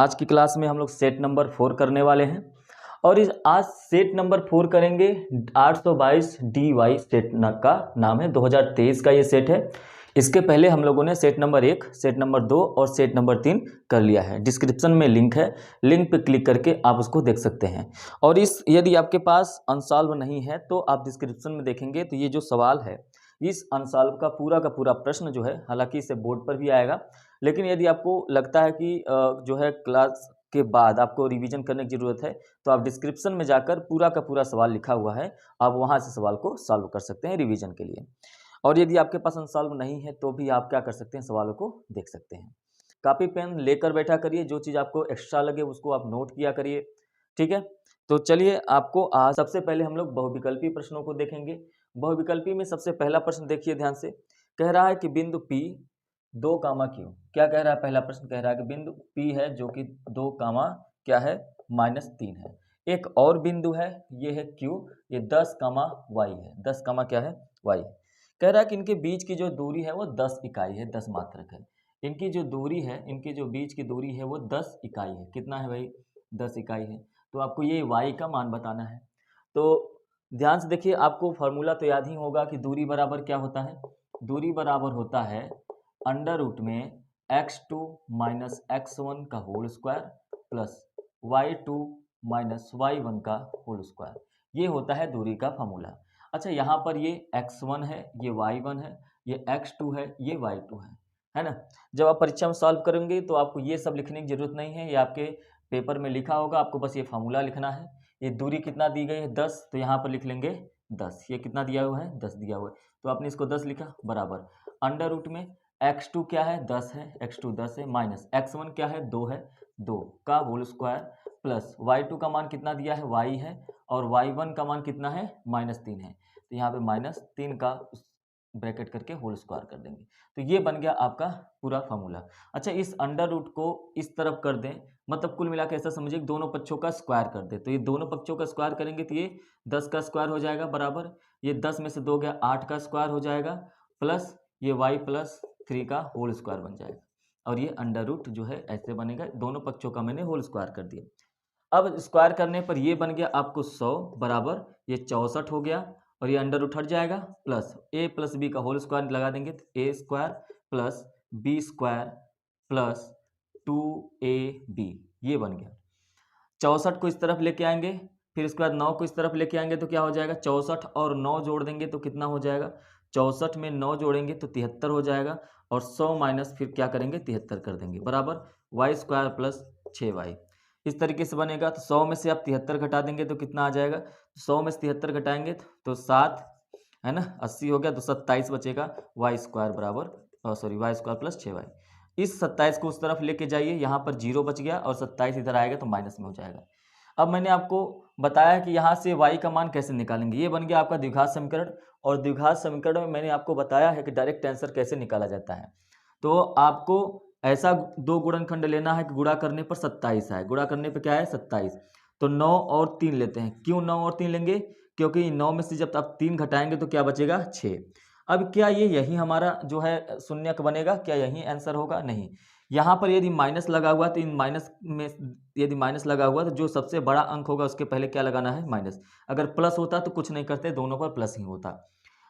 आज की क्लास में हम लोग सेट नंबर 4 करने वाले हैं और इस आज सेट नंबर 4 करेंगे 822 DY सेट का नाम है, 2023 का ये सेट है। इसके पहले हम लोगों ने सेट नंबर 1, सेट नंबर 2 और सेट नंबर 3 कर लिया है। डिस्क्रिप्शन में लिंक है, लिंक पे क्लिक करके आप उसको देख सकते हैं। और इस यदि आपके पास अनसॉल्व नहीं है तो आप डिस्क्रिप्शन में देखेंगे तो ये जो सवाल है इस अनसॉल्व का पूरा प्रश्न जो है, हालांकि इसे बोर्ड पर भी आएगा, लेकिन यदि आपको लगता है कि जो है क्लास के बाद आपको रिवीजन करने की ज़रूरत है तो आप डिस्क्रिप्शन में जाकर पूरा का पूरा सवाल लिखा हुआ है, आप वहां से सवाल को सॉल्व कर सकते हैं रिवीजन के लिए। और यदि आपके पास अनसॉल्व नहीं है तो भी आप क्या कर सकते हैं, सवालों को देख सकते हैं। कॉपी पेन लेकर बैठा करिए, जो चीज़ आपको एक्स्ट्रा लगे उसको आप नोट किया करिए, ठीक है। तो चलिए आपको आज सबसे पहले हम लोग बहुविकल्पी प्रश्नों को देखेंगे। बहुविकल्पी में सबसे पहला प्रश्न देखिए ध्यान से, कह रहा है कि बिंदु P 2, Q, क्या कह रहा है? पहला प्रश्न कह रहा है कि बिंदु P है जो कि 2, क्या है, -3 है। एक और बिंदु है, ये है Q, ये 10, Y है, 10, क्या है, Y है। कह रहा है कि इनके बीच की जो दूरी है वो 10 इकाई है, 10 मात्रक है। इनकी जो दूरी है, इनके जो बीच की दूरी है वो 10 इकाई है। कितना है भाई? 10 इकाई है। तो आपको ये y का मान बताना है। तो ध्यान से देखिए, आपको फॉर्मूला तो याद ही होगा कि दूरी बराबर क्या होता है। दूरी बराबर होता है अंडर रूट में x2 माइनस x1 का whole square plus y2 minus y1 का होल स्क्वायर। ये होता है दूरी का फॉर्मूला। अच्छा, यहाँ पर ये x1 है, ये y1 है, ये x2 है, ये y2 है ना। जब आप परीक्षा में सॉल्व करेंगे तो आपको ये सब लिखने की जरूरत नहीं है, ये आपके पेपर में लिखा होगा, आपको बस ये फार्मूला लिखना है। ये दूरी कितना दी गई है? 10, तो यहाँ पर लिख लेंगे 10। ये कितना दिया हुआ है? 10 दिया हुआ है, तो आपने इसको 10 लिखा बराबर अंडर रूट में x2 क्या है? 10 है, x2 10 है, माइनस x1 क्या है? 2 है, 2 का होल स्क्वायर प्लस y2 का मान कितना दिया है? y है, और y1 का मान कितना है? -3 है। तो यहाँ पे -3 का ब्रैकेट करके होल स्क्वायर कर देंगे, तो ये बन गया आपका पूरा फार्मूला। अच्छा, इस अंडर रूट को इस तरफ कर दें, मतलब कुल मिला के ऐसा समझिए कि दोनों पक्षों का स्क्वायर कर दे। तो ये दोनों पक्षों का स्क्वायर करेंगे तो ये 10 का स्क्वायर हो जाएगा बराबर, ये 10 में से 2 गया, 8 का स्क्वायर हो जाएगा, प्लस ये y प्लस 3 का होल स्क्वायर बन जाएगा। और ये अंडर रूट जो है ऐसे बनेगा, दोनों पक्षों का मैंने होल स्क्वायर कर दिया। अब स्क्वायर करने पर ये बन गया आपको 100 बराबर, ये 64 हो गया, और ये अंडर रूट हट जाएगा, प्लस a प्लस बी का होल स्क्वायर लगा देंगे तो a square plus B square plus 2ab, ये बन गया। 64 को इस तरफ लेके आएंगे, फिर इसके बाद 9 को इस तरफ लेके आएंगे तो क्या हो जाएगा? 64 और 9 जोड़ देंगे तो कितना हो जाएगा? 64 में 9 जोड़ेंगे तो 73 हो जाएगा, और 100 माइनस फिर क्या करेंगे? 73 कर देंगे बराबर y स्क्वायर प्लस 6y। इस तरीके से बनेगा। तो 100 में से आप 73 घटा देंगे तो कितना आ जाएगा? 100 में से 73 घटाएंगे तो 7 है ना, 80 हो गया, तो 27 बचेगा, y स्क्वायर बराबर y स्क्वायर प्लस 6y। इस 27 को उस तरफ लेके जाइए, यहाँ पर 0 बच गया, और 27 इधर आएगा तो माइनस में हो जाएगा। अब मैंने आपको बताया कि यहाँ से y का मान कैसे निकालेंगे। ये बन गया आपका द्विघात समीकरण, और द्विघात समीकरण में मैंने आपको बताया है कि डायरेक्ट आंसर कैसे निकाला जाता है। तो आपको ऐसा 2 गुणनखंड लेना है कि गुणा करने पर 27 आए। गुणा करने पर क्या है? 27। तो 9 और 3 लेते हैं। क्यों 9 और 3 लेंगे? क्योंकि 9 में से जब आप 3 घटाएंगे तो क्या बचेगा? 6। अब क्या ये यही हमारा जो है शून्यक बनेगा? क्या यही आंसर होगा? नहीं। यहाँ पर यदि माइनस लगा हुआ तो इन माइनस में यदि माइनस लगा हुआ तो जो सबसे बड़ा अंक होगा उसके पहले क्या लगाना है? माइनस। अगर प्लस होता तो कुछ नहीं करते, दोनों पर प्लस ही होता।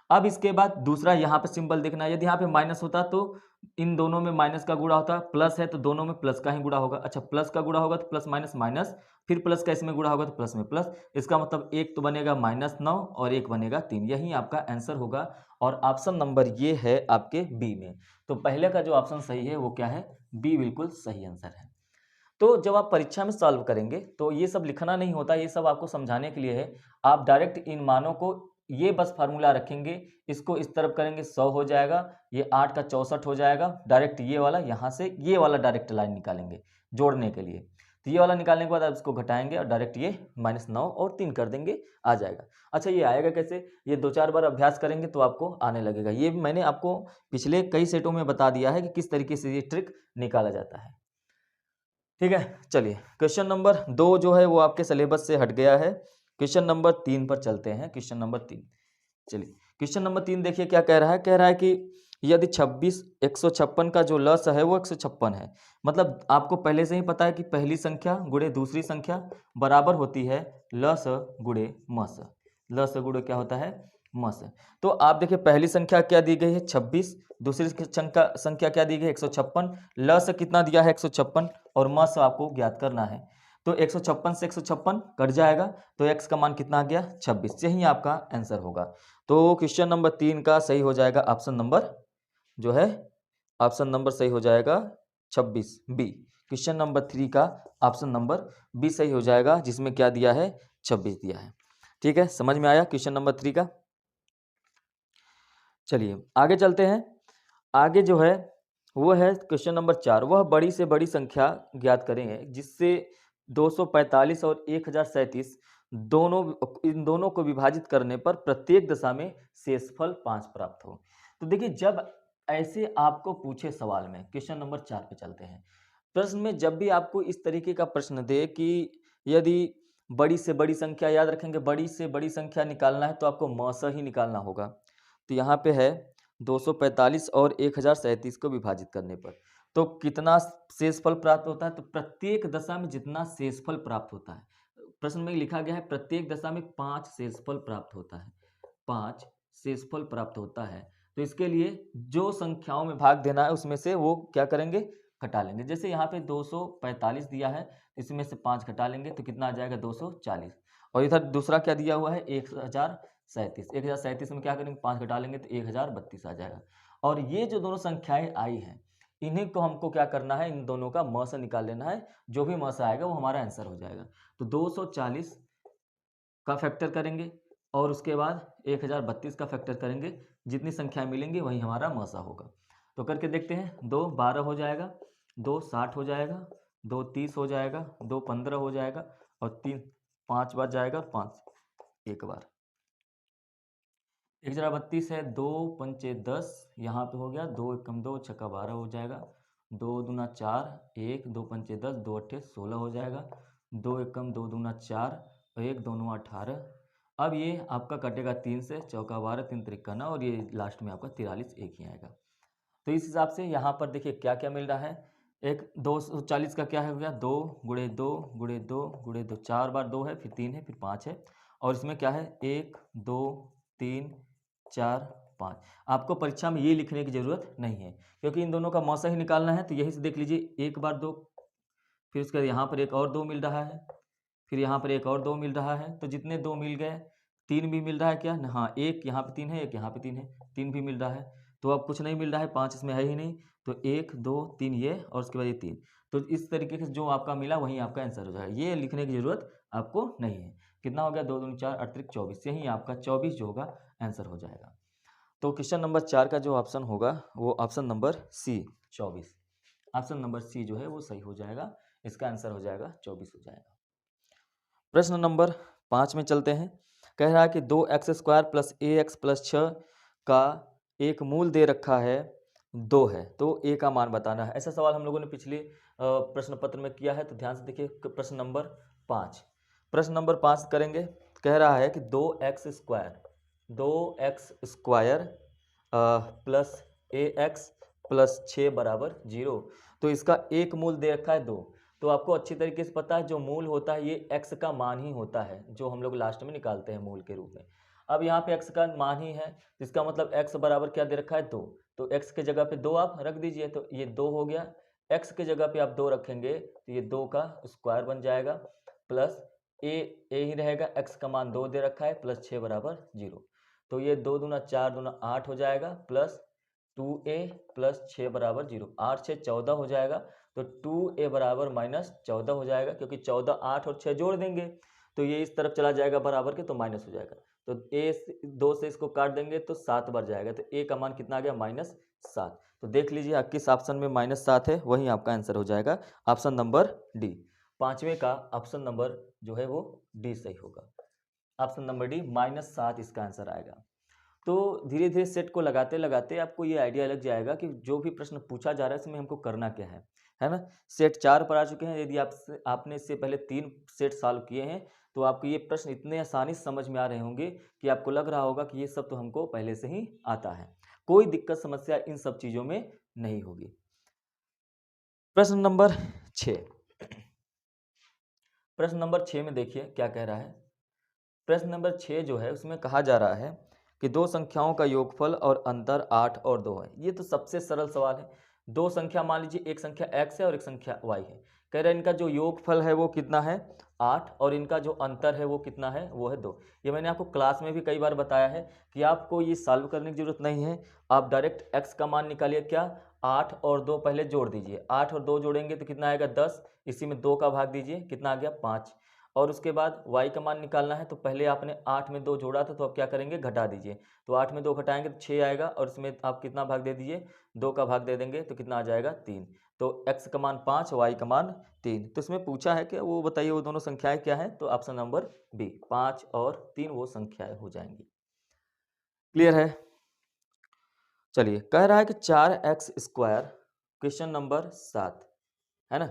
अब इसके बाद दूसरा यहाँ पे सिंबल देखना, यदि यहाँ पे माइनस होता तो इन दोनों में माइनस का गुणा होता, प्लस है तो दोनों में प्लस का ही गुणा होगा। अच्छा, प्लस का गुणा होगा तो प्लस माइनस माइनस, फिर प्लस का इसमें गुणा होगा तो प्लस में प्लस। इसका मतलब एक तो बनेगा -9 और एक बनेगा 3, यही आपका आंसर होगा। और ऑप्शन नंबर ये है आपके बी में। तो पहले का जो ऑप्शन सही है वो क्या है? बी बिल्कुल सही आंसर है। तो जब आप परीक्षा में सॉल्व करेंगे तो ये सब लिखना नहीं होता, ये सब आपको समझाने के लिए है। आप डायरेक्ट इन मानों को ये बस फार्मूला रखेंगे, इसको इस तरफ करेंगे 100 हो जाएगा, ये 8 का 64 हो जाएगा, डायरेक्ट ये वाला यहाँ से ये वाला डायरेक्ट लाइन निकालेंगे जोड़ने के लिए। तो ये वाला निकालने के बाद आप इसको घटाएंगे और डायरेक्ट ये -9 और 3 कर देंगे, आ जाएगा। अच्छा, ये आएगा कैसे? ये 2-4 बार अभ्यास करेंगे तो आपको आने लगेगा। ये भी मैंने आपको पिछले कई सेटों में बता दिया है कि किस तरीके से ये ट्रिक निकाला जाता है। ठीक है, चलिए क्वेश्चन नंबर 2 जो है वो आपके सिलेबस से हट गया है। क्वेश्चन नंबर 3 पर चलते हैं। क्वेश्चन नंबर 3, चलिए क्वेश्चन नंबर 3 देखिए क्या कह रहा है। कह रहा है कि यदि 26 156 का जो लस है वो 156 है, मतलब आपको पहले से ही पता है कि पहली संख्या गुणे दूसरी संख्या बराबर होती है लस गुणे मस। लस गुणे क्या होता है, मस। तो आप देखिए पहली संख्या क्या दी गई है 26, दूसरी संख्या क्या दी गई है 156, लस कितना दिया है 156 और मस आपको ज्ञात करना है। तो 156 से 156 कट जाएगा, तो x का मान कितना आ गया 26, यही आपका आंसर होगा। तो क्वेश्चन नंबर 3 का सही हो जाएगा ऑप्शन नंबर जो है, ऑप्शन नंबर सही हो जाएगा 26 बी। क्वेश्चन नंबर 3 का ऑप्शन नंबर बी सही हो जाएगा, जिसमें क्या दिया है 26 दिया है। ठीक है, समझ में आया क्वेश्चन नंबर 3 का। चलिए आगे चलते हैं। आगे जो है वो है क्वेश्चन नंबर 4, वह बड़ी से बड़ी संख्या ज्ञात करेंगे जिससे 245 और 1037 दोनों, इन दोनों को विभाजित करने पर प्रत्येक दशा में शेषफल 5 प्राप्त हो। तो देखिए जब ऐसे आपको पूछे सवाल में, क्वेश्चन नंबर 4 पे चलते हैं। प्रश्न में जब भी आपको इस तरीके का प्रश्न दे कि यदि बड़ी से बड़ी संख्या, याद रखेंगे बड़ी से बड़ी संख्या निकालना है तो आपको म स ही निकालना होगा। तो यहाँ पे है 245 और 1037 को विभाजित करने पर तो कितना शेषफल प्राप्त होता है, तो प्रत्येक दशा में जितना शेषफल प्राप्त होता है, प्रश्न में लिखा गया है प्रत्येक दशा में 5 शेषफल प्राप्त होता है, 5 शेषफल प्राप्त होता है। तो इसके लिए जो संख्याओं में भाग देना है उसमें से वो क्या करेंगे, घटा लेंगे। जैसे यहाँ पे 245 दिया है, इसमें से 5 घटा लेंगे तो कितना आ जाएगा 240। और इधर दूसरा क्या दिया हुआ है 1037 में क्या करेंगे 5 घटा लेंगे तो 1032 आ जाएगा। और ये जो दोनों संख्याएं आई हैं इन्हीं को हमको क्या करना है, इन दोनों का म से निकाल लेना है, जो भी म से आएगा वो हमारा आंसर हो जाएगा। तो 240 का फैक्टर करेंगे और उसके बाद 1032 का फैक्टर करेंगे, जितनी संख्याएं मिलेंगी वही हमारा मसा होगा। तो करके देखते हैं, 2 12 हो जाएगा, 2 60 हो जाएगा, 2 30 हो जाएगा, 2 15 हो जाएगा और 3 5 बार जाएगा, 5 एक बार। 1032 है, 2 पंचे 10, यहाँ पे हो गया, 2 एकम 2 छक्का 12 हो जाएगा, 2 दूना 4, 1 2 पंचे 10, 2 अट्ठे 16 हो जाएगा, 2 एकम 2 दूना 4 और 1 2 9 18। अब ये आपका कटेगा 3 से, चौका 12 3 त्रिक 9 और ये लास्ट में आपका 43 एक ही आएगा। तो इस हिसाब से यहाँ पर देखिए क्या क्या मिल रहा है, एक 240 का क्या हो गया 2 गुणे 2 गुणे 2 गुणे 2, 4 बार 2 है, फिर 3 है, फिर 5 है और इसमें क्या है 1 2 3 4 5। आपको परीक्षा में ये लिखने की जरूरत नहीं है क्योंकि इन दोनों का मौसा ही निकालना है। तो यही से देख लीजिए, एक बार 2, फिर उसके बाद यहाँ पर एक और 2 मिल रहा है, फिर यहाँ पर एक और 2 मिल रहा है, तो जितने 2 मिल गए, 3 भी मिल रहा है क्या, हाँ एक यहाँ पे 3 है, एक यहाँ पे 3 है, 3 भी मिल रहा है। तो अब कुछ नहीं मिल रहा है, 5 इसमें है ही नहीं, तो 1 2 3 ये और उसके बाद ये 3। तो इस तरीके से जो आपका मिला वही आपका आंसर हो जाएगा, ये लिखने की जरूरत आपको नहीं है। कितना हो गया 2 दूनी 4 अतिरिक्त 24, यही आपका 24 जो होगा आंसर हो जाएगा। तो क्वेश्चन नंबर 4 का जो ऑप्शन होगा वो option number C 24, option number C जो है वो सही हो जाएगा, इसका आंसर हो जाएगा 24 हो जाएगा। प्रश्न नंबर 5 में चलते हैं। कह रहा है कि 2x² प्लस ax प्लस 6 का एक मूल दे रखा है 2 है, तो a का मान बताना है। ऐसा सवाल हम लोगों ने पिछले प्रश्न पत्र में किया है, तो ध्यान से देखिए प्रश्न नंबर 5। प्रश्न नंबर 5 करेंगे। कह रहा है कि 2x² प्लस ax प्लस 6 बराबर 0। तो इसका एक मूल दे रखा है 2। तो आपको अच्छी तरीके से पता है जो मूल होता है ये x का मान ही होता है, जो हम लोग लास्ट में निकालते हैं मूल के रूप में। अब यहाँ पे x का मान ही है, इसका मतलब x बराबर क्या दे रखा है 2। तो x के जगह पे 2 आप रख दीजिए, तो ये 2 हो गया। x के जगह पे आप 2 रखेंगे तो ये 2 का स्क्वायर बन जाएगा, प्लस a ही रहेगा, x का मान 2 दे रखा है, प्लस 6 बराबर 0। तो ये 2 दूना 4 दूना 8 हो जाएगा, प्लस 2a प्लस 6 बराबर 0, 8 6 14 हो जाएगा। तो 2a बराबर -14 हो जाएगा, क्योंकि 14 8 और 6 जोड़ देंगे तो ये इस तरफ चला जाएगा बराबर के, तो माइनस हो जाएगा। तो a 2 से इसको काट देंगे तो 7 बार जाएगा, तो a का मान कितना आ गया -7। तो देख लीजिए आप किस ऑप्शन में -7 है, वही आपका आंसर हो जाएगा ऑप्शन नंबर डी। पांचवें का ऑप्शन नंबर जो है वो डी सही होगा, ऑप्शन नंबर डी -7 इसका आंसर आएगा। तो धीरे धीरे सेट को लगाते लगाते आपको ये आइडिया लग जाएगा कि जो भी प्रश्न पूछा जा रहा है इसमें हमको करना क्या है ना। सेट 4 पर आ चुके हैं, यदि आपने इससे पहले 3 सेट सॉल्व किए हैं तो आपको ये प्रश्न इतने आसानी से समझ में आ रहे होंगे कि आपको लग रहा होगा कि ये सब तो हमको पहले से ही आता है, कोई दिक्कत समस्या इन सब चीज़ों में नहीं होगी। प्रश्न नंबर 6, प्रश्न नंबर 6 में देखिए क्या कह रहा है। प्रश्न नंबर 6 जो है उसमें कहा जा रहा है कि दो संख्याओं का योगफल और अंतर 8 और 2 है। ये तो सबसे सरल सवाल है। दो संख्या मान लीजिए, एक संख्या x है और एक संख्या y है। कह रहा है इनका जो योगफल है वो कितना है 8 और इनका जो अंतर है वो कितना है, वो है 2। ये मैंने आपको क्लास में भी कई बार बताया है कि आपको ये सॉल्व करने की जरूरत नहीं है, आप डायरेक्ट x का मान निकालिए। क्या 8 और 2 पहले जोड़ दीजिए, 8 और 2 जोड़ेंगे तो कितना आएगा 10, इसी में 2 का भाग दीजिए, कितना आ गया 5। और उसके बाद y का मान निकालना है, तो पहले आपने 8 में 2 जोड़ा था तो अब क्या करेंगे घटा दीजिए, तो 8 में 2 घटाएंगे तो 6 आएगा और इसमें आप कितना भाग दे दीजिए, 2 का भाग दे देंगे तो कितना आ जाएगा 3। तो x का मान 5, y का मान 3। तो इसमें पूछा है कि वो बताइए वो दोनों संख्याएं क्या हैं, तो ऑप्शन नंबर बी 5 और 3 वो संख्याएं हो जाएंगी। क्लियर है? चलिए, कह रहा है कि 4x², क्वेश्चन नंबर 7 है ना।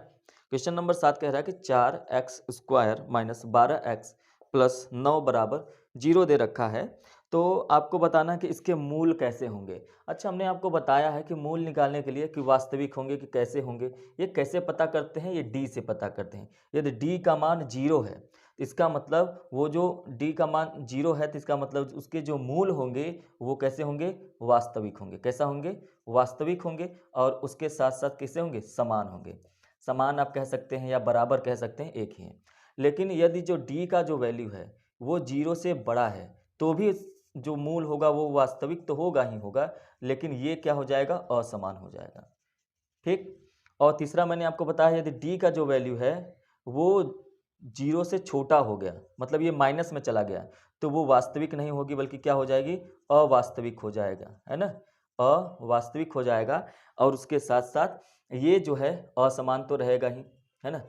क्वेश्चन नंबर 7 कह रहा है कि 4x² माइनस 12x प्लस 9 बराबर 0 दे रखा है। तो आपको बताना है कि इसके मूल कैसे होंगे। अच्छा, हमने आपको बताया है कि मूल निकालने के लिए कि वास्तविक होंगे कि कैसे होंगे, ये कैसे पता करते हैं, ये d से पता करते हैं। यदि d का मान 0 है तो इसका मतलब वो जो d का मान 0 है तो इसका मतलब उसके जो मूल होंगे वो कैसे होंगे, वास्तविक होंगे। कैसा होंगे, वास्तविक होंगे। और उसके साथ साथ कैसे होंगे, समान होंगे। समान आप कह सकते हैं या बराबर कह सकते हैं, एक ही है। लेकिन यदि जो d का जो वैल्यू है वो 0 से बड़ा है तो भी जो मूल होगा वो वास्तविक तो होगा ही होगा, लेकिन ये क्या हो जाएगा, असमान हो जाएगा। ठीक। और तीसरा मैंने आपको बताया यदि d का जो वैल्यू है वो 0 से छोटा हो गया, मतलब ये माइनस में चला गया, तो वो वास्तविक नहीं होगी बल्कि क्या हो जाएगी, अवास्तविक हो जाएगा, है ना, अवास्तविक हो जाएगा। और उसके साथ साथ ये जो है असमान तो रहेगा ही, है ना।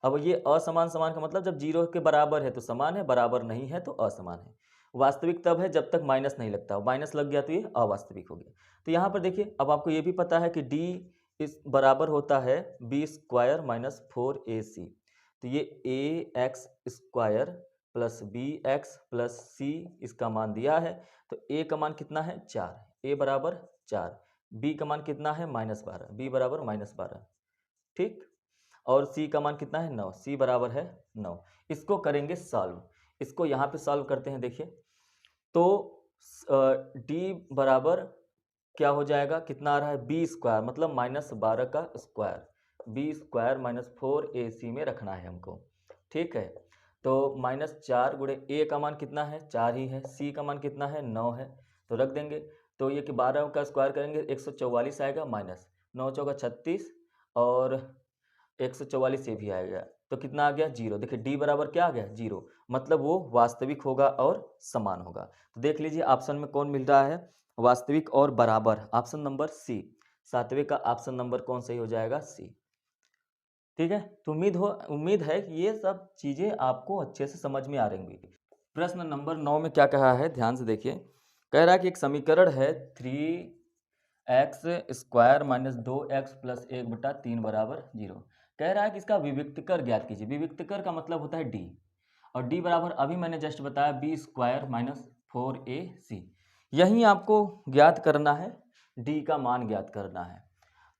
अब ये असमान समान का मतलब जब 0 के बराबर है तो समान है, बराबर नहीं है तो असमान है। वास्तविक तब है जब तक माइनस नहीं लगता, माइनस लग गया तो ये अवास्तविक हो गया। तो यहाँ पर देखिए, अब आपको ये भी पता है कि d इस बराबर होता है b² माइनस 4ac। तो ये ax² plus bx plus c इसका मान दिया है। तो a का मान कितना है 4, a बराबर 4, b का मान कितना है -12, b बराबर -12। ठीक। और c का मान कितना है 9, c बराबर है 9। इसको करेंगे सॉल्व, इसको यहाँ पे सॉल्व करते हैं। देखिए तो d बराबर क्या हो जाएगा, कितना आ रहा है b² मतलब -12 का स्क्वायर, b² माइनस 4ac में रखना है हमको। ठीक है, तो -4 गुणे a का मान कितना है 4 ही है, c का मान कितना है 9 है, तो रख देंगे। तो ये कि 12 का स्क्वायर करेंगे 144 आएगा, माइनस 9 चौका 36 और 144 से भी आएगा, तो कितना आ गया 0। देखिए d बराबर क्या आ गया 0, मतलब वो वास्तविक होगा और समान होगा। तो देख लीजिए ऑप्शन में कौन मिल रहा है, वास्तविक और बराबर, ऑप्शन नंबर सी। सातवें का ऑप्शन नंबर कौन सही हो जाएगा, सी। ठीक है, तो उम्मीद है कि ये सब चीज़ें आपको अच्छे से समझ में आ रही होंगी। प्रश्न नंबर 9 में क्या कहा है, ध्यान से देखिए। कह रहा है कि एक समीकरण है 3x² माइनस 2x प्लस 1/3 बराबर 0। कह रहा है कि इसका विविक्तकर ज्ञात कीजिए। विविक्तकर का मतलब होता है d, और d बराबर अभी मैंने जस्ट बताया b² माइनस 4ac। यही आपको ज्ञात करना है, d का मान ज्ञात करना है।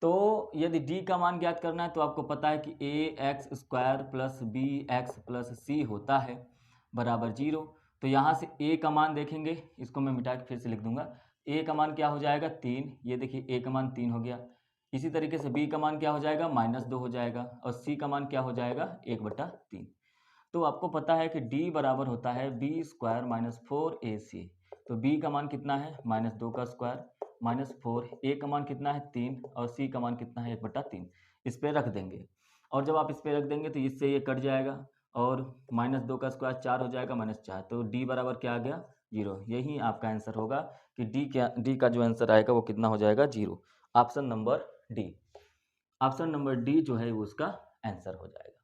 तो यदि d का मान ज्ञात करना है तो आपको पता है कि ax² plus bx plus c होता है बराबर 0। तो यहाँ से a का मान देखेंगे, इसको मैं मिटा के फिर से लिख दूंगा। a का मान क्या हो जाएगा 3, ये देखिए a का मान 3 हो गया। इसी तरीके से b का मान क्या हो जाएगा -2 हो जाएगा, और c का मान क्या हो जाएगा 1/3। तो आपको पता है कि d बराबर होता है b² माइनस 4ac। तो b का मान कितना है -2 का स्क्वायर माइनस 4, a का मान कितना है 3 और c का मान कितना है 1/3। इस पे रख देंगे, और जब आप इस पे रख देंगे तो इससे ये कट जाएगा और -2 का स्क्वायर 4 हो जाएगा -4। तो d बराबर क्या आ गया 0। यही आपका आंसर होगा कि d का जो आंसर आएगा वो कितना हो जाएगा 0। Option number D, option number D जो है वो उसका आंसर हो जाएगा।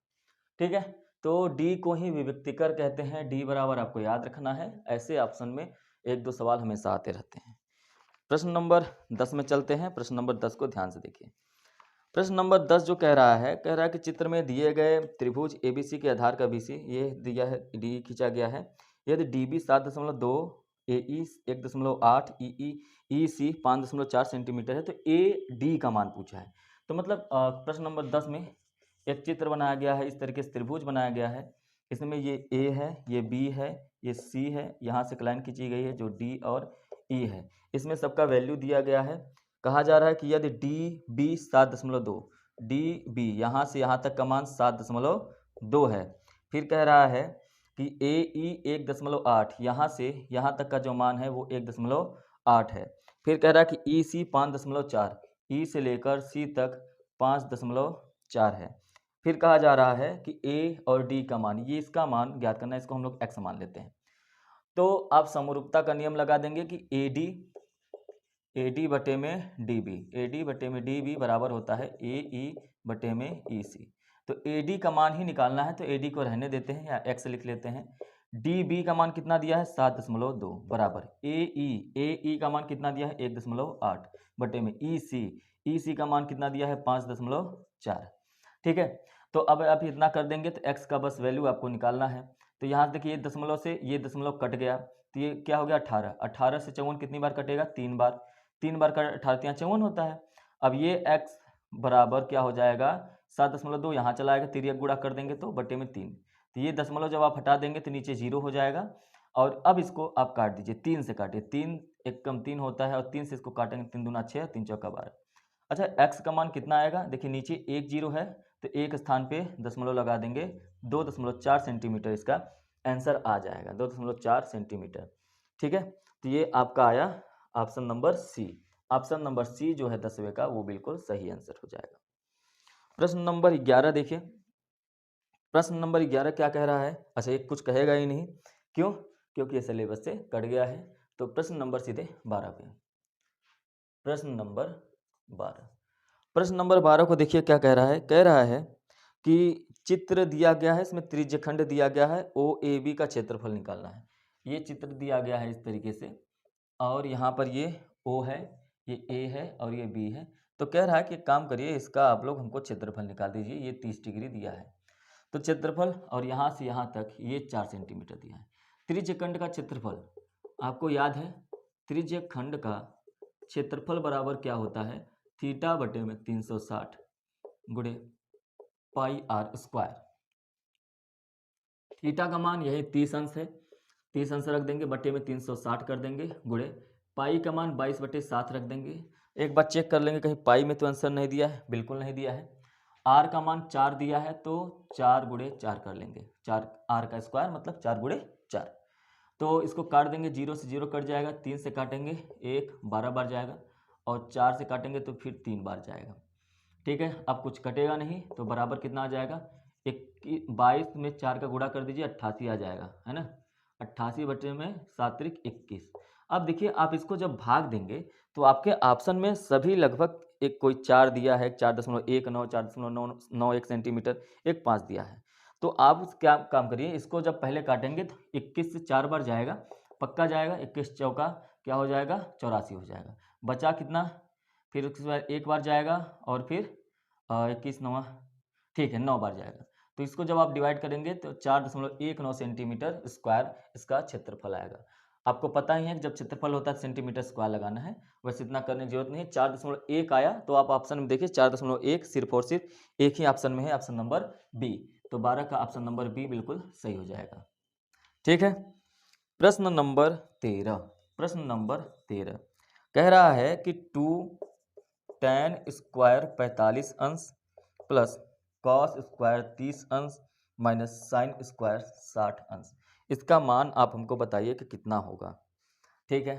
ठीक है, तो डी को ही विविक्तिकर कहते हैं। डी बराबर आपको याद रखना है, ऐसे ऑप्शन में एक दो सवाल हमेशा आते रहते हैं। प्रश्न नंबर 10 में चलते हैं। प्रश्न नंबर 10 को ध्यान से देखिए। प्रश्न नंबर 10 जो कह रहा है कि चित्र में दिए गए त्रिभुज एबीसी के आधार का बीसी ये दिया है, डी खींचा गया है। यदि डीबी 7.2, एई 1.8, ईई 5.4 सेंटीमीटर है तो ए डी का मान पूछा है। तो मतलब प्रश्न नंबर 10 में एक चित्र बनाया गया है, इस तरीके से त्रिभुज बनाया गया है। इसमें ये ए है, ये बी है, ये सी है, यहाँ से लाइन खींची गई है जो डी और ई है। इसमें सबका वैल्यू दिया गया है। कहा जा रहा है कि यदि डी बी 7.2, डी बी यहाँ से यहाँ तक का मान 7.2 है। फिर कह रहा है कि ए ई 1.8, यहाँ से यहाँ तक का जो मान है वो 1.8 है। फिर कह रहा है कि ई सी 5.4, ई से लेकर सी तक 5.4 है। फिर कहा जा रहा है कि ए और डी का मान, ये इसका मान ज्ञात करना है, इसको हम लोग एक्स मान लेते हैं। तो आप समरूपता का नियम लगा देंगे कि ए डी बटे में डी बी, ए डी बटे में डी बी बराबर होता है ए ई बटे में ई सी। तो ए डी का मान ही निकालना है, तो ए डी को रहने देते हैं या एक्स लिख लेते हैं। डी बी का मान कितना दिया है 7.2 बराबर ए ई का मान कितना दिया है 1.8 बटे में ई सी का मान कितना दिया है 5.4। ठीक है, तो अब आप इतना कर देंगे तो एक्स का बस वैल्यू आपको निकालना है। तो यहाँ देखिए ये दशमलव से ये दशमलव कट गया, तो ये क्या हो गया 18। 18 से 54 कितनी बार कटेगा 3 बार, 3 बार का 18 54 होता है। अब ये x बराबर क्या हो जाएगा 7.2, यहाँ चला आएगा, तिर्यक गुणा कर देंगे तो बटे में 3। तो ये दशमलव जब आप हटा देंगे तो नीचे 0 हो जाएगा। और अब इसको आप काट दीजिए, 3 से काटिए, 3 एक कम 3 होता है और 3 से इसको काटेंगे, 3 दूना 6, 3 चौका 12। अच्छा x का मान कितना आएगा, देखिए नीचे एक 0 है तो एक स्थान पे दशमलव लगा देंगे, 2.4 सेंटीमीटर इसका आंसर आ जाएगा, 2.4 सेंटीमीटर। ठीक है, तो ये आपका आया option number C. Option number C जो है 10वें का वो बिल्कुल सही आंसर हो जाएगा। प्रश्न नंबर 11 देखिए, प्रश्न नंबर 11 क्या कह रहा है। अच्छा ये कुछ कहेगा ही नहीं, क्यों, क्योंकि ये सिलेबस से कट गया है। तो प्रश्न नंबर सीधे 12 पे, प्रश्न नंबर 12, प्रश्न नंबर 12 को देखिए क्या कह रहा है कि चित्र दिया गया है, इसमें त्रिज्यखंड दिया गया है, ओ ए बी का क्षेत्रफल निकालना है। ये चित्र दिया गया है इस तरीके से, और यहाँ पर ये O है, ये A है और ये B है। तो कह रहा है कि काम करिए, इसका आप लोग हमको क्षेत्रफल निकाल दीजिए। ये 30 डिग्री दिया है, तो क्षेत्रफल और यहाँ से यहाँ तक ये 4 सेंटीमीटर दिया है। त्रिज्यखंड का क्षेत्रफल आपको याद है, त्रिज्यखंड का क्षेत्रफल बराबर क्या होता है, थीटा बटे में 360 गुणे पाई आर स्क्वायर। थीटा का मान यही 30 अंश है, 30 अंश रख देंगे, बटे में 360 कर देंगे, गुणे पाई का मान 22/7 रख देंगे। एक बार चेक कर लेंगे कहीं पाई में तो आंसर नहीं दिया है, बिल्कुल नहीं दिया है। आर का मान 4 दिया है तो 4 गुणे 4 कर लेंगे, 4 आर का स्क्वायर मतलब 4 गुणे 4। तो इसको काट देंगे, 0 से 0 कट जाएगा, 3 से काटेंगे 1 12 बार जाएगा, और 4 से काटेंगे तो फिर 3 बार जाएगा। ठीक है, अब कुछ कटेगा नहीं तो बराबर कितना आ जाएगा, 22 में 4 का गुणा कर दीजिए, 88 आ जाएगा, है ना। 88 बटे में 7 त्रिक 21। अब देखिए आप इसको जब भाग देंगे तो आपके ऑप्शन में सभी लगभग एक कोई 4 दिया है, 4.19 4.991 सेंटीमीटर, एक 5 दिया है। तो आप क्या काम करिए, इसको जब पहले काटेंगे तो 21 से 4 बार जाएगा, पक्का जाएगा, 21 चौका क्या हो जाएगा 84 हो जाएगा। बचा कितना, फिर उसके बाद एक बार जाएगा और फिर 21 9, ठीक है 9 बार जाएगा। तो इसको जब आप डिवाइड करेंगे तो 4.19 सेंटीमीटर स्क्वायर इसका क्षेत्रफल आएगा। आपको पता ही है कि जब क्षेत्रफल होता है सेंटीमीटर स्क्वायर लगाना है, वैसे इतना करने की जरूरत नहीं है। 4.1 आया तो आप ऑप्शन में देखिए 4.1 सिर्फ और सिर्फ एक ही ऑप्शन में है, ऑप्शन नंबर बी। तो 12 का ऑप्शन नंबर बी बिल्कुल सही हो जाएगा। ठीक है, प्रश्न नंबर 13, प्रश्न नंबर 13 कह रहा है कि 2 tan स्क्वायर 45 अंश प्लस कॉस स्क्वायर 30 अंश माइनस साइन स्क्वायर 60 अंश, इसका मान आप हमको बताइए कि कितना होगा। ठीक है,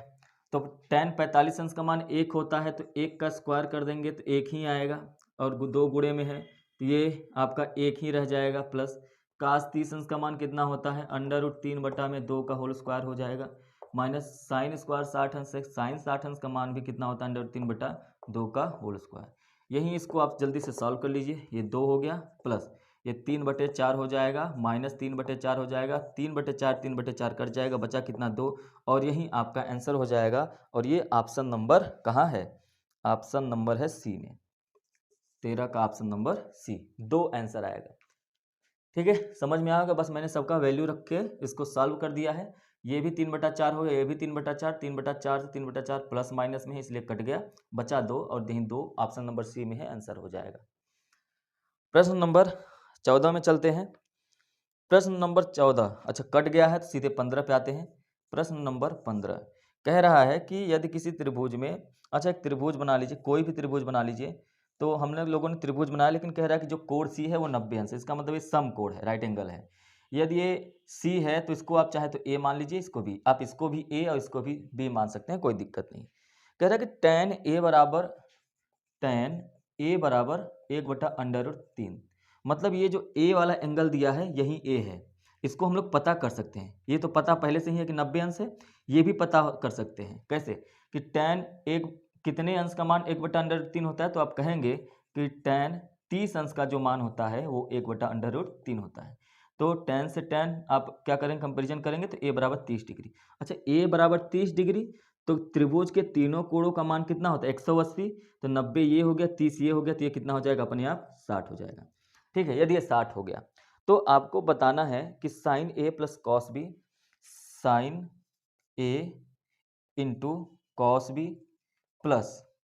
तो tan 45 अंश का मान 1 होता है, तो 1 का स्क्वायर कर देंगे तो 1 ही आएगा, और 2 गुणे में है तो ये आपका 1 ही रह जाएगा, प्लस कास 30 अंश का मान कितना होता है, √3/2 का होल स्क्वायर हो जाएगा, माइनस साइन स्क्वायर 60 अंश है, साइन 60 अंश का मान भी कितना होता है, √3/2 का होल स्क्वायर। यही इसको आप जल्दी से सॉल्व कर लीजिए, ये 2 हो गया, प्लस ये 3/4 हो जाएगा, माइनस 3/4 हो जाएगा, 3/4 कट जाएगा, बचा कितना 2, और यही आपका आंसर हो जाएगा। और ये ऑप्शन नंबर कहाँ है, ऑप्शन नंबर है सी में, 13 का ऑप्शन नंबर सी, 2 आंसर आएगा। ठीक है, समझ में आएगा। बस मैंने सबका वैल्यू रख के इसको सॉल्व कर दिया है। ये भी 3/4 हो गया, ये भी 3/4, 3/4 से 3/4 प्लस माइनस में है इसलिए कट गया, बचा 2 और यहीं 2 ऑप्शन नंबर सी में है, आंसर हो जाएगा। प्रश्न नंबर 14 में चलते हैं। प्रश्न नंबर 14, अच्छा कट गया है तो सीधे 15 पे आते हैं। प्रश्न नंबर 15 कह रहा है कि यदि किसी त्रिभुज में, अच्छा एक त्रिभुज बना लीजिए, कोई भी त्रिभुज बना लीजिए। तो हमने लोगों ने त्रिभुज बनाया, लेकिन कह रहा है कि जो कोण सी है वो 90 अंश है, इसका मतलब ये सम कोण है, राइट एंगल है। यदि ये सी है तो इसको आप चाहे तो ए मान लीजिए, इसको भी आप इसको भी ए और इसको भी बी मान सकते हैं, कोई दिक्कत नहीं। कह रहा है कि tan ए बराबर 1/√3, मतलब ये जो ए वाला एंगल दिया है यही ए है, इसको हम लोग पता कर सकते हैं। ये तो पता पहले से ही है कि 90 अंश है, ये भी पता कर सकते हैं। कैसे कि tan एक कितने अंश का मान 1/√3 होता है, तो आप कहेंगे कि tan 30 अंश का जो मान होता है वो 1/√3 होता है। तो tan से tan आप क्या करेंगे, कंपेरिजन करेंगे तो a बराबर 30 डिग्री। अच्छा a बराबर 30 डिग्री, तो त्रिभुज के तीनों कोणों का मान कितना होता है 180, तो 90 ये हो गया, 30 ये हो गया, तो ये कितना हो जाएगा अपने आप 60 हो जाएगा। ठीक है, यदि ये 60 हो गया तो आपको बताना है कि sine A plus cos B, sine A into cos B plus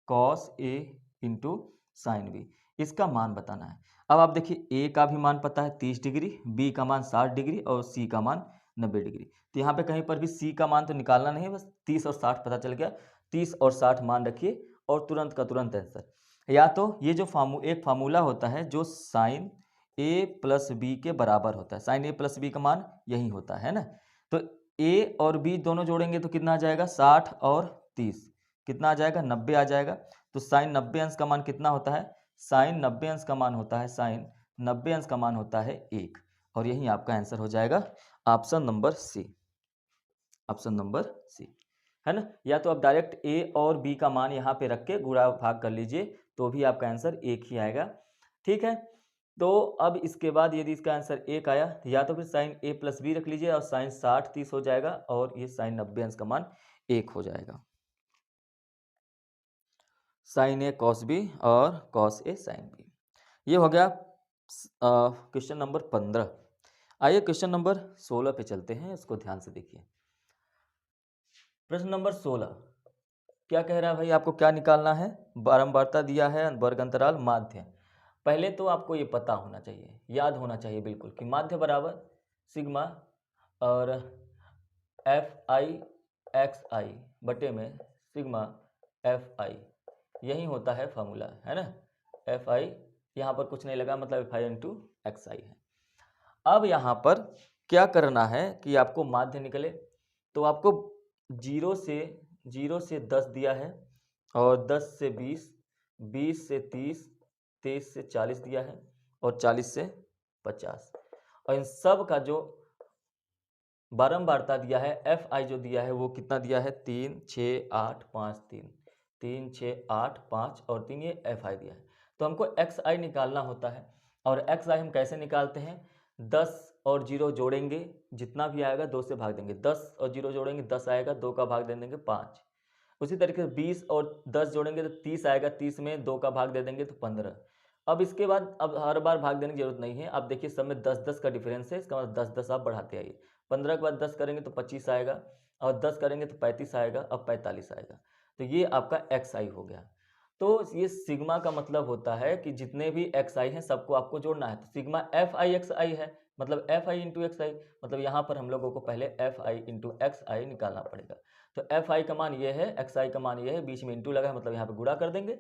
cos A into sine B, इसका मान बताना है। अब आप देखिए ए का भी मान पता है 30 डिग्री, बी का मान 60 डिग्री और सी का मान 90 डिग्री। तो यहाँ पे कहीं पर भी सी का मान तो निकालना नहीं है, बस 30 और 60 पता चल गया। 30 और 60 मान रखिए और तुरंत का तुरंत आंसर। या तो ये जो एक फार्मूला होता है जो साइन ए प्लस बी के बराबर होता है, साइन ए प्लस बी का मान यही होता है ना। तो ए और बी दोनों जोड़ेंगे तो कितना आ जाएगा 60 और 30, कितना आ जाएगा 90 आ जाएगा। तो साइन 90 अंश का मान कितना होता है, साइन 90 अंश का मान होता है, साइन 90 अंश का मान होता है 1, और यही आपका आंसर हो जाएगा option number C, option number C, है ना। या तो आप डायरेक्ट ए और बी का मान यहाँ पे रख के गुणा भाग कर लीजिए तो भी आपका आंसर एक ही आएगा। ठीक है, तो अब इसके बाद यदि इसका आंसर एक आया तो या तो फिर साइन ए प्लस बी रख लीजिए और साइन 60 30 हो जाएगा और ये साइन 90 अंश का मान 1 हो जाएगा। साइन ए कॉस बी और कॉस ए साइन बी, ये हो गया क्वेश्चन नंबर 15। आइए क्वेश्चन नंबर 16 पे चलते हैं, इसको ध्यान से देखिए। प्रश्न नंबर 16 क्या कह रहा है भाई, आपको क्या निकालना है, बारंबारता दिया है, वर्ग अंतराल, माध्य। पहले तो आपको ये पता होना चाहिए, याद होना चाहिए बिल्कुल कि माध्य बराबर सिग्मा और एफ आई एक्स आई बटे में सिग्मा एफ आई, यही होता है फॉर्मूला, है ना। एफ आई यहाँ पर कुछ नहीं लगा, मतलब एफ आई इंटू एक्स आई है। अब यहाँ पर क्या करना है कि आपको माध्य निकले, तो आपको 0 से 10 दिया है और 10 से 20, 20 से 30, 30 से 40 दिया है और 40 से 50, और इन सब का जो बारंबारता दिया है एफ आई जो दिया है वो कितना दिया है 3 6 8 5 3, 3 6 8 5 और 3, ये एफ आई दिया है। तो हमको एक्स आई निकालना होता है, और एक्स आई हम कैसे निकालते हैं, 10 और 0 जोड़ेंगे, जितना भी आएगा 2 से भाग देंगे, 10 और 0 जोड़ेंगे 10 आएगा, 2 का भाग दे देंगे 5। उसी तरीके से 20 और 10 जोड़ेंगे तो 30 आएगा, 30 में 2 का भाग दे देंगे तो 15। अब इसके बाद अब हर बार भाग देने की जरूरत नहीं है, अब देखिए सब में 10 10 का डिफरेंस है, इसका मतलब 10 10 आप बढ़ाते आइए। 15 के बाद 10 करेंगे तो 25 आएगा, और 10 करेंगे तो 35 आएगा, अब 45 आएगा। तो ये आपका एक्स आई हो गया। तो ये सिग्मा का मतलब होता है कि जितने भी एक्स आई हैं सबको आपको जोड़ना है। तो सिग्मा एफ आई एक्स आई है, मतलब एफ आई इंटू एक्स आई, मतलब यहाँ पर हम लोगों को पहले F I into X I निकालना पड़ेगा। तो एफ आई का मान ये है, एक्स आई का मान ये है, बीच में इंटू लगा है मतलब यहाँ पे गुणा कर देंगे।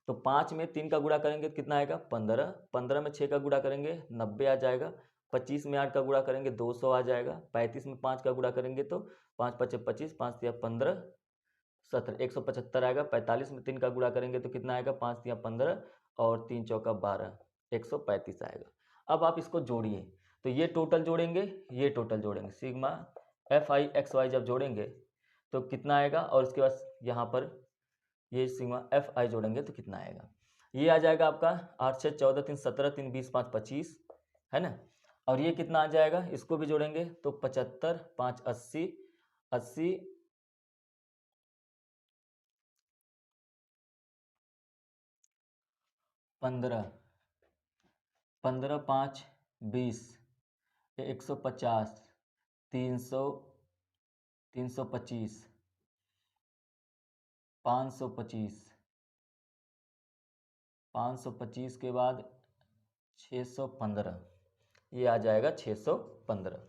तो 5 में 3 का गुणा करेंगे तो कितना आएगा 15, 15 में 6 का गुणा करेंगे 90 आ जाएगा, 25 में 8 का गुणा करेंगे 200 आ जाएगा, 35 में 5 का गुणा करेंगे तो 5 5 25, 5 तिया 15 17, 175 आएगा। 45 में 3 का गुणा करेंगे तो कितना आएगा 5 तिया 15 और 3 चौका 12, 135 आएगा। अब आप इसको जोड़िए, तो ये टोटल जोड़ेंगे, ये टोटल जोड़ेंगे, sigma F I X Y जब जोड़ेंगे तो कितना आएगा, और उसके बाद यहाँ पर ये सिग्मा एफ आई जोड़ेंगे तो कितना आएगा, ये आ जाएगा आपका 8 6 14 3 17 3 20 5 25, है ना। और ये कितना आ जाएगा, इसको भी जोड़ेंगे तो 75 5 80, 80 15, 15 5 20, 150, 300, 325, 525, 525 के बाद 615, ये आ जाएगा 615।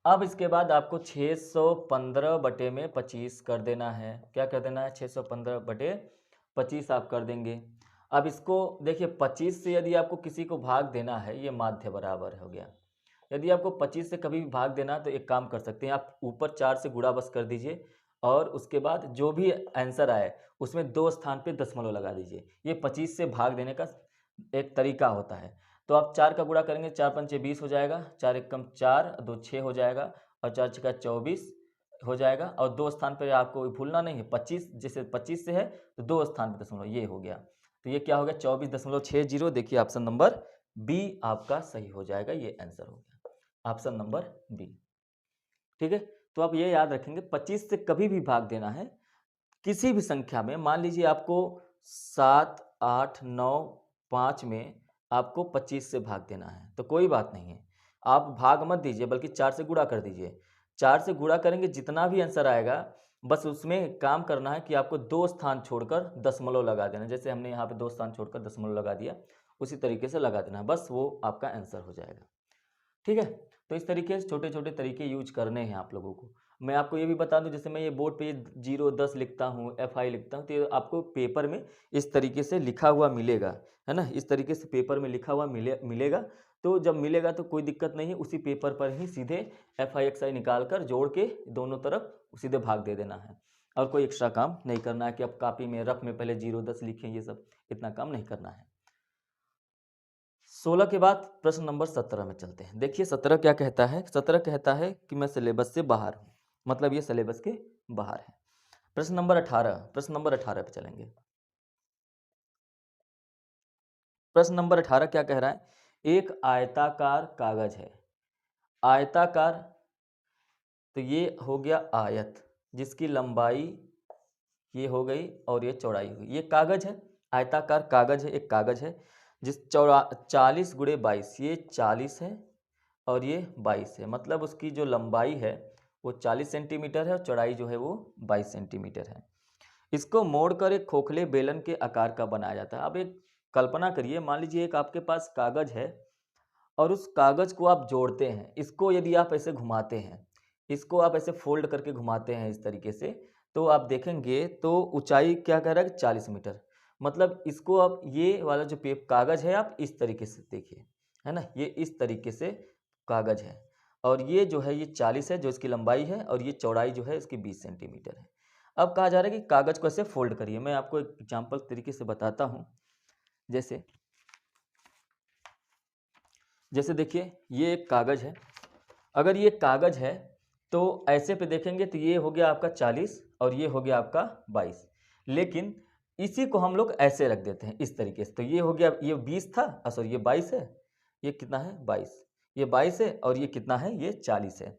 अब इसके बाद आपको 615 बटे में 25 कर देना है। क्या कर देना है? 615 बटे 25 आप कर देंगे। अब इसको देखिए 25 से यदि आपको किसी को भाग देना है, ये माध्य बराबर हो गया। यदि आपको 25 से कभी भी भाग देना तो एक काम कर सकते हैं, आप ऊपर 4 से गुणा बस कर दीजिए और उसके बाद जो भी आंसर आए उसमें 2 स्थान पे दशमलव लगा दीजिए। ये 25 से भाग देने का एक तरीका होता है। तो आप 4 का गुणा करेंगे, 4 पंचे 20 हो जाएगा, 4 एकम 4, 2 6 हो जाएगा और 4 छक्का 24 हो जाएगा। और 2 स्थान पर आपको भूलना नहीं है, 25 जैसे 25 से है तो 2 स्थान पर दशमलव, ये हो गया। तो ये क्या हो गया? 24.60। देखिए ऑप्शन नंबर बी आपका सही हो जाएगा, ये आंसर हो गया ऑप्शन नंबर बी। ठीक है, तो आप ये याद रखेंगे 25 से कभी भी भाग देना है किसी भी संख्या में। मान लीजिए आपको 7, 8, 9, 5 में आपको 25 से भाग देना है तो कोई बात नहीं है, आप भाग मत दीजिए बल्कि 4 से गुणा कर दीजिए। 4 से गुणा करेंगे, जितना भी आंसर आएगा बस उसमें काम करना है कि आपको 2 स्थान छोड़कर दशमलव लगा देना। जैसे हमने यहाँ पे 2 स्थान छोड़कर दशमलव लगा दिया, उसी तरीके से लगा देना, बस वो आपका आंसर हो जाएगा। ठीक है, तो इस तरीके से छोटे छोटे तरीके यूज करने हैं आप लोगों को। मैं आपको ये भी बता दूं, जैसे मैं ये बोर्ड पे 0, 10 लिखता हूँ, FI लिखता हूँ, तो ये आपको पेपर में इस तरीके से लिखा हुआ मिलेगा, है ना। इस तरीके से पेपर में लिखा हुआ मिलेगा। तो जब मिलेगा तो कोई दिक्कत नहीं है, उसी पेपर पर ही सीधे FI XI निकाल कर जोड़ के दोनों तरफ सीधे भाग दे देना है। और कोई एक्स्ट्रा काम नहीं करना है कि आप कॉपी में रफ में पहले 0, 10 लिखें, ये सब इतना काम नहीं करना है। 16 के बाद प्रश्न नंबर 17 में चलते हैं। देखिए 17 क्या कहता है? 17 कहता है कि मैं सिलेबस से बाहर हूं, मतलब ये सिलेबस के बाहर है। प्रश्न नंबर 18 पे चलेंगे। प्रश्न नंबर 18 क्या कह रहा है? एक आयताकार कागज है। आयताकार, तो ये हो गया आयत, जिसकी लंबाई ये हो गई और ये चौड़ाई हुई। ये कागज है, आयताकार कागज है, एक कागज है जिस 40 गुणे 22, ये 40 है और ये 22 है। मतलब उसकी जो लंबाई है वो 40 सेंटीमीटर है और चौड़ाई जो है वो 22 सेंटीमीटर है। इसको मोड़कर एक खोखले बेलन के आकार का बनाया जाता है। अब एक कल्पना करिए, मान लीजिए एक आपके पास कागज है और उस कागज को आप जोड़ते हैं। इसको यदि आप ऐसे घुमाते हैं, इसको आप ऐसे फोल्ड करके घुमाते हैं इस तरीके से, तो आप देखेंगे तो ऊंचाई क्या कह रहा है कि 40 मीटर। मतलब इसको आप ये वाला जो कागज है आप इस तरीके से देखिए, है ना, ये इस तरीके से कागज है और ये जो है ये 40 है जो इसकी लंबाई है और ये चौड़ाई जो है इसकी 20 सेंटीमीटर है। अब कहा जा रहा है कि कागज को ऐसे फोल्ड करिए। मैं आपको एक एग्जाम्पल तरीके से बताता हूँ। जैसे देखिए ये एक कागज है। अगर ये कागज है तो ऐसे पे देखेंगे तो ये हो गया आपका 40 और ये हो गया आपका 22। लेकिन इसी को हम लोग ऐसे रख देते हैं इस तरीके से, तो ये हो गया, ये 20 था, सॉरी ये 22 है, ये कितना है 22, ये 22 है और ये कितना है, ये 40 है।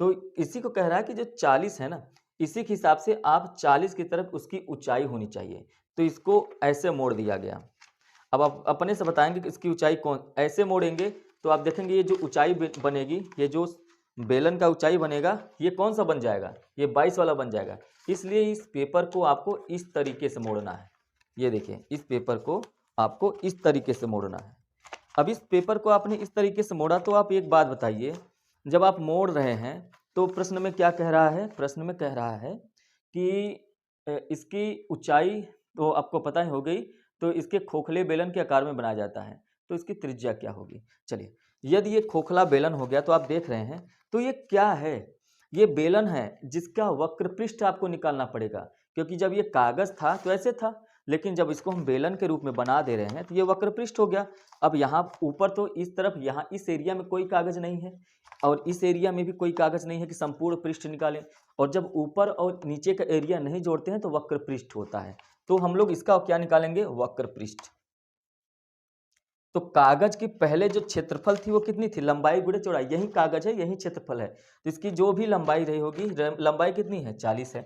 तो इसी को कह रहा है कि जो 40 है ना, इसी के हिसाब से आप 40 की तरफ उसकी ऊंचाई होनी चाहिए। तो इसको ऐसे मोड़ दिया गया। अब आप अपने से बताएंगे कि इसकी ऊंचाई कौन, ऐसे मोड़ेंगे तो आप देखेंगे ये जो ऊंचाई बनेगी, ये जो बेलन का ऊंचाई बनेगा, ये कौन सा बन जाएगा, ये 22 वाला बन जाएगा। इसलिए इस पेपर को आपको इस तरीके से मोड़ना है। ये देखिए इस पेपर को आपको इस तरीके से मोड़ना है। अब इस पेपर को आपने इस तरीके से मोड़ा तो आप एक बात बताइए, जब आप मोड़ रहे हैं तो प्रश्न में क्या कह रहा है? प्रश्न में कह रहा है कि इसकी ऊंचाई तो आपको पता ही हो गई, तो इसके खोखले बेलन के आकार में बनाया जाता है, तो इसकी त्रिज्या क्या होगी? चलिए, यदि ये खोखला बेलन हो गया तो आप देख रहे हैं तो ये क्या है? ये बेलन है जिसका वक्र पृष्ठ आपको निकालना पड़ेगा, क्योंकि जब ये कागज था तो ऐसे था, लेकिन जब इसको हम बेलन के रूप में बना दे रहे हैं तो ये वक्र पृष्ठ हो गया। अब यहाँ ऊपर तो इस तरफ, यहाँ इस एरिया में कोई कागज नहीं है और इस एरिया में भी कोई कागज नहीं है कि संपूर्ण पृष्ठ निकालें, और जब ऊपर और नीचे का एरिया नहीं जोड़ते हैं तो वक्र पृष्ठ होता है। तो हम लोग इसका क्या निकालेंगे? वक्र पृष्ठ। तो कागज की पहले जो क्षेत्रफल थी वो कितनी थी? लंबाई गुणे चौड़ाई, यही कागज है, यही क्षेत्रफल है, तो इसकी जो भी लंबाई रही होगी, लंबाई कितनी है? 40 है,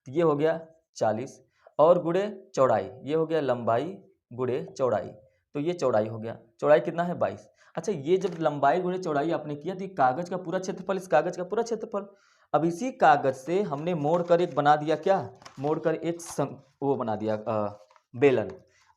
तो ये हो गया 40 और गुणे चौड़ाई, ये हो गया लंबाई गुणे चौड़ाई, तो ये चौड़ाई हो गया, चौड़ाई कितना है 22। अच्छा, ये जब लंबाई गुणे चौड़ाई आपने किया तो ये कागज का पूरा क्षेत्रफल, इस कागज का पूरा क्षेत्रफल। अब इसी कागज से हमने मोड़ कर एक बना दिया, क्या मोड़ कर एक वो बना दिया बेलन।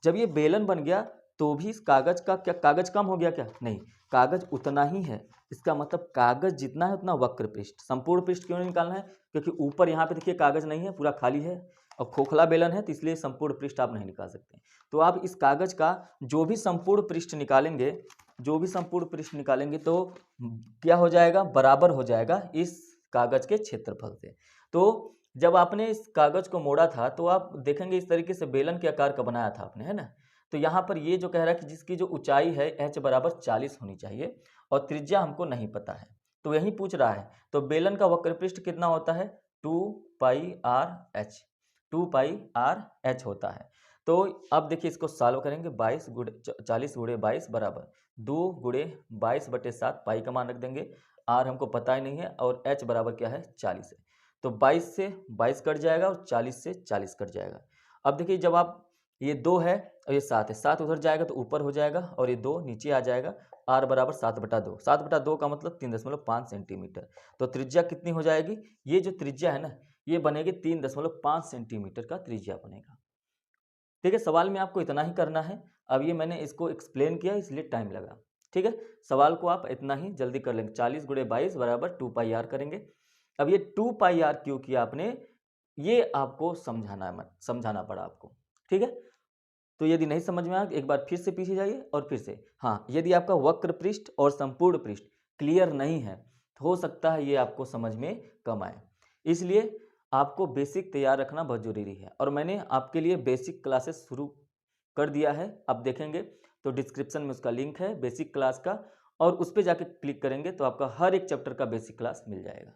जब ये बेलन बन गया तो भी इस कागज का क्या, कागज कम हो गया क्या, नहीं, कागज उतना ही है। इसका मतलब कागज जितना है उतना वक्र पृष्ठ। संपूर्ण पृष्ठ क्यों नहीं निकालना है, क्योंकि ऊपर यहाँ पे देखिए कागज नहीं है, पूरा खाली है और खोखला बेलन है, तो इसलिए संपूर्ण पृष्ठ आप नहीं निकाल सकते। तो आप इस कागज का जो भी संपूर्ण पृष्ठ निकालेंगे, जो भी संपूर्ण पृष्ठ निकालेंगे तो क्या हो जाएगा, बराबर हो जाएगा इस कागज के क्षेत्रफल से। तो जब आपने इस कागज को मोड़ा था तो आप देखेंगे इस तरीके से बेलन के आकार का बनाया था आपने, है ना। तो यहाँ पर ये जो कह रहा है कि जिसकी जो ऊंचाई है h बराबर 40 होनी चाहिए और त्रिज्या हमको नहीं पता है, तो यही पूछ रहा है। तो बेलन का वक्र पृष्ठ कितना होता है, 2πr h, 2πr h होता है। तो अब देखिए इसको सॉल्व करेंगे, 40 गुणे 22 बराबर 2 गुणे 22/7, पाई का मान रख देंगे, आर हमको पता ही नहीं है और h बराबर क्या है 40 है। तो 22 से 22 कट जाएगा और 40 से 40 कट जाएगा। अब देखिए जब आप ये 2 है और ये 7 है, 7 उधर जाएगा तो ऊपर हो जाएगा और ये 2 नीचे आ जाएगा। r बराबर 7/2, 7/2 का मतलब 3.5 सेंटीमीटर। तो त्रिज्या कितनी हो जाएगी, ये जो त्रिज्या है ना ये बनेगी 3.5 सेंटीमीटर का त्रिज्या बनेगा। ठीक है, सवाल में आपको इतना ही करना है। अब ये मैंने इसको एक्सप्लेन किया इसलिए टाइम लगा। ठीक है, सवाल को आप इतना ही जल्दी कर लेंगे, 40 गुणे 22 बराबर 2πr करेंगे। अब ये 2πr क्यों किया आपने, ये आपको समझाना पड़ा आपको। ठीक है, तो यदि नहीं समझ में आया एक बार फिर से पीछे जाइए और फिर से, हाँ, यदि आपका वक्र पृष्ठ और संपूर्ण पृष्ठ क्लियर नहीं है तो हो सकता है ये आपको समझ में कम आए, इसलिए आपको बेसिक तैयार रखना बहुत जरूरी है। और मैंने आपके लिए बेसिक क्लासेस शुरू कर दिया है, आप देखेंगे तो डिस्क्रिप्शन में उसका लिंक है बेसिक क्लास का, और उस पर जाके क्लिक करेंगे तो आपका हर एक चैप्टर का बेसिक क्लास मिल जाएगा।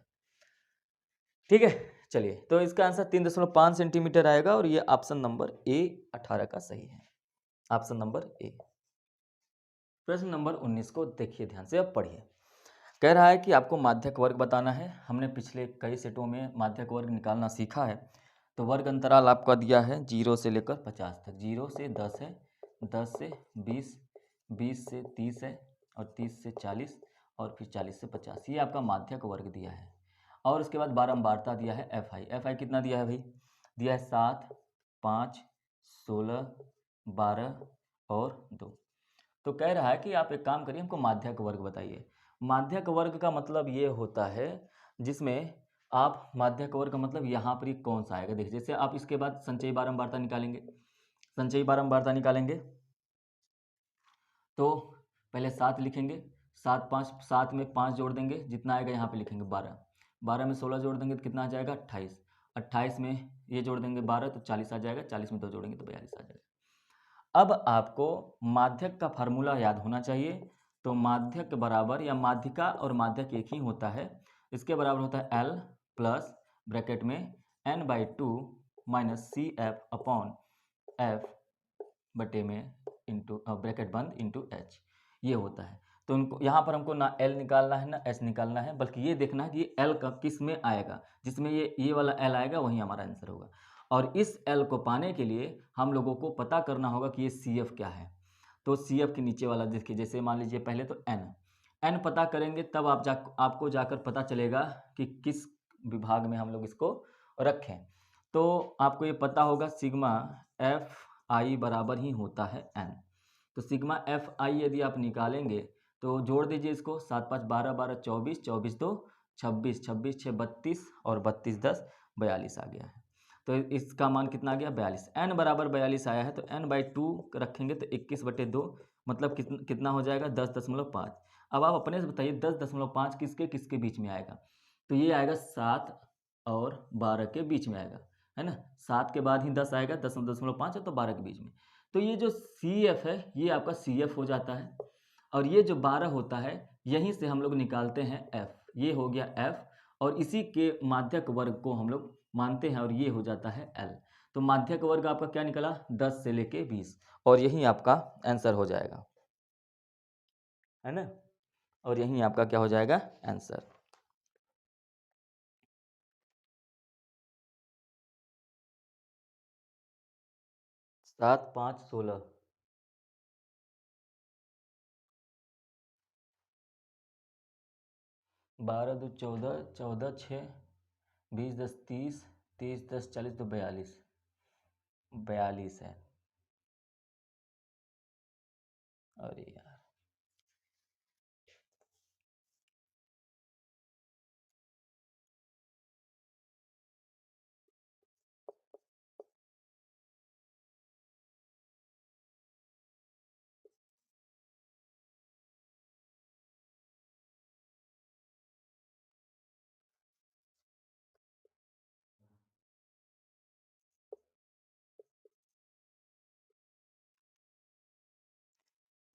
ठीक है, चलिए, तो इसका आंसर 3.5 सेंटीमीटर आएगा और ये ऑप्शन नंबर ए 18 का सही है, ऑप्शन नंबर ए। प्रश्न नंबर 19 को देखिए ध्यान से, अब पढ़िए। कह रहा है कि आपको माध्यक वर्ग बताना है। हमने पिछले कई सेटों में माध्यक वर्ग निकालना सीखा है। तो वर्ग अंतराल आपका दिया है 0 से लेकर 50 तक, 0 से 10 है, 10 से 20, 20 से 30 है और 30 से 40 और फिर 40 से 50, ये आपका माध्यक वर्ग दिया है। और उसके बाद बारंबारता दिया है एफ आई कितना दिया है भाई, दिया है 7, 5, 16, 12 और 2। तो कह रहा है कि आप एक काम करिए, हमको माध्यक वर्ग बताइए। माध्यक वर्ग का मतलब ये होता है जिसमें आप, माध्यक वर्ग का मतलब यहाँ पर ही कौन सा आएगा, देखिए जैसे आप इसके बाद संचयी बारंबारता निकालेंगे, संचयी बारंबारता निकालेंगे तो पहले 7 लिखेंगे, 7 5, 7 में 5 जोड़ देंगे, जितना आएगा यहाँ पे लिखेंगे 12, 12 में 16 जोड़ देंगे तो कितना आ जाएगा 28, 28 में ये जोड़ देंगे 12 तो 40 आ जाएगा, 40 में 2 जोड़ेंगे तो 42 आ जाएगा। अब आपको माध्यक का फार्मूला याद होना चाहिए। तो माध्यक बराबर, या माध्यिका और माध्यक एक ही होता है, इसके बराबर होता है L प्लस ब्रैकेट में n/2 minus C F upon F बटे में इंटू ब्रैकेट बंद इंटू एच, ये होता है। तो उनको यहाँ पर हमको ना L निकालना है ना H निकालना है, बल्कि ये देखना है कि L का किस में आएगा, जिसमें ये वाला L आएगा वही हमारा आंसर होगा। और इस L को पाने के लिए हम लोगों को पता करना होगा कि ये CF क्या है। तो CF के नीचे वाला देखिए, जैसे मान लीजिए पहले तो N पता करेंगे तब आपको जाकर पता चलेगा कि किस विभाग में हम लोग इसको रखें। तो आपको ये पता होगा सिग्मा FI बराबर ही होता है N। तो सिग्मा FI यदि आप निकालेंगे तो जोड़ दीजिए इसको, 7 5 12 12 24, 24 2 26, 26 6 32 और 32 10 42 आ गया है। तो इसका मान कितना आ गया 42, n बराबर 42 आया है तो n/2 रखेंगे तो 21/2 मतलब कितना हो जाएगा 10.5। अब आप अपने से बताइए 10.5 किसके किसके बीच में आएगा, तो ये आएगा 7 और 12 के बीच में आएगा, है ना। 7 के बाद ही 10 आएगा, 10.5 है तो 12 के बीच में। तो ये जो CF है ये आपका CF हो जाता है, और ये जो 12 होता है यहीं से हम लोग निकालते हैं F, ये हो गया F, और इसी के माध्यक वर्ग को हम लोग मानते हैं और ये हो जाता है L। तो माध्यक वर्ग आपका क्या निकला 10 से लेके 20, और यही आपका आंसर हो जाएगा, है ना। और यही आपका क्या हो जाएगा आंसर। 7 5 16 12 दो 14, 14 6, 20 10 30, 30 10 40 तो 42, 42 है। अरे यार,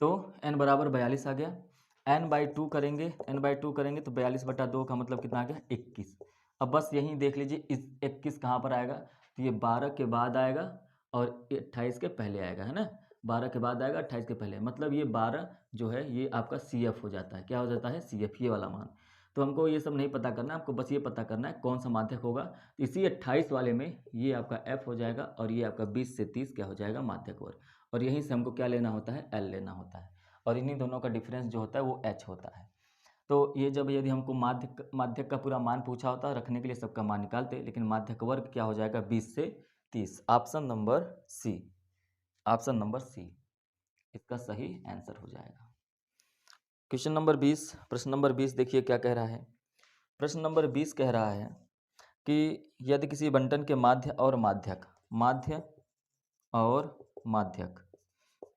तो n बराबर 42 आ गया। n/2 करेंगे, n/2 करेंगे तो 42/2 का मतलब कितना आ गया 21। अब बस यहीं देख लीजिए इस 21 कहाँ पर आएगा, तो ये 12 के बाद आएगा और 28 के पहले आएगा, है ना। 12 के बाद आएगा, 28 के पहले, मतलब ये 12 जो है ये आपका CF हो जाता है। क्या हो जाता है, CF, ये वाला मान। तो हमको ये सब नहीं पता करना, आपको बस ये पता करना है कौन सा माध्यक होगा। तो इसी 28 वाले में ये आपका F हो जाएगा और ये आपका 20 से 30 क्या हो जाएगा, माध्यक वर्ग। और यहीं से हमको क्या लेना होता है, L लेना होता है। और इन्हीं दोनों का डिफरेंस जो होता है वो H होता है। तो ये जब यदि हमको माध्यक का पूरा मान पूछा होता है, रखने के लिए सबका मान निकालते, लेकिन माध्यक वर्ग क्या हो जाएगा 20 से 30। Option number C, option number C इसका सही आंसर हो जाएगा। क्वेश्चन नंबर 20, प्रश्न नंबर 20 देखिए क्या कह रहा है। प्रश्न नंबर 20 कह रहा है कि यदि किसी बंटन के माध्य और माध्यक, माध्य और माध्यक,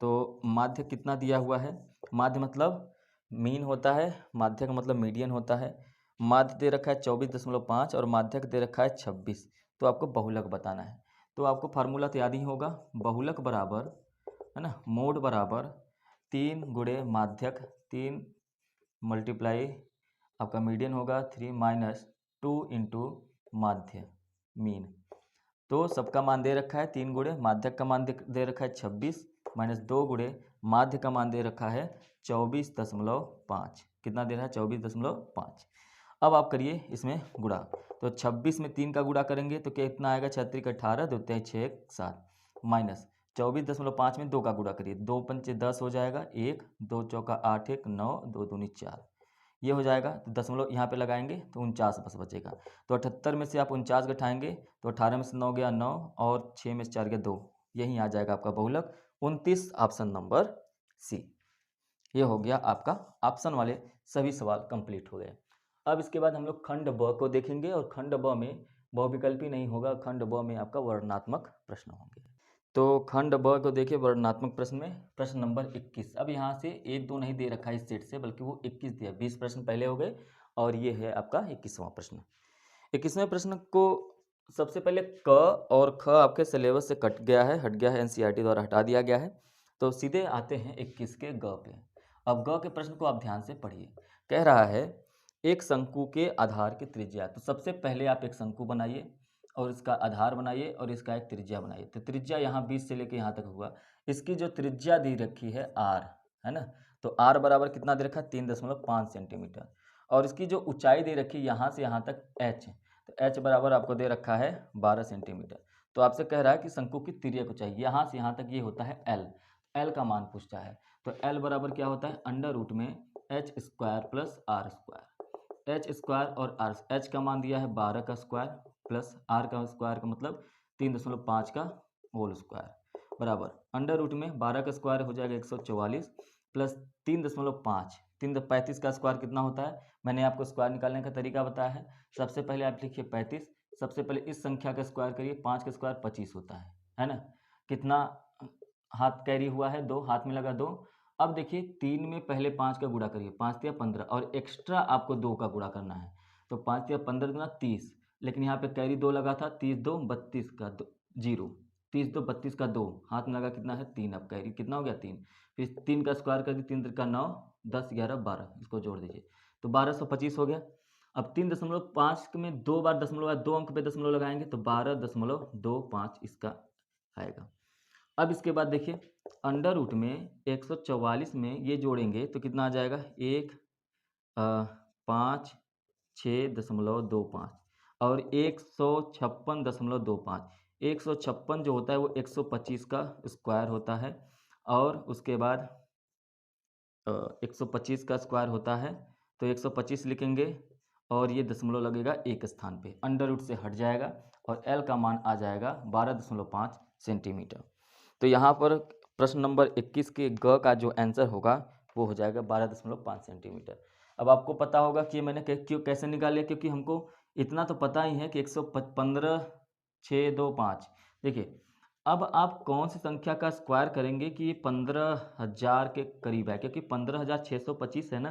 तो माध्य कितना दिया हुआ है, माध्य मतलब मीन होता है, माध्यक मतलब मीडियन होता है। माध्य दे रखा है 24.5 और माध्यक दे रखा है 26। तो आपको बहुलक बताना है। तो आपको फार्मूला तो याद ही होगा, बहुलक बराबर, है ना, मोड बराबर 3 गुणे माध्यक, 3 मल्टीप्लाई आपका मीडियन होगा 3 माइनस 2 इंटू माध्य मीन। तो सबका मान दे रखा है 3 गुणे, माध्यक का मान दे रखा है 26 माइनस 2 गुणे माध्य का मान दे रखा है 24.5। कितना दे रहा है, 24.5। अब आप करिए इसमें गुणा। तो 26 में 3 का गुणा करेंगे तो कितना आएगा, 36 18, 2 3 6 7, माइनस 24.5 में 2 का गुणा करिए, 2 पंचे 10 हो जाएगा, 1 2 चौका 8 1 9, 2 दूनी 4, ये हो जाएगा। तो दशमलव यहाँ पे लगाएंगे तो 49 बस बचेगा। तो 78 में से आप 49 घटाएंगे तो 18 में से 9 गया 9 और 6 में से 4 गया 2, यही आ जाएगा आपका बहुलक 29, ऑप्शन नंबर सी। ये हो गया आपका ऑप्शन वाले सभी सवाल कंप्लीट हो गए। अब इसके बाद हम लोग खंड ब को देखेंगे और खंड ब में बहुविकल्पी नहीं होगा, खंड ब में आपका वर्णनात्मक प्रश्न होंगे। तो खंड ब को देखिए, वर्णनात्मक प्रश्न में प्रश्न नंबर 21। अब यहाँ से 1 2 नहीं दे रखा है इस सेट से, बल्कि वो 21 दिया, 20 प्रश्न पहले हो गए और ये है आपका 21वां प्रश्न। 21वें प्रश्न को सबसे पहले क और ख आपके सिलेबस से कट गया है, हट गया है, NCERT द्वारा हटा दिया गया है। तो सीधे आते हैं 21 के ग पे। अब ग के प्रश्न को आप ध्यान से पढ़िए। कह रहा है एक शंकु के आधार की त्रिज्या। तो सबसे पहले आप एक शंकु बनाइए और इसका आधार बनाइए और इसका एक त्रिज्या बनाइए। तो त्रिज्या यहाँ 20 से लेकर यहाँ तक हुआ। इसकी जो त्रिज्या दी रखी है R, है ना, तो R बराबर कितना दे रखा है, 3.5 सेंटीमीटर। और इसकी जो ऊंचाई दे रखी है यहाँ से यहाँ तक H, तो H बराबर आपको दे रखा है 12 सेंटीमीटर। तो आपसे कह रहा है कि शंकु की तिर्यक ऊंचाई यहाँ से यहाँ तक ये होता है L, L का मान पूछता है। तो L बराबर क्या होता है, अंडर रूट में H square plus R square. H square और R, H का मान दिया है 12 का स्क्वायर प्लस R का स्क्वायर का मतलब 3.5 का होल स्क्वायर बराबर अंडर रूट में 12 का स्क्वायर हो जाएगा 144 प्लस 3.5, 3 35 का स्क्वायर कितना होता है, मैंने आपको स्क्वायर निकालने का तरीका बताया है। सबसे पहले आप लिखिए 35, सबसे पहले इस संख्या का स्क्वायर करिए, 5 का स्क्वायर 25 होता है ना। कितना हाथ कैरी हुआ है, 2 हाथ में लगा 2। अब देखिए 3 में पहले 5 का गुणा करिए, 5 या 15 और एक्स्ट्रा आपको 2 का गुणा करना है। तो 5 या 15 गुना 30, लेकिन यहाँ पे कैरी 2 लगा था, 30 2 32 का 2 जीरो, 30 2 32 का 2 हाथ में लगा कितना है 3, अब कैरी कितना हो गया 3, फिर 3 का स्क्वायर कर दिए, 3 का 9 10 11 12, इसको जोड़ दीजिए तो 1225 हो गया। अब 3.5 में 2 बार दशमलव, 2 अंक पे दशमलव लगाएंगे तो 12.25 इसका आएगा। अब इसके बाद देखिए अंडर रूट में 144 में ये जोड़ेंगे तो कितना आ जाएगा, 1 5 6.25 और 156.25। 156 जो होता है वो 125 का स्क्वायर होता है और उसके बाद 125 का स्क्वायर होता है। तो 125 लिखेंगे और ये दशमलव लगेगा एक स्थान पे, अंडर रूट से हट जाएगा और L का मान आ जाएगा 12.5 सेंटीमीटर। तो यहाँ पर प्रश्न नंबर 21 के ग का जो आंसर होगा वो हो जाएगा 12.5 सेंटीमीटर। अब आपको पता होगा कि मैंने क्यों कैसे निकाल लिया, क्योंकि हमको इतना तो पता ही है कि 115 625। देखिए अब आप कौन सी संख्या का स्क्वायर करेंगे कि ये 15,000 के करीब है, क्योंकि 15,625 है ना,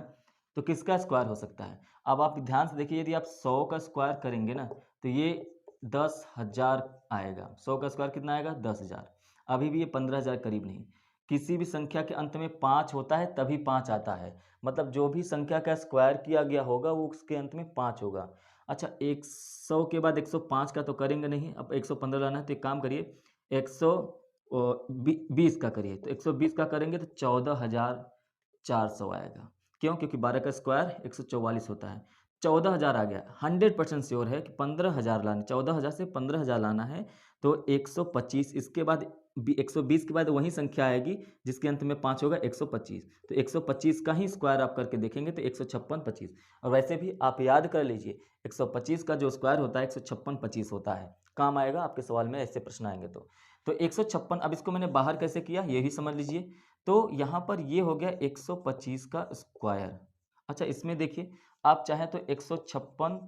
तो किसका स्क्वायर हो सकता है। अब आप ध्यान से देखिए, यदि आप 100 का स्क्वायर करेंगे ना तो ये 10,000 आएगा। 100 का स्क्वायर कितना आएगा 10,000। अभी भी ये 15,000 करीब नहीं। किसी भी संख्या के अंत में 5 होता है तभी 5 आता है, मतलब जो भी संख्या का स्क्वायर किया गया होगा वो उसके अंत में 5 होगा। अच्छा 100 के बाद 105 का तो करेंगे नहीं, अब 115 लाना है तो एक काम करिए 120 का करिए, तो 120 का करेंगे तो 14,400 आएगा। क्यों? क्योंकि 12 का स्क्वायर 144 होता है। 14,000 आ गया। 100% श्योर है कि 15,000 लाना, 14,000 से 15,000 लाना है तो 125, इसके बाद 120 के बाद वही संख्या आएगी जिसके अंत में 5 होगा 125। तो 125 का ही स्क्वायर आप करके देखेंगे तो 156 25। और वैसे भी आप याद कर लीजिए 125 का जो स्क्वायर होता है 156 25 होता है। काम आएगा आपके सवाल में, ऐसे प्रश्न आएंगे तो 156। अब इसको मैंने बाहर कैसे किया ये भी समझ लीजिए। तो यहाँ पर ये हो गया 125 का स्क्वायर। अच्छा इसमें देखिए आप चाहें तो 156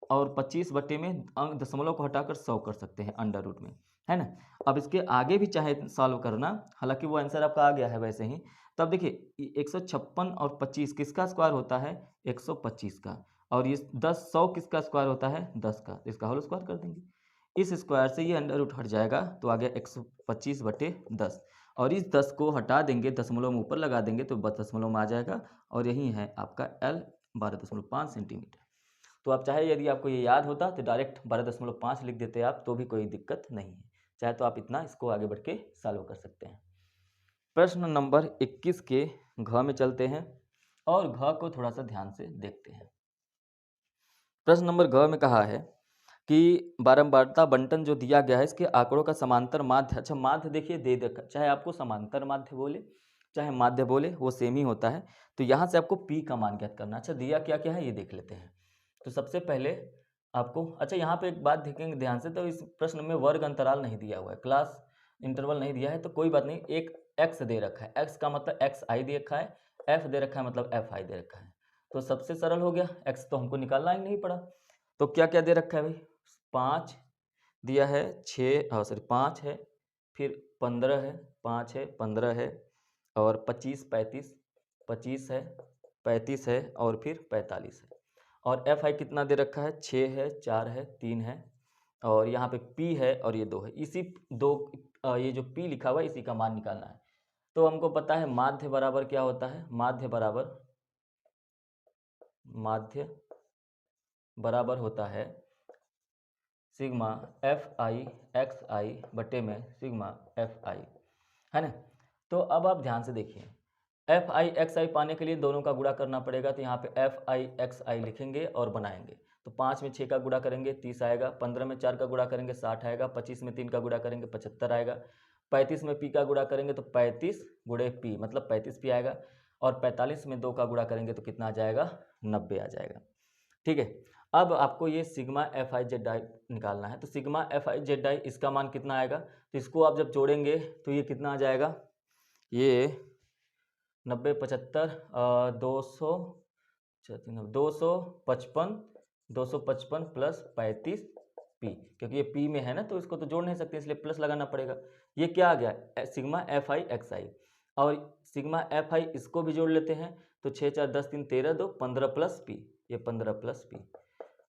और 25 बटे में अंक दशमलव को हटाकर 100 कर सकते हैं अंडर रूट में, है ना। अब इसके आगे भी चाहे सॉल्व करना, हालांकि वो आंसर आपका आ गया है वैसे ही। तब देखिए 156 और 25 किसका स्क्वायर होता है 125 का, और ये 10 100 किसका स्क्वायर होता है 10 का, तो इसका होल स्क्वायर कर देंगे। इस स्क्वायर से ये अंडर रूट हट जाएगा तो आ गया 125 बटे 10, और इस 10 को हटा देंगे दशमलव में ऊपर लगा देंगे तो 10 दशमलव में आ जाएगा, और यही है आपका L 12.5 सेंटीमीटर। तो आप चाहे यदि आपको ये याद होता तो डायरेक्ट 12.5 लिख देते आप तो भी कोई दिक्कत नहीं है, चाहे तो आप इतना इसको आगे बढ़ के सॉल्व कर सकते हैं। प्रश्न नंबर 21 के घ में चलते हैं और घ को थोड़ा सा ध्यान से देखते हैं। प्रश्न नंबर घ में कहा है कि बारंबारता बंटन जो दिया गया है इसके आंकड़ों का समांतर माध्य। अच्छा माध्य देखिए दे देखा, चाहे आपको समांतर माध्य बोले चाहे माध्य बोले वो सेम ही होता है। तो यहाँ से आपको P का मान ज्ञात करना। अच्छा दिया क्या क्या है ये देख लेते हैं। तो सबसे पहले आपको, अच्छा यहाँ पे एक बात देखेंगे ध्यान से, तो इस प्रश्न में वर्ग अंतराल नहीं दिया हुआ है, क्लास इंटरवल नहीं दिया है, तो कोई बात नहीं। एक x दे रखा है, x का मतलब xi दे रखा है, f दे रखा है मतलब fi दे रखा है। तो सबसे सरल हो गया, x तो हमको निकालना ही नहीं पड़ा। तो क्या क्या दे रखा है भाई, 5 दिया है, 6 सॉरी 5 है, फिर 15 है, 5 है, 15 है, और 25 35, 25 है, 35 है, और फिर 45 है। और एफ आई कितना दे रखा है 6 है, 4 है, 3 है, और यहाँ पे पी है और ये 2 है। इसी दो ये जो पी लिखा हुआ है इसी का मान निकालना है। तो हमको पता है माध्य बराबर क्या होता है, माध्य बराबर होता है sigma F I X I बटे में सिग्मा एफ आई, है ना। तो अब आप ध्यान से देखिए, एफ आई एक्स आई पाने के लिए दोनों का गुणा करना पड़ेगा। तो यहाँ पे एफ आई एक्स आई लिखेंगे और बनाएंगे। तो 5 में 6 का गुणा करेंगे 30 आएगा, 15 में 4 का गुणा करेंगे 60 आएगा, 25 में 3 का गुणा करेंगे 75 आएगा, 35 में पी का गुणा करेंगे तो 35 गुणे पी मतलब 35 पी आएगा, और 45 में 2 का गुणा करेंगे तो कितना आ जाएगा 90 आ जाएगा। ठीक है। अब आपको ये sigma F I Z I निकालना है। तो sigma F I Z I इसका मान कितना आएगा, तो इसको आप जब जोड़ेंगे तो ये कितना आ जाएगा, ये 90 75 255 प्लस 35 पी, क्योंकि ये पी में है ना तो इसको तो जोड़ नहीं सकते इसलिए प्लस लगाना पड़ेगा। ये क्या आ गया सिग्मा एफ आई एक्स आई, और सिग्मा एफ आई इसको भी जोड़ लेते हैं। तो 6 4 10 3 13 2 15 प्लस पी, ये 15 प्लस पी।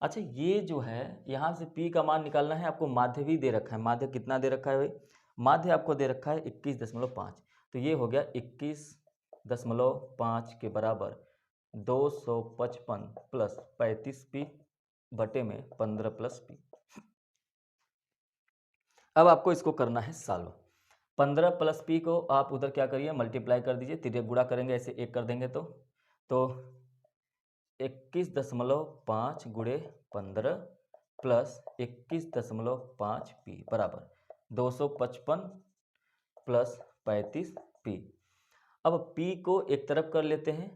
अच्छा ये जो है यहाँ से P का मान निकालना है। आपको माध्य भी दे रखा है, माध्य कितना दे रखा है भाई, माध्य आपको दे रखा है 21.5। तो ये हो गया 21.5 के बराबर 255 प्लस 35P बटे में 15 प्लस P। अब आपको इसको करना है सॉल्व। 15 प्लस P को आप उधर क्या करिए मल्टीप्लाई कर दीजिए, तिर्यक गुणा करेंगे ऐसे एक कर देंगे तो 21.5 गुणे 15 प्लस 21.5 पी बराबर 255 प्लस 35 पी। अब पी को एक तरफ कर लेते हैं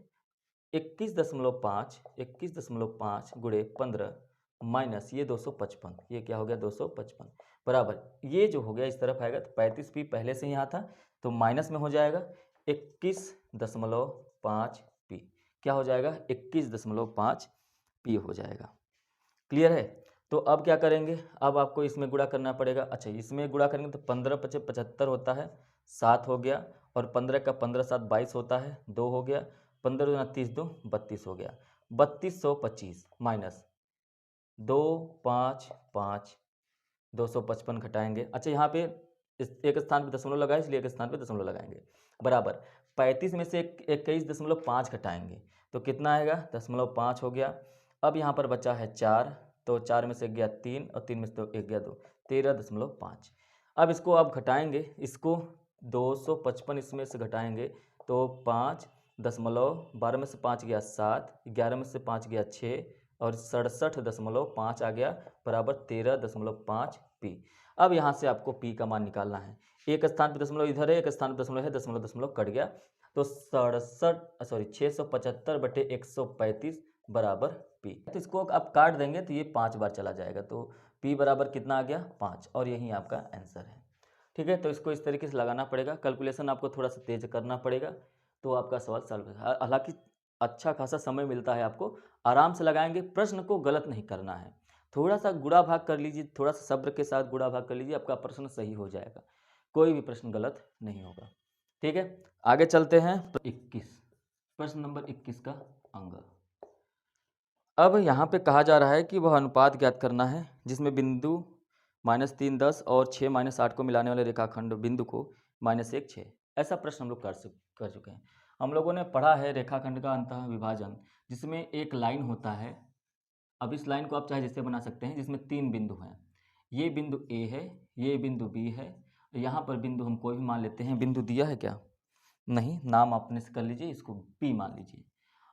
21.5 गुणे 15 माइनस ये 255, ये क्या हो गया 255 बराबर, ये जो हो गया इस तरफ आएगा तो 35p पहले से यहाँ था तो माइनस में हो जाएगा 21.5p, क्या हो जाएगा 21.5p हो जाएगा। क्लियर है। तो अब क्या करेंगे, अब आपको इसमें गुणा करना पड़ेगा। अच्छा इसमें गुणा करेंगे तो 15 × 5 = 75 होता है, 7 हो गया, और 15 का 15 7 22 होता है, 2 हो गया, 15 दूना 30, 2 32 हो गया, 3225 माइनस 255 255 घटाएंगे। अच्छा यहाँ पे एक स्थान पे दशमलव लगाए इसलिए एक स्थान पे दशमलव लगाएंगे, बराबर 35 में से 21.5 घटाएंगे तो कितना आएगा 0.5 हो गया। अब यहाँ पर बचा है 4, तो 4 में से गया 3 और 3 में से तो 1 गया 2, 13.5। अब इसको आप घटाएंगे, इसको 255 इसमें से घटाएंगे तो 5.12 में से 5 गया 7, 11 में से 5 गया 6 और 67.5 आ गया बराबर 13.5p। अब यहाँ से आपको p का मान निकालना है, एक स्थान पर दशमलव इधर है, एक स्थान पर दशमलव है, दशमलव दशमलव कट गया तो 675/135 बराबर p। तो इसको आप काट देंगे तो ये 5 बार चला जाएगा तो p बराबर कितना आ गया 5, और यही आपका आंसर है। ठीक है, तो इसको इस तरीके से लगाना पड़ेगा, कैलकुलेशन आपको थोड़ा सा तेज करना पड़ेगा तो आपका सवाल सॉल्व होगा। हालांकि अच्छा खासा समय मिलता है आपको, आराम से लगाएंगे, प्रश्न को गलत नहीं करना है, थोड़ा सा गुणा भाग कर लीजिए, थोड़ा सा सब्र के साथ गुणा भाग कर लीजिए, आपका प्रश्न सही हो जाएगा, कोई भी प्रश्न गलत नहीं होगा। ठीक है, आगे चलते हैं 21, प्रश्न नंबर 21 का अंग। अब यहाँ पे कहा जा रहा है कि वह अनुपात ज्ञात करना है जिसमें बिंदु -3 10 और 6 -8 को मिलाने वाले रेखाखंड बिंदु को -1 6। ऐसा प्रश्न हम लोग कर चुके हैं। हम लोगों ने पढ़ा है रेखाखंड का अंतः विभाजन, जिसमें एक लाइन होता है। अब इस लाइन को आप चाहे जिससे बना सकते हैं, जिसमें 3 बिंदु हैं, ये बिंदु A है, ये बिंदु B है, यहाँ पर बिंदु हम कोई भी मान लेते हैं। बिंदु दिया है क्या, नहीं, नाम अपने से कर लीजिए, इसको P मान लीजिए।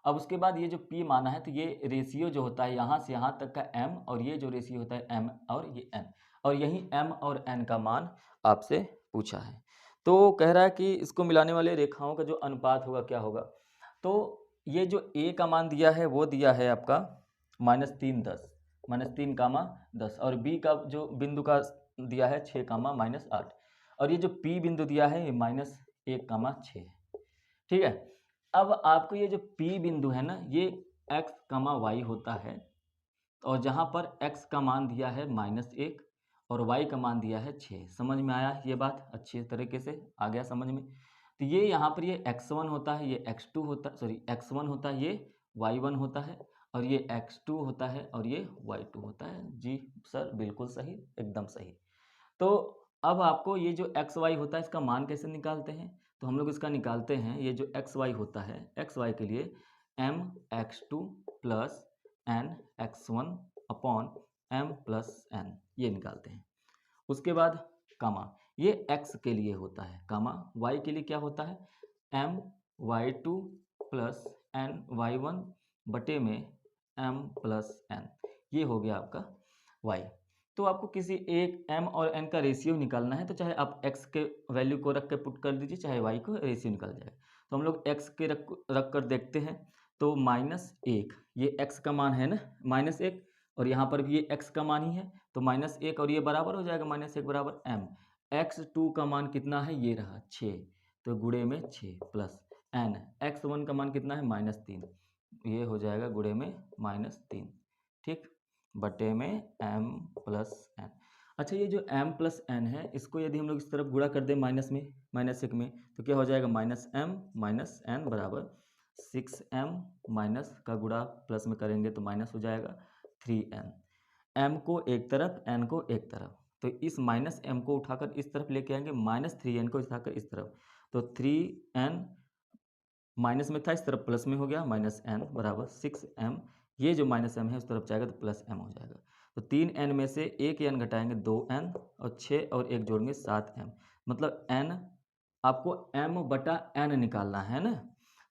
अब उसके बाद ये जो P माना है तो ये रेशियो जो होता है यहाँ से यहाँ तक का M, और ये जो रेशियो होता है M और ये N, और यही M और N का मान आपसे पूछा है। तो कह रहा है कि इसको मिलाने वाले रेखाओं का जो अनुपात होगा क्या होगा। तो ये जो A का मान दिया है वो दिया है आपका -3 10, -3, और B का जो बिंदु का दिया है 6, -8, और ये जो P बिंदु दिया है ये -1, 6। ठीक है, अब आपको ये जो P बिंदु है ना, ये x, y होता है, और जहाँ पर x का मान दिया है -1 और y का मान दिया है 6। समझ में आया ये बात, अच्छी तरीके से आ गया समझ में। तो ये यहाँ पर ये x1 होता है, ये x2 होता है, सॉरी x1 होता है, ये y1 होता है, और ये x2 होता है और ये y2 होता है। जी सर बिल्कुल सही, एकदम सही। तो अब आपको ये जो एक्स वाई होता है इसका मान कैसे निकालते हैं, तो हम लोग इसका निकालते हैं। ये जो एक्स वाई होता है, एक्स वाई के लिए m(x2) + n(x1) अपॉन m+n, ये निकालते हैं। उसके बाद कामा, ये x के लिए होता है, कामा y के लिए क्या होता है, m(y2) + n(y1) बटे में m+n, ये हो गया आपका y। तो आपको किसी एक m और n का रेशियो निकालना है, तो चाहे आप x के वैल्यू को रख के पुट कर दीजिए, चाहे y को, रेशियो निकल जाएगा। तो हम लोग x के रख कर देखते हैं, तो -1, ये x का मान है ना -1, और यहाँ पर भी ये x का मान ही है, तो -1 और ये बराबर हो जाएगा, -1 बराबर m। x2 का मान कितना है, ये रहा 6, तो गुणे में 6 प्लस n, x1 का मान कितना है -3, ये हो जाएगा गुणे में -3, ठीक, बटे में m+n। अच्छा ये जो m+n है, इसको यदि हम लोग इस तरफ गुणा कर दें माइनस में, -1 में, तो क्या हो जाएगा -m-n बराबर 6m, माइनस का गुणा प्लस में करेंगे तो माइनस हो जाएगा 3n। m को एक तरफ, n को एक तरफ, तो इस -m को उठाकर इस तरफ लेके आएंगे, -3n को उठाकर इस तरफ, तो 3n माइनस में था, इस तरफ प्लस में हो गया, -n बराबर 6m, ये जो -m है उस तरफ जाएगा तो +m हो जाएगा। तो 3n में से एक n घटाएंगे 2n, और 6 और 1 जोड़ेंगे 7m, मतलब n आपको m/n निकालना है ना।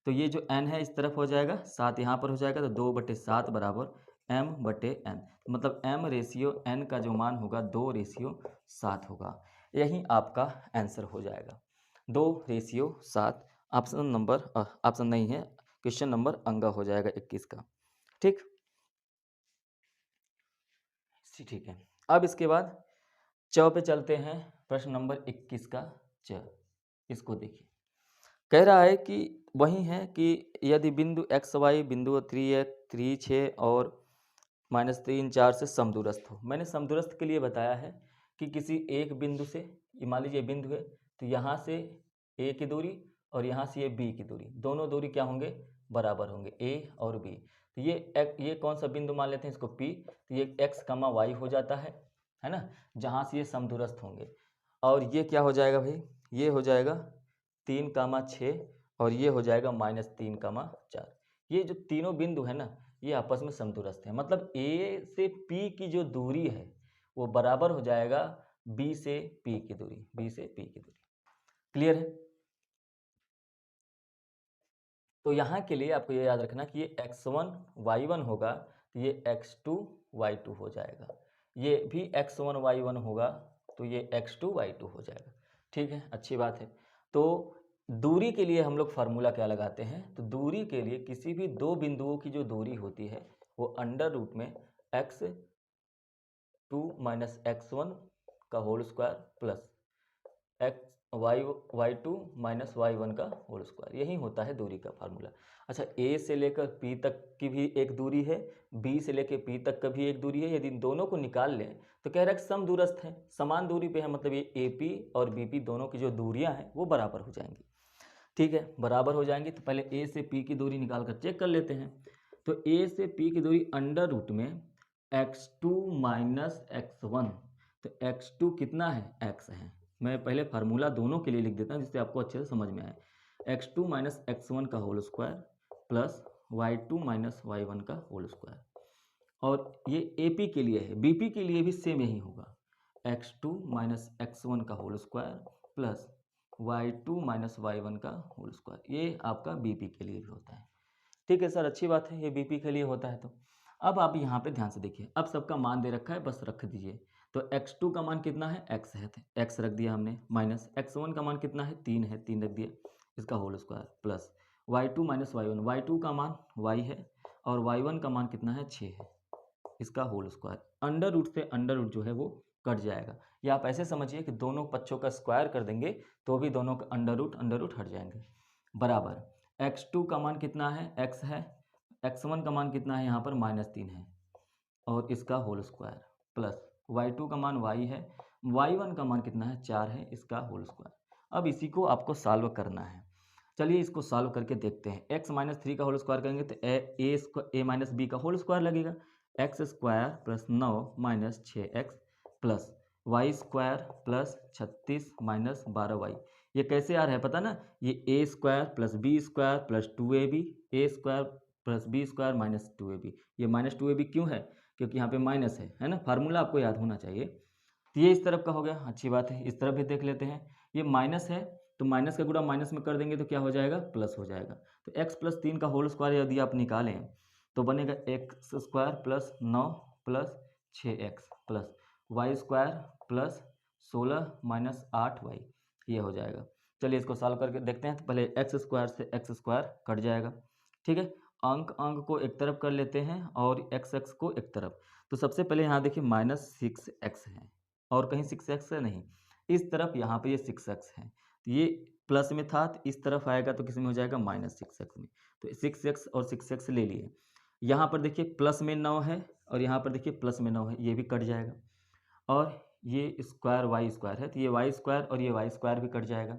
तो ये जो n है इस तरफ हो जाएगा, 7 यहाँ पर हो जाएगा, तो 2/7 बराबर m/n, मतलब m/n का जो मान होगा 2/7 होगा। यही आपका आंसर हो जाएगा, 2/7। ऑप्शन नहीं है क्वेश्चन नंबर अंगा हो जाएगा 21 का। ठीक ठीक है। अब इसके बाद च पे चलते हैं। प्रश्न नंबर 21 का च, इसको देखिए। कह रहा है कि वही है कि यदि बिंदु एक्स वाई बिंदु 3 6 और -3 4 से समदूरस्थ हो। मैंने समदूरस्थ के लिए बताया है कि किसी एक बिंदु से, मान लीजिए बिंदु है तो यहाँ से ए की दूरी और यहाँ से ये बी की दूरी, दोनों दूरी क्या होंगे, बराबर होंगे, ए और बी। तो ये कौन सा बिंदु मान लेते हैं इसको पी, तो ये एक्स कमा वाई हो जाता है ना, जहाँ से ये समदूरस्थ होंगे। और ये क्या हो जाएगा भाई, ये हो जाएगा 3,6 और ये हो जाएगा -3,4। ये जो तीनों बिंदु है ना, ये आपस में समदूरस्थ है। मतलब ए से पी की जो दूरी है वो बराबर हो जाएगा बी से पी की दूरी, बी से पी की दूरी। क्लियर है? तो यहाँ के लिए आपको ये याद रखना कि ये x1 y1 होगा तो ये x2 y2 हो जाएगा। ये भी x1 y1 होगा तो ये x2 y2 हो जाएगा। ठीक है, अच्छी बात है। तो दूरी के लिए हम लोग फार्मूला क्या लगाते हैं, तो दूरी के लिए किसी भी दो बिंदुओं की जो दूरी होती है वो अंडर रूट में x2 माइनस x1 का whole square plus y2 minus y1 का होल स्क्वायर, यही होता है दूरी का फार्मूला। अच्छा, a से लेकर p तक की भी एक दूरी है, b से लेकर p तक का भी एक दूरी है। यदि इन दोनों को निकाल लें तो कह रहा है कि समदूरस्थ है, समान दूरी पे है, मतलब ये AP और BP दोनों की जो दूरियां हैं वो बराबर हो जाएंगी। ठीक है, बराबर हो जाएंगी तो पहले a से p की दूरी निकाल कर चेक कर लेते हैं। तो a से p की दूरी अंडर रूट में x2 माइनस x1, तो x2 कितना है, x है। मैं पहले फार्मूला दोनों के लिए लिख देता हूँ जिससे आपको अच्छे से समझ में आए। x2 माइनस x1 का whole square plus y2 minus y1 का होल स्क्वायर। और ये AP के लिए है, BP के लिए भी सेम यही होगा, x2 माइनस x1 का whole square plus y2 minus y1 का होल स्क्वायर। ये आपका BP के लिए भी होता है। ठीक है सर, अच्छी बात है, ये BP के लिए होता है। तो अब आप यहाँ पे ध्यान से देखिए, अब सबका मान दे रखा है, बस रख दीजिए। तो x2 का मान कितना है, x है, x रख दिया हमने, माइनस x1 का मान कितना है, 3 है, 3 रख दिया, इसका whole square plus y2 minus y1, y2 का मान y है और y1 का मान कितना है, 6 है, इसका होल स्क्वायर। अंडर रूट से अंडर रूट जो है वो कट जाएगा, या आप ऐसे समझिए कि दोनों पक्षों का स्क्वायर कर देंगे तो भी दोनों का अंडर रूट हट जाएंगे। बराबर x2 का मान कितना है, x है, x1 का मान कितना है, यहाँ पर -3 है और इसका होल स्क्वायर प्लस y2 का मान y है, y1 का मान कितना है, 4 है, इसका होल स्क्वायर। अब इसी को आपको सॉल्व करना है। चलिए इसको सॉल्व करके देखते हैं। x माइनस 3 का होल स्क्वायर करेंगे तो a माइनस बी का होल स्क्वायर लगेगा, X square plus 9 minus 6x plus Y square plus 36 minus 12y। ये कैसे आ रहा है पता ना, ये a square plus B square plus 2ab, a square plus B square minus 2ab। ये माइनस 2ab क्यों है, क्योंकि यहाँ पे माइनस है ना, फार्मूला आपको याद होना चाहिए। तो ये इस तरफ का हो गया, अच्छी बात है। इस तरफ भी देख लेते हैं, ये माइनस है तो माइनस का गुणा माइनस में कर देंगे तो क्या हो जाएगा, प्लस हो जाएगा। तो x प्लस 3 का होल स्क्वायर यदि आप निकालें तो बनेगा X square plus 9 plus 6x plus Y square plus 16 minus 8y, ये हो जाएगा। चलिए इसको सॉल्व करके देखते हैं। तो पहले एक्स स्क्वायर से एक्स स्क्वायर कट जाएगा, ठीक है। अंक को एक तरफ कर लेते हैं और एक्स को एक तरफ। तो सबसे पहले यहाँ देखिए -6x है और कहीं 6x है नहीं, इस तरफ यहाँ पे ये 6x है, तो ये प्लस में था तो इस तरफ आएगा तो किस में हो जाएगा, -6x में। तो 6x और 6x ले लिए। यहाँ पर देखिए प्लस में 9 है और यहाँ पर देखिए प्लस में 9 है, ये भी कट जाएगा। और ये स्क्वायर वाई स्क्वायर है तो ये वाई स्क्वायर और ये वाई स्क्वायर भी कट जाएगा,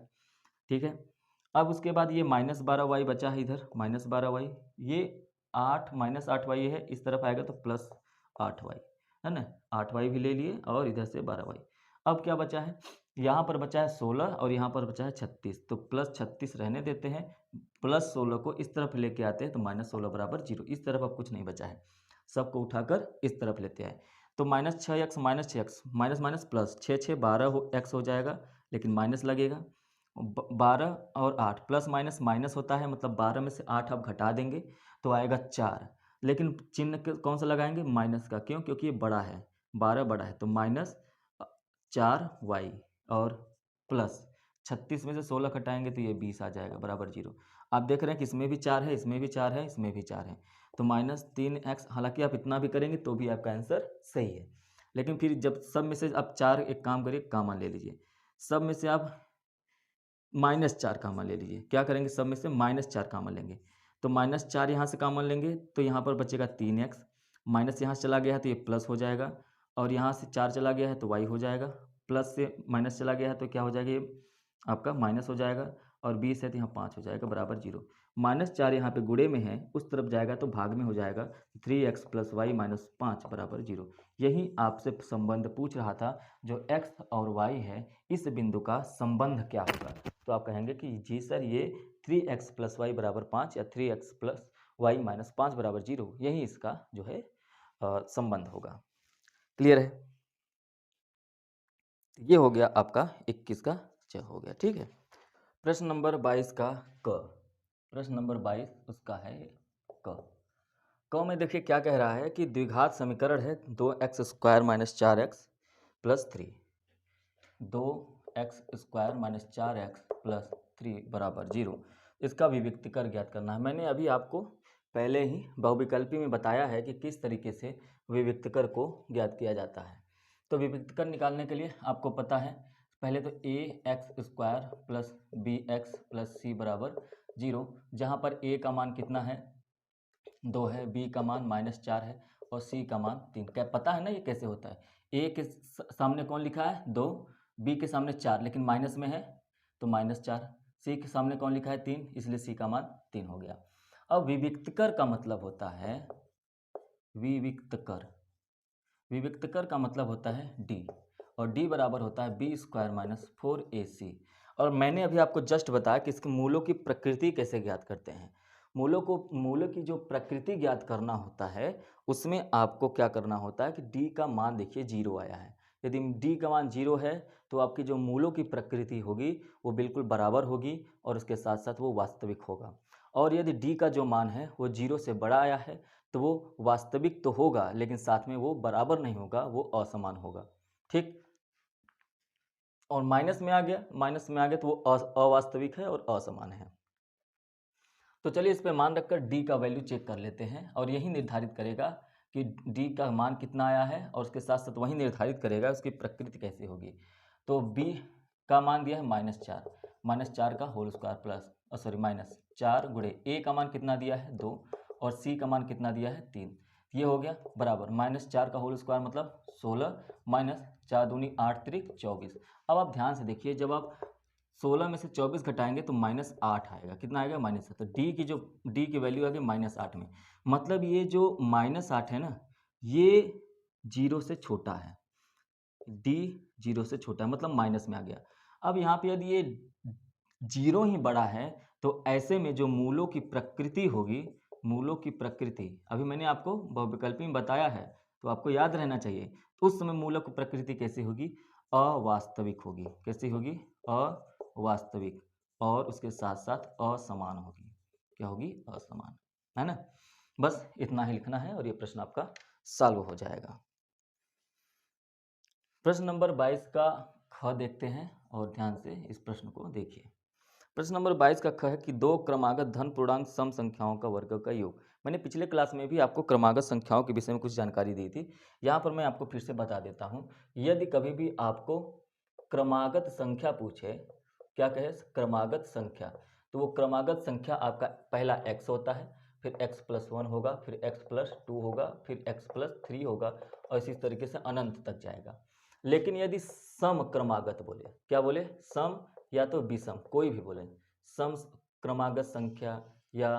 ठीक है। अब उसके बाद ये -12y बचा है इधर, -12y, ये 8 -8y है, इस तरफ आएगा तो +8y, है ना, 8y भी ले लिए और इधर से 12y। अब क्या बचा है, यहाँ पर बचा है 16 और यहाँ पर बचा है 36, तो +36 रहने देते हैं, +16 को इस तरफ लेके आते हैं तो -16 बराबर 0। इस तरफ अब कुछ नहीं बचा है, सबको उठाकर इस तरफ लेते हैं। तो -6x minus minus plus 6 6 12 x हो जाएगा, लेकिन माइनस लगेगा। 12 और 8 प्लस माइनस माइनस होता है, मतलब 12 में से 8 आप घटा देंगे तो आएगा 4, लेकिन चिन्ह कौन सा लगाएंगे, माइनस का, क्यों, क्योंकि ये बड़ा है, 12 बड़ा है, तो -4y और प्लस 36 में से 16 घटाएंगे तो ये 20 आ जाएगा बराबर 0। आप देख रहे हैं कि इसमें भी 4 है, इसमें भी 4 है, इसमें भी 4 है, तो -3x। हालांकि आप इतना भी करेंगे तो भी आपका आंसर सही है, लेकिन फिर जब सब में से आप 4, एक काम करिए, कॉमन ले लीजिए। सब में से आप -4 कॉमन ले लीजिए। क्या करेंगे, सब में से -4 कॉमन लेंगे, तो -4 यहाँ से कॉमन लेंगे तो यहाँ पर बचेगा 3x, माइनस यहाँ से चला गया है तो ये प्लस हो जाएगा, और यहाँ से 4 चला गया है तो y हो जाएगा, प्लस से माइनस चला गया है तो क्या हो जाएगा, ये आपका माइनस हो जाएगा, और 20 है तो यहाँ 5 हो जाएगा बराबर 0। -4 यहाँ पे गुणे में है, उस तरफ जाएगा तो भाग में हो जाएगा, 3x + y - 5 बराबर 0। यही आपसे संबंध पूछ रहा था, जो x और y है, इस बिंदु का संबंध क्या होगा। तो आप कहेंगे कि जी सर, ये 3x + y = 5 या 3x + y - 5 बराबर 0, यही इसका जो है संबंध होगा। क्लियर है? ये हो गया आपका 21 का च हो गया, ठीक है। प्रश्न नंबर 22 का क। प्रश्न नंबर 22 उसका है क में देखिए क्या कह रहा है कि द्विघात समीकरण है 2x² - 4x + 3, 2x² - 4x + 3 बराबर 0। इसका विविक्तीकर ज्ञात करना है। मैंने अभी आपको पहले ही बहुविकल्पी में बताया है कि किस तरीके से विविक्तीकर को ज्ञात किया जाता है। तो विविक्तीकर निकालने के लिए आपको पता है, पहले तो ax² + bx + c बराबर 0, जहाँ पर a का मान कितना है, 2 है, b का मान -4 है, और c का मान 3। क्या पता है ना ये कैसे होता है। a के सामने कौन लिखा है, 2, b के सामने 4 लेकिन माइनस में है तो -4, c के सामने कौन लिखा है, 3, इसलिए c का मान 3 हो गया। अब विविक्तकर का मतलब होता है, विविक्तकर, विविक्तकर का मतलब होता है d, और d बराबर होता है b² - 4ac। और मैंने अभी आपको जस्ट बताया कि इसके मूलों की प्रकृति कैसे ज्ञात करते हैं। मूलों की जो प्रकृति ज्ञात करना होता है, उसमें आपको क्या करना होता है कि d का मान देखिए 0 आया है। यदि d का मान 0 है तो आपकी जो मूलों की प्रकृति होगी वो बिल्कुल बराबर होगी, और उसके साथ साथ वो वास्तविक होगा। और यदि d का जो मान है वो 0 से बड़ा आया है तो वो वास्तविक तो होगा, लेकिन साथ में वो बराबर नहीं होगा, वो असमान होगा, ठीक। और माइनस में आ गया तो वो अवास्तविक है और असमान है। तो चलिए इस पे मान रखकर d का वैल्यू चेक कर लेते हैं, और यही निर्धारित करेगा कि d का मान कितना आया है, और उसके साथ साथ वही निर्धारित करेगा उसकी प्रकृति कैसी होगी। तो b का मान दिया है -4 का होल स्क्वायर प्लस -4 गुणे a का मान कितना दिया है, 2, और c का मान कितना दिया है, 3। ये हो गया बराबर -4 का होल स्क्वायर मतलब 16, -4 दूनी 8 त्रिक 24। अब आप ध्यान से देखिए, जब आप 16 में से 24 घटाएंगे तो -8 आएगा। कितना आएगा, -8। तो d की वैल्यू आ गई -8 में, मतलब ये जो -8 है ना, ये 0 से छोटा है, d 0 से छोटा है, मतलब माइनस में आ गया। अब यहाँ पे यदि ये 0 ही बड़ा है तो ऐसे में जो मूलों की प्रकृति होगी, मूलों की प्रकृति अभी मैंने आपको बहुविकल्पी में बताया है, तो आपको याद रहना चाहिए। तो उस समय मूलों की प्रकृति कैसी होगी, अवास्तविक होगी। कैसी होगी, अवास्तविक, और उसके साथ साथ असमान होगी। क्या होगी, असमान, है ना। बस इतना ही लिखना है और ये प्रश्न आपका सॉल्व हो जाएगा। प्रश्न नंबर 22 का ख देखते हैं, और ध्यान से इस प्रश्न को देखिए। प्रश्न नंबर 22 का ख है कि 2 क्रमागत धन पूर्णांक सम संख्याओं का वर्ग का योग। मैंने पिछले क्लास में भी आपको क्रमागत संख्याओं के विषय में कुछ जानकारी दी थी, यहाँ पर मैं आपको फिर से बता देता हूँ। यदि कभी भी आपको क्रमागत संख्या पूछे, क्या कहे, क्रमागत संख्या, तो वो क्रमागत संख्या आपका पहला x होता है, फिर x + 1 होगा, फिर x + 2 होगा, फिर x + 3 होगा, और इसी तरीके से अनंत तक जाएगा। लेकिन यदि सम क्रमागत बोले, क्या बोले, सम या तो विषम, कोई भी बोले, सम क्रमागत संख्या या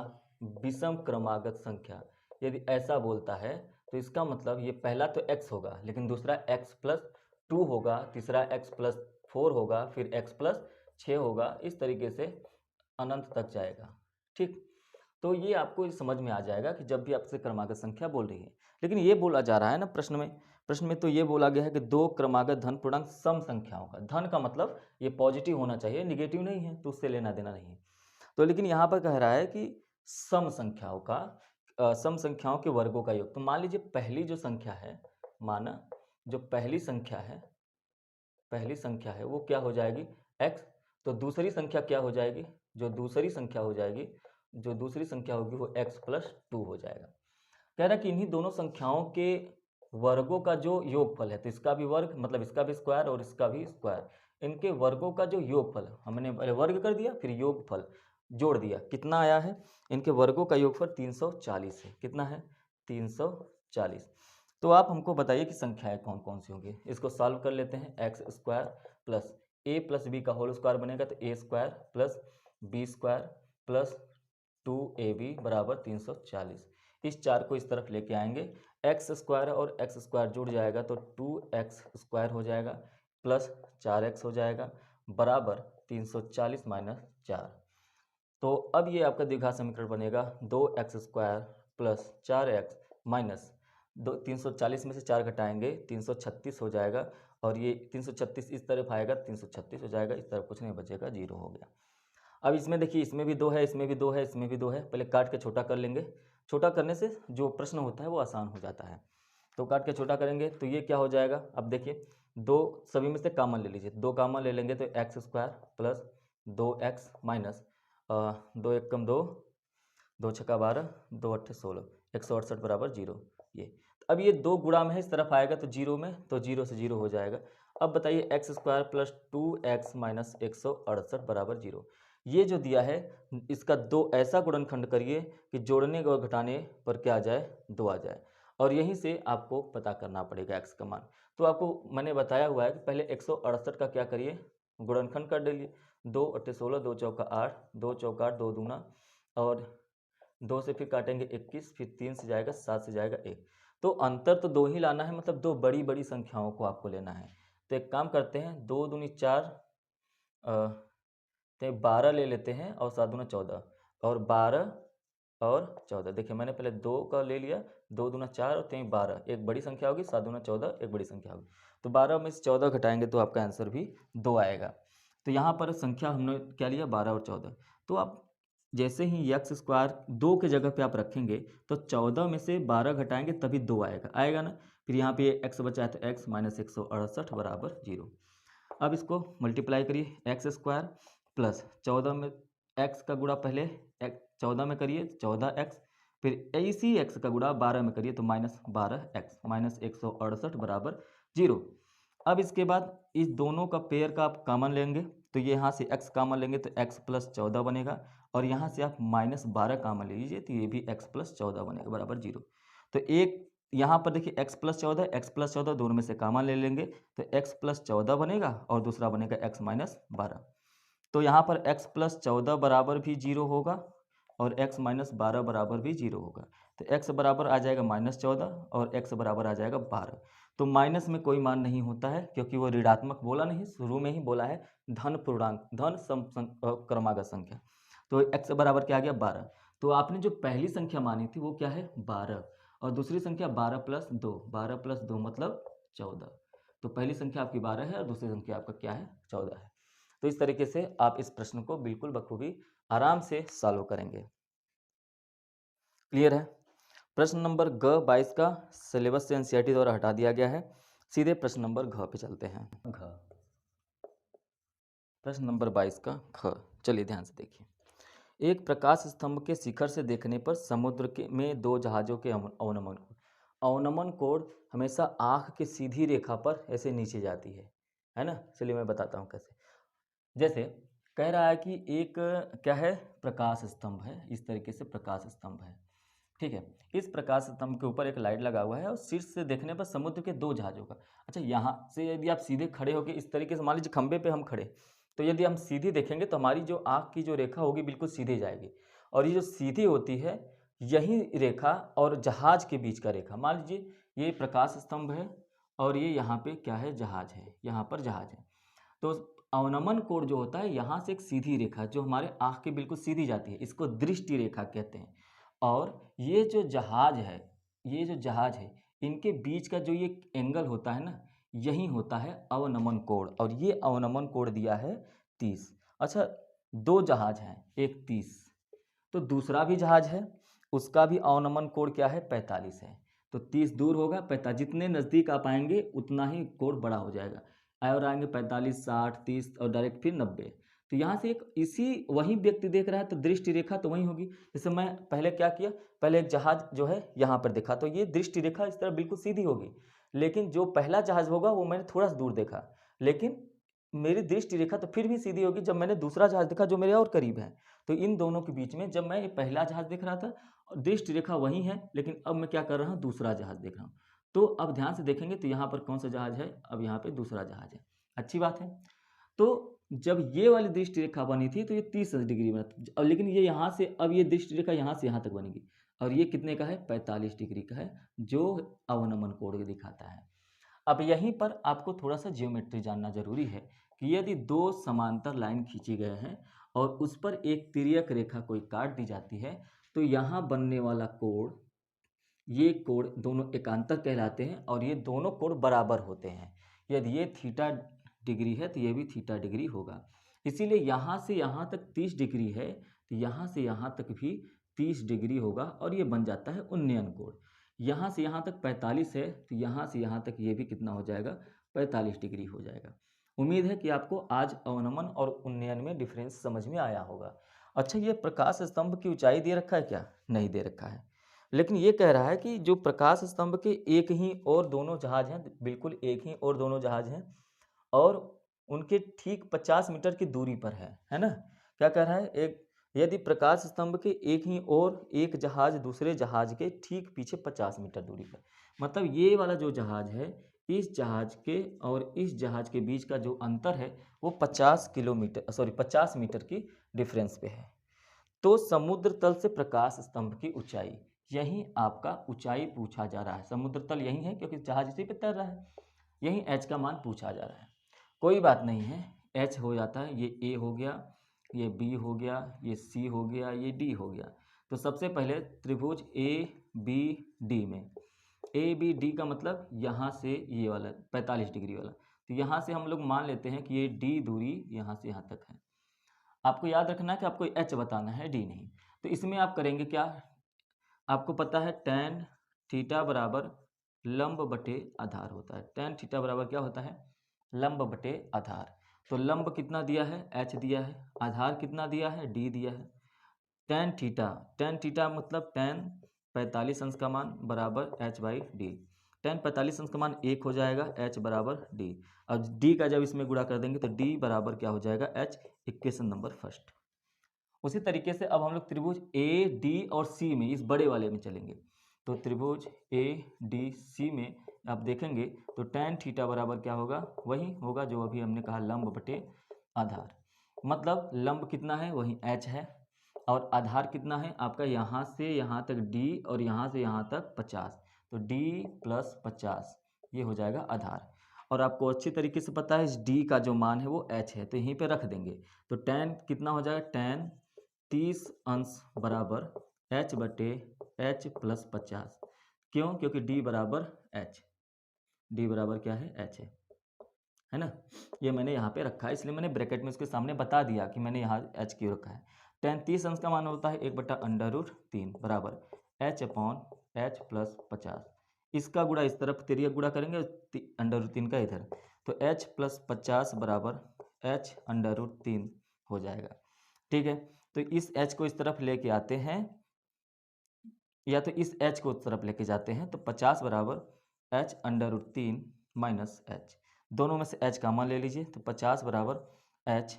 विषम क्रमागत संख्या, यदि ऐसा बोलता है तो इसका मतलब ये पहला तो x होगा, लेकिन दूसरा x + 2 होगा, तीसरा x + 4 होगा, फिर x + 6 होगा, इस तरीके से अनंत तक जाएगा, ठीक। तो ये आपको समझ में आ जाएगा कि जब भी आपसे क्रमागत संख्या बोल रही है। लेकिन ये बोला जा रहा है ना प्रश्न में तो ये बोला गया है कि 2 क्रमागत धन पूर्णांक सम संख्याओं का, धन का मतलब ये पॉजिटिव होना चाहिए, निगेटिव नहीं है, तो उससे लेना देना नहीं है। तो लेकिन यहाँ पर कह रहा है कि सम संख्याओं का, सम संख्याओं के वर्गों का योग। तो मान लीजिए पहली जो संख्या है, माना जो पहली संख्या है वो क्या हो जाएगी, x, तो दूसरी संख्या क्या हो जाएगी, जो दूसरी संख्या हो जाएगी, जो दूसरी संख्या होगी वो x+2 हो जाएगा। कह रहा है कि इन्हीं दोनों संख्याओं के वर्गों का जो योगफल है, तो इसका भी वर्ग मतलब इसका भी स्क्वायर और इसका भी स्क्वायर, इनके वर्गों का जो योगफल, हमने पहले वर्ग कर दिया फिर योगफल जोड़ दिया, कितना आया है, इनके वर्गों का योगफल 340 है। कितना है, 340। तो आप हमको बताइए कि संख्याएं कौन कौन सी होंगी। इसको सॉल्व कर लेते हैं। X square plus A plus B का होल स्क्वायर बनेगा, तो A square plus B square plus 2ab बराबर 340। इस चार को इस तरफ लेके आएंगे, एक्स स्क्वायर और एक्स स्क्वायर जुड़ जाएगा तो 2x स्क्वायर हो जाएगा प्लस 4x हो जाएगा बराबर 340 माइनस 4। तो अब ये आपका द्विघात समीकरण बनेगा 2x square plus 4x minus 340 में से 4 घटाएंगे 336 हो जाएगा, और ये 336 इस तरफ आएगा 336 हो जाएगा, इस तरफ कुछ नहीं बचेगा, 0 हो गया। अब इसमें देखिए, इसमें भी 2 है, इसमें भी 2 है, इसमें भी 2 है, पहले काट के छोटा कर लेंगे। छोटा करने से जो प्रश्न होता है वो आसान हो जाता है। तो काट के छोटा करेंगे तो ये क्या हो जाएगा, अब देखिए 2 सभी में से कॉमन ले लीजिए, 2 कॉमन ले लेंगे तो x square plus 2x minus 2 एक कम 2, 2 छक्का 12, 2 अट्ठे 16, 168 बराबर 0। ये अब ये 2 गुणा में है, इस तरफ आएगा तो 0 में, तो 0 से 0 हो जाएगा। अब बताइए x square plus 2x minus 168 बराबर 0। ये जो दिया है इसका 2 ऐसा गुणनखंड करिए कि जोड़ने और घटाने पर क्या आ जाए, 2 आ जाए, और यहीं से आपको पता करना पड़ेगा x का मान। तो आपको मैंने बताया हुआ है कि पहले 168 का क्या करिए, गुणनखंड कर डालिए, 2 अट्ठे 16, 2 चौका 8, 2 चौका 8, 2 दूना, और 2 से फिर काटेंगे 21, फिर 3 से जाएगा 7 से जाएगा 1। तो अंतर तो 2 ही लाना है, मतलब 2 बड़ी बड़ी संख्याओं को आपको लेना है। तो एक काम करते हैं, 2 दूनी 4, तो 12 ले लेते हैं, और 7 दूना 14, और 12 और 14। देखिए मैंने पहले 2 का ले लिया, 2 दूना 4 और 3 12, एक बड़ी संख्या होगी, 7 दूना 14 एक बड़ी संख्या होगी। तो 12 में से 14 घटाएंगे तो आपका आंसर भी 2 आएगा। तो यहाँ पर संख्या हमने क्या लिया, 12 और 14। तो आप जैसे ही एक्स स्क्वायर 2 के जगह पे आप रखेंगे तो 14 में से 12 घटाएंगे तभी 2 आएगा, आएगा ना। फिर यहाँ पे x बचा है तो x माइनस 168 बराबर 0। अब इसको मल्टीप्लाई करिए, एक्स स्क्वायर प्लस 14 में x का गुणा पहले 14 में करिए 14x, फिर इसी x का गुणा 12 में करिए तो माइनस 12x माइनस 168 बराबर 0। अब इसके बाद इस दोनों का पेयर का आप कॉमन लेंगे, तो ये यहाँ से x कॉमन लेंगे तो x प्लस 14 बनेगा, और यहाँ से आप माइनस 12 कॉमन ले लीजिए तो ये भी x प्लस 14 बनेगा बराबर 0। तो एक यहाँ पर देखिए x प्लस 14 दोनों में से कॉमन ले लेंगे तो x प्लस 14 बनेगा, और दूसरा बनेगा x माइनस 12। तो यहाँ पर x प्लस 14 बराबर भी 0 होगा, और x माइनस 12 बराबर भी 0 होगा। तो x बराबर आ जाएगा -14 और x बराबर आ जाएगा 12। तो माइनस में कोई मान नहीं होता है, क्योंकि वो ऋणात्मक बोला नहीं, शुरू में ही बोला है धन पूर्णांक, धन क्रमागत संख्या। तो x बराबर क्या आ गया, 12। तो आपने जो पहली संख्या मानी थी वो क्या है, 12, और दूसरी संख्या 12 प्लस 2, 12 प्लस 2 मतलब 14। तो पहली संख्या आपकी 12 है और दूसरी संख्या आपका क्या है, 14 है। तो इस तरीके से आप इस प्रश्न को बिल्कुल बखूबी आराम से सॉल्व करेंगे। क्लियर है। प्रश्न नंबर ग 22 का सिलेबस से एनसीईआरटी द्वारा हटा दिया गया है। सीधे प्रश्न नंबर घ पे चलते हैं। घ प्रश्न नंबर 22 का ख, चलिए ध्यान से देखिए। एक प्रकाश स्तंभ के शिखर से देखने पर समुद्र के में 2 जहाज़ों के अवनमन कोण, अवनमन कोण हमेशा आँख की सीधी रेखा पर ऐसे नीचे जाती है ना। चलिए मैं बताता हूँ कैसे। जैसे कह रहा है कि एक क्या है, प्रकाश स्तंभ है, इस तरीके से प्रकाश स्तंभ है, ठीक है। इस प्रकाश स्तंभ के ऊपर एक लाइट लगा हुआ है, और शीर्ष से देखने पर समुद्र के 2 जहाज़ों का। अच्छा, यहाँ से यदि आप सीधे खड़े होकर इस तरीके से, मान लीजिए खंबे पे हम खड़े, तो यदि हम सीधी देखेंगे तो हमारी जो आँख की जो रेखा होगी बिल्कुल सीधे जाएगी, और ये जो सीधी होती है यही रेखा और जहाज के बीच का रेखा, मान लीजिए ये प्रकाश स्तंभ है और ये यहाँ पे क्या है, जहाज है, यहाँ पर जहाज है। तो अवनमन कोण जो होता है यहाँ से एक सीधी रेखा जो हमारे आँख के बिल्कुल सीधी जाती है, इसको दृष्टि रेखा कहते हैं। और ये जो जहाज है, ये जो जहाज है, इनके बीच का जो ये एंगल होता है ना, यही होता है अवनमन कोण, और ये अवनमन कोण दिया है 30। अच्छा, 2 जहाज हैं, एक 30, तो दूसरा भी जहाज है, उसका भी अवनमन कोण क्या है, 45 है। तो 30 दूर होगा, 45 जितने नज़दीक आप आएंगे उतना ही कोण बड़ा हो जाएगा, और आएंगे 45, 60, 30 और डायरेक्ट फिर 90। तो यहाँ से एक इसी वही व्यक्ति देख रहा है तो दृष्टि रेखा तो वही होगी। जैसे मैं पहले क्या किया, पहले एक जहाज जो है यहाँ पर देखा तो ये दृष्टि रेखा इस तरह बिल्कुल सीधी होगी, लेकिन जो पहला जहाज होगा वो मैंने थोड़ा सा दूर देखा, लेकिन मेरी दृष्टि रेखा तो फिर भी सीधी होगी जब मैंने दूसरा जहाज देखा जो मेरे और करीब है। तो इन दोनों के बीच में जब मैं ये पहला जहाज देख रहा था और दृष्टि रेखा वही है, लेकिन अब मैं क्या कर रहा हूँ, दूसरा जहाज देख रहा हूँ। तो अब ध्यान से देखेंगे तो यहाँ पर कौन सा जहाज है, अब यहाँ पे दूसरा जहाज है। अच्छी बात है। तो जब ये वाली दृष्टि रेखा बनी थी तो ये 30 डिग्री बना, अब लेकिन ये यहाँ से, अब ये दृष्टि रेखा यहाँ से यहाँ तक बनेगी और ये कितने का है, 45 डिग्री का है, जो अवनमन कोण दिखाता है। अब यहीं पर आपको थोड़ा सा ज्योमेट्री जानना जरूरी है कि यदि दो समांतर लाइन खींची गए हैं और उस पर एक तिर्यक रेखा कोई काट दी जाती है तो यहाँ बनने वाला कोण, ये कोण दोनों एकांतर कहलाते हैं और ये दोनों कोण बराबर होते हैं। यदि ये थीटा डिग्री है तो ये भी थीटा डिग्री होगा। इसीलिए यहाँ से यहाँ तक 30 डिग्री है तो यहाँ से यहाँ तक भी 30 डिग्री होगा और ये बन जाता है उन्नयन कोण। यहाँ से यहाँ तक 45 है तो यहाँ से यहाँ तक ये भी कितना हो जाएगा, 45 डिग्री हो जाएगा। उम्मीद है कि आपको आज अवनमन और उन्नयन में डिफरेंस समझ में आया होगा। अच्छा, ये प्रकाश स्तंभ की ऊंचाई दे रखा है क्या? नहीं दे रखा है, लेकिन ये कह रहा है कि जो प्रकाश स्तंभ के एक ही और दोनों जहाज हैं, बिल्कुल एक ही और दोनों जहाज हैं और उनके ठीक 50 मीटर की दूरी पर है ना। क्या कह रहा है, एक यदि प्रकाश स्तंभ के एक ही और एक जहाज दूसरे जहाज के ठीक पीछे 50 मीटर दूरी पर, मतलब ये वाला जो जहाज है, इस जहाज के और इस जहाज के बीच का जो अंतर है वो 50 मीटर की डिफरेंस पे है। तो समुद्र तल से प्रकाश स्तंभ की ऊंचाई, यही आपका ऊंचाई पूछा जा रहा है। समुद्र तल यही है क्योंकि जहाज इसी पे तैर रहा है, यही एच का मान पूछा जा रहा है। कोई बात नहीं है, एच हो जाता है, ये ए हो गया, ये बी हो गया, ये सी हो गया, ये डी हो गया। तो सबसे पहले त्रिभुज ए बी डी में, ए बी डी का मतलब यहाँ से ये वाला 45 डिग्री वाला, तो यहाँ से हम लोग मान लेते हैं कि ये डी दूरी यहाँ से यहाँ तक है। आपको याद रखना है कि आपको एच बताना है, डी नहीं। तो इसमें आप करेंगे क्या, आपको पता है tan थीटा बराबर लंब बटे आधार होता है। tan थीटा बराबर क्या होता है, लंब बटे आधार। तो लंब कितना दिया है, h दिया है, आधार कितना दिया है, d दिया है। tan थीटा मतलब tan 45 अंश का मान बराबर h बाई डी। tan 45 अंश का मान 1 हो जाएगा, h बराबर d। अब d का जब इसमें गुणा कर देंगे तो d बराबर क्या हो जाएगा, h। Equation number first. उसी तरीके से अब हम लोग त्रिभुज ए डी और सी में, इस बड़े वाले में चलेंगे। तो त्रिभुज ए डी सी में आप देखेंगे तो tan थीटा बराबर क्या होगा, वही होगा जो अभी हमने कहा, लंब बटे आधार। मतलब लंब कितना है, वही h है, और आधार कितना है आपका, यहाँ से यहाँ तक d और यहाँ से यहाँ तक 50, तो d प्लस 50 ये हो जाएगा आधार। और आपको अच्छी तरीके से पता है इस d का जो मान है वो h है, तो यहीं पे रख देंगे। तो tan कितना हो जाएगा, tan 30 अंश बराबर h बटे h प्लस 50। क्यों, क्योंकि d बराबर h, d बराबर क्या है, h है ना। ये मैंने यहाँ पे रखा है, इसलिए मैंने ब्रैकेट में उसके सामने बता दिया कि मैंने यहाँ h क्यों रखा है। tan 30 अंश का मान होता है 1/√3 बराबर h अपॉन h प्लस 50। इसका गुणा इस तरफ तिर्यक गुणा करेंगे, √3 का इधर, तो h प्लस 50 बराबर h√3 हो जाएगा। ठीक है, तो इस h को इस तरफ लेके आते हैं, या तो इस h को उस तरफ लेके जाते हैं, तो 50 बराबर h√3 माइनस h, दोनों में से h का मान ले लीजिए, तो 50 बराबर h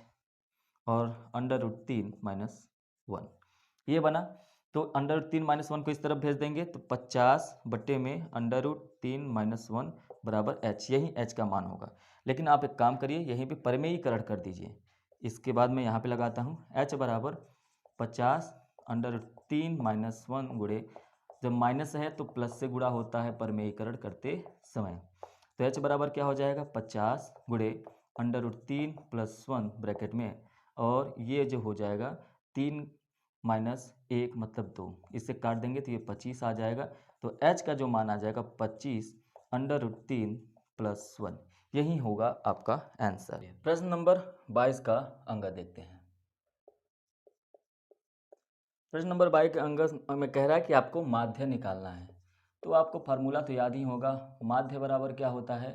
और √3 माइनस 1 ये बना। तो √3 माइनस 1 को इस तरफ भेज देंगे, तो 50 बट्टे में √3 माइनस 1 बराबर h, यही h का मान होगा। लेकिन आप एक काम करिए, यहीं पे परिमेयीकरण कर दीजिए। इसके बाद मैं यहाँ पे लगाता हूँ h बराबर 50 √3 माइनस 1 गुणे, जब माइनस है तो प्लस से गुणा होता है परिमेयीकरण करते समय, तो h बराबर क्या हो जाएगा, 50 गुणे √3 प्लस 1 ब्रैकेट में, और ये जो हो जाएगा 3 माइनस 1 मतलब 2, इससे काट देंगे तो ये 25 आ जाएगा। तो h का जो मान आ जाएगा 25 √3 प्लस 1, यही होगा आपका आंसर। प्रश्न नंबर 22 का अंक देखते हैं। प्रश्न नंबर 22 के अंक में कह रहा है कि आपको माध्य निकालना है। तो आपको फार्मूला तो याद ही होगा, माध्य बराबर क्या होता है,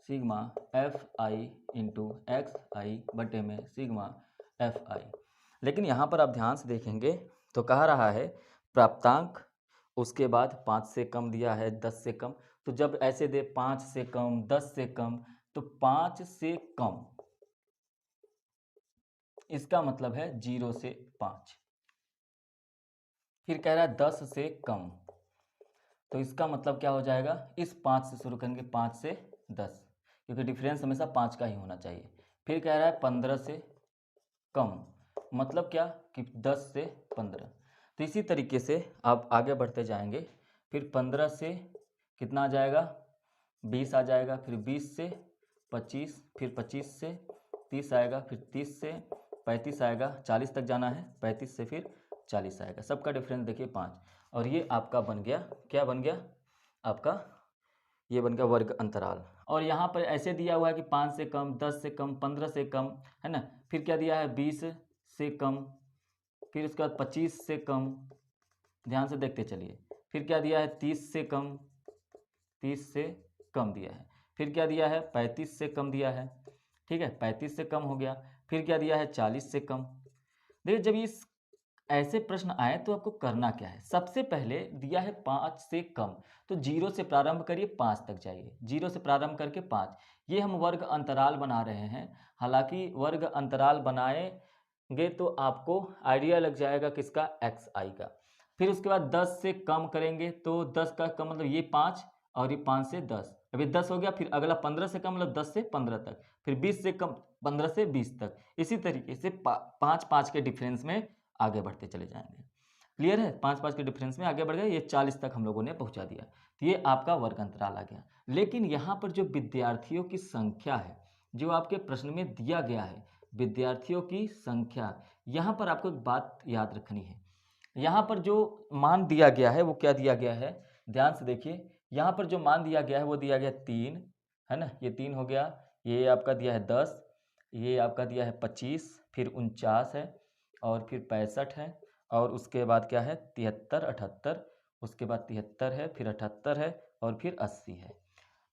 sigma F I into X I बटे में सिग्मा एफ आई। लेकिन यहाँ पर आप ध्यान से देखेंगे तो कह रहा है प्राप्तांक, उसके बाद 5 से कम दिया है, 10 से कम। तो जब ऐसे दे 5 से कम, 10 से कम, तो 5 से कम इसका मतलब है 0 से 5। फिर कह रहा है 10 से कम, तो इसका मतलब क्या हो जाएगा, इस 5 से शुरू करेंगे, 5 से 10, क्योंकि डिफरेंस हमेशा 5 का ही होना चाहिए। फिर कह रहा है 15 से कम, मतलब क्या कि 10 से 15। तो इसी तरीके से आप आगे बढ़ते जाएंगे। फिर 15 से कितना आ जाएगा, 20 आ जाएगा। फिर 20 से 25, फिर 25 से 30 आएगा। फिर 30 से 35 आएगा, 40 तक जाना है। 35 से फिर 40 आएगा। सबका डिफरेंस देखिए 5। और ये आपका बन गया, क्या बन गया आपका, ये बन गया वर्ग अंतराल। और यहाँ पर ऐसे दिया हुआ है कि 5 से कम, 10 से कम, 15 से कम, है ना। फिर क्या दिया है, 20 से कम, फिर उसके बाद 25 से कम, ध्यान से देखते चलिए। फिर क्या दिया है, 30 से कम, 30 से कम दिया है। फिर क्या दिया है, 35 से कम दिया है, ठीक है, 35 से कम हो गया। फिर क्या दिया है, 40 से कम। देखिए जब इस ऐसे प्रश्न आए तो आपको करना क्या है, सबसे पहले दिया है 5 से कम, तो 0 से प्रारंभ करिए, 5 तक जाइए, 0 से प्रारंभ करके 5। ये हम वर्ग अंतराल बना रहे हैं। हालांकि वर्ग अंतराल बनाएंगे तो आपको आइडिया लग जाएगा किसका, एक्स आई का। फिर उसके बाद 10 से कम करेंगे, तो 10 का कम मतलब ये 5, और ये 5 से 10, अभी 10 हो गया। फिर अगला 15 से कम मतलब 10 से 15 तक। फिर 20 से कम 15 से 20 तक। इसी तरीके से 5-5 के डिफरेंस में आगे बढ़ते चले जाएंगे। क्लियर है, 5-5 के डिफरेंस में आगे बढ़ गए, ये 40 तक हम लोगों ने पहुंचा दिया। तो ये आपका वर्ग अंतराल आ गया। लेकिन यहाँ पर जो विद्यार्थियों की संख्या है, जो आपके प्रश्न में दिया गया है, विद्यार्थियों की संख्या, यहाँ पर आपको एक बात याद रखनी है। यहाँ पर जो मान दिया गया है वो क्या दिया गया है, ध्यान से देखिए। यहाँ पर जो मान दिया गया है वो दिया गया 3, है ना, ये 3 हो गया। ये आपका दिया है 10, ये आपका दिया है 25, फिर 49 है, और फिर 65 है, और उसके बाद क्या है 73, 78, उसके बाद 73 है, फिर 78 है, और फिर 80 है।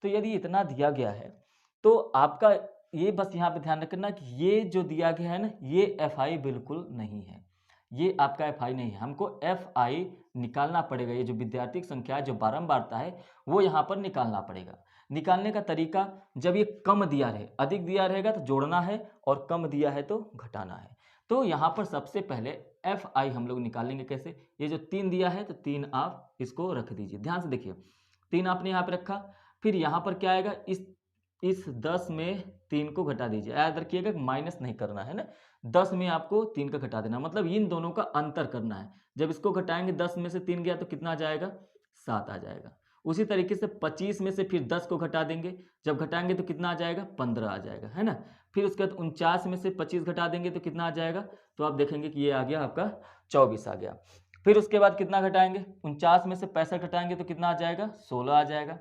तो यदि इतना दिया गया है तो आपका ये बस यहाँ पे ध्यान रखना कि ये जो दिया गया है ना, ये एफ आई बिल्कुल नहीं है, ये आपका एफ आई नहीं है। हमको एफ आई निकालना पड़ेगा। ये जो विद्यार्थी की संख्या है, जो बारंबारता है, वो यहाँ पर निकालना पड़ेगा। निकालने का तरीका, जब ये कम दिया रहे, अधिक दिया रहेगा तो जोड़ना है, और कम दिया है तो घटाना है। तो यहाँ पर सबसे पहले एफ आई हम लोग निकालेंगे कैसे, ये जो 3 दिया है तो 3 आप इसको रख दीजिए। ध्यान से देखिए, 3 आपने यहाँ पे रखा। फिर यहाँ पर क्या आएगा, इस 10 में 3 को घटा दीजिए। याद रखिएगा माइनस नहीं करना है ना, 10 में आपको 3 का घटा देना, मतलब इन दोनों का अंतर करना है। जब इसको घटाएंगे 10 में से 3 गया तो कितना आ जाएगा, 7 आ जाएगा। उसी तरीके से 25 में से फिर 10 को घटा देंगे, जब घटाएंगे तो कितना आ जाएगा, 15 आ जाएगा, है ना। फिर उसके बाद 49 में से 25 घटा देंगे तो कितना आ जाएगा, तो आप देखेंगे कि ये आ गया आपका 24 आ गया। फिर उसके बाद कितना घटाएंगे, 49 में से 65 घटाएंगे तो कितना आ जाएगा, 16 आ जाएगा,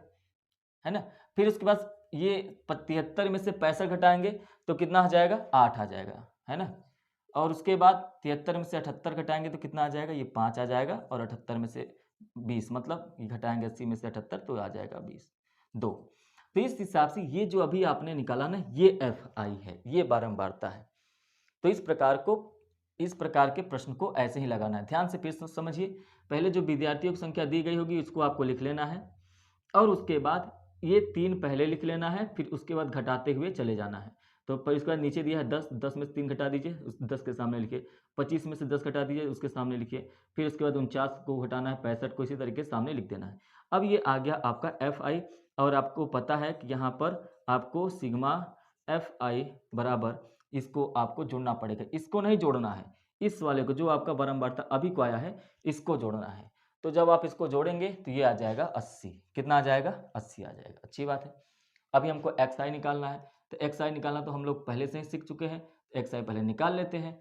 है ना। फिर उसके बाद ये 73 में से 65 घटाएंगे तो कितना आ जाएगा, 8 आ जाएगा, है ना। और उसके बाद 73 में से 78 घटाएंगे तो कितना आ जाएगा, ये 5 आ जाएगा। और 78 में से 20, मतलब ये घटाएंगे 80 में से 78 तो आ जाएगा 20, 2। तो इस हिसाब से ये जो अभी आपने निकाला ना, ये एफ आई है, ये बारंबारता है। तो इस प्रकार के प्रश्न को ऐसे ही लगाना है। ध्यान से फिर समझिए, पहले जो विद्यार्थियों की संख्या दी गई होगी उसको आपको लिख लेना है, और उसके बाद ये 3 पहले लिख लेना है, फिर उसके बाद घटाते हुए चले जाना है। तो पर इसके बाद नीचे दिया है 10, 10 में से 3 घटा दीजिए, उस 10 के सामने लिखिए। 25 में से 10 घटा दीजिए, उसके सामने लिखिए। फिर उसके बाद 49 को घटाना है, 65 को इसी तरीके से सामने लिख देना है। अब ये आ गया आपका एफ आई, और आपको पता है कि यहाँ पर आपको सिग्मा एफ आई बराबर, इसको आपको जोड़ना पड़ेगा, इसको नहीं जोड़ना है, इस वाले को जो आपका बारंबारता अभी को आया है इसको जोड़ना है। तो जब आप इसको जोड़ेंगे तो ये आ जाएगा 80, कितना आ जाएगा, 80 आ जाएगा। अच्छी बात है। अभी हमको एक्स आई निकालना है, तो एक्स आई निकालना तो हम लोग पहले से ही सीख चुके हैं, एक्स आई पहले निकाल लेते हैं।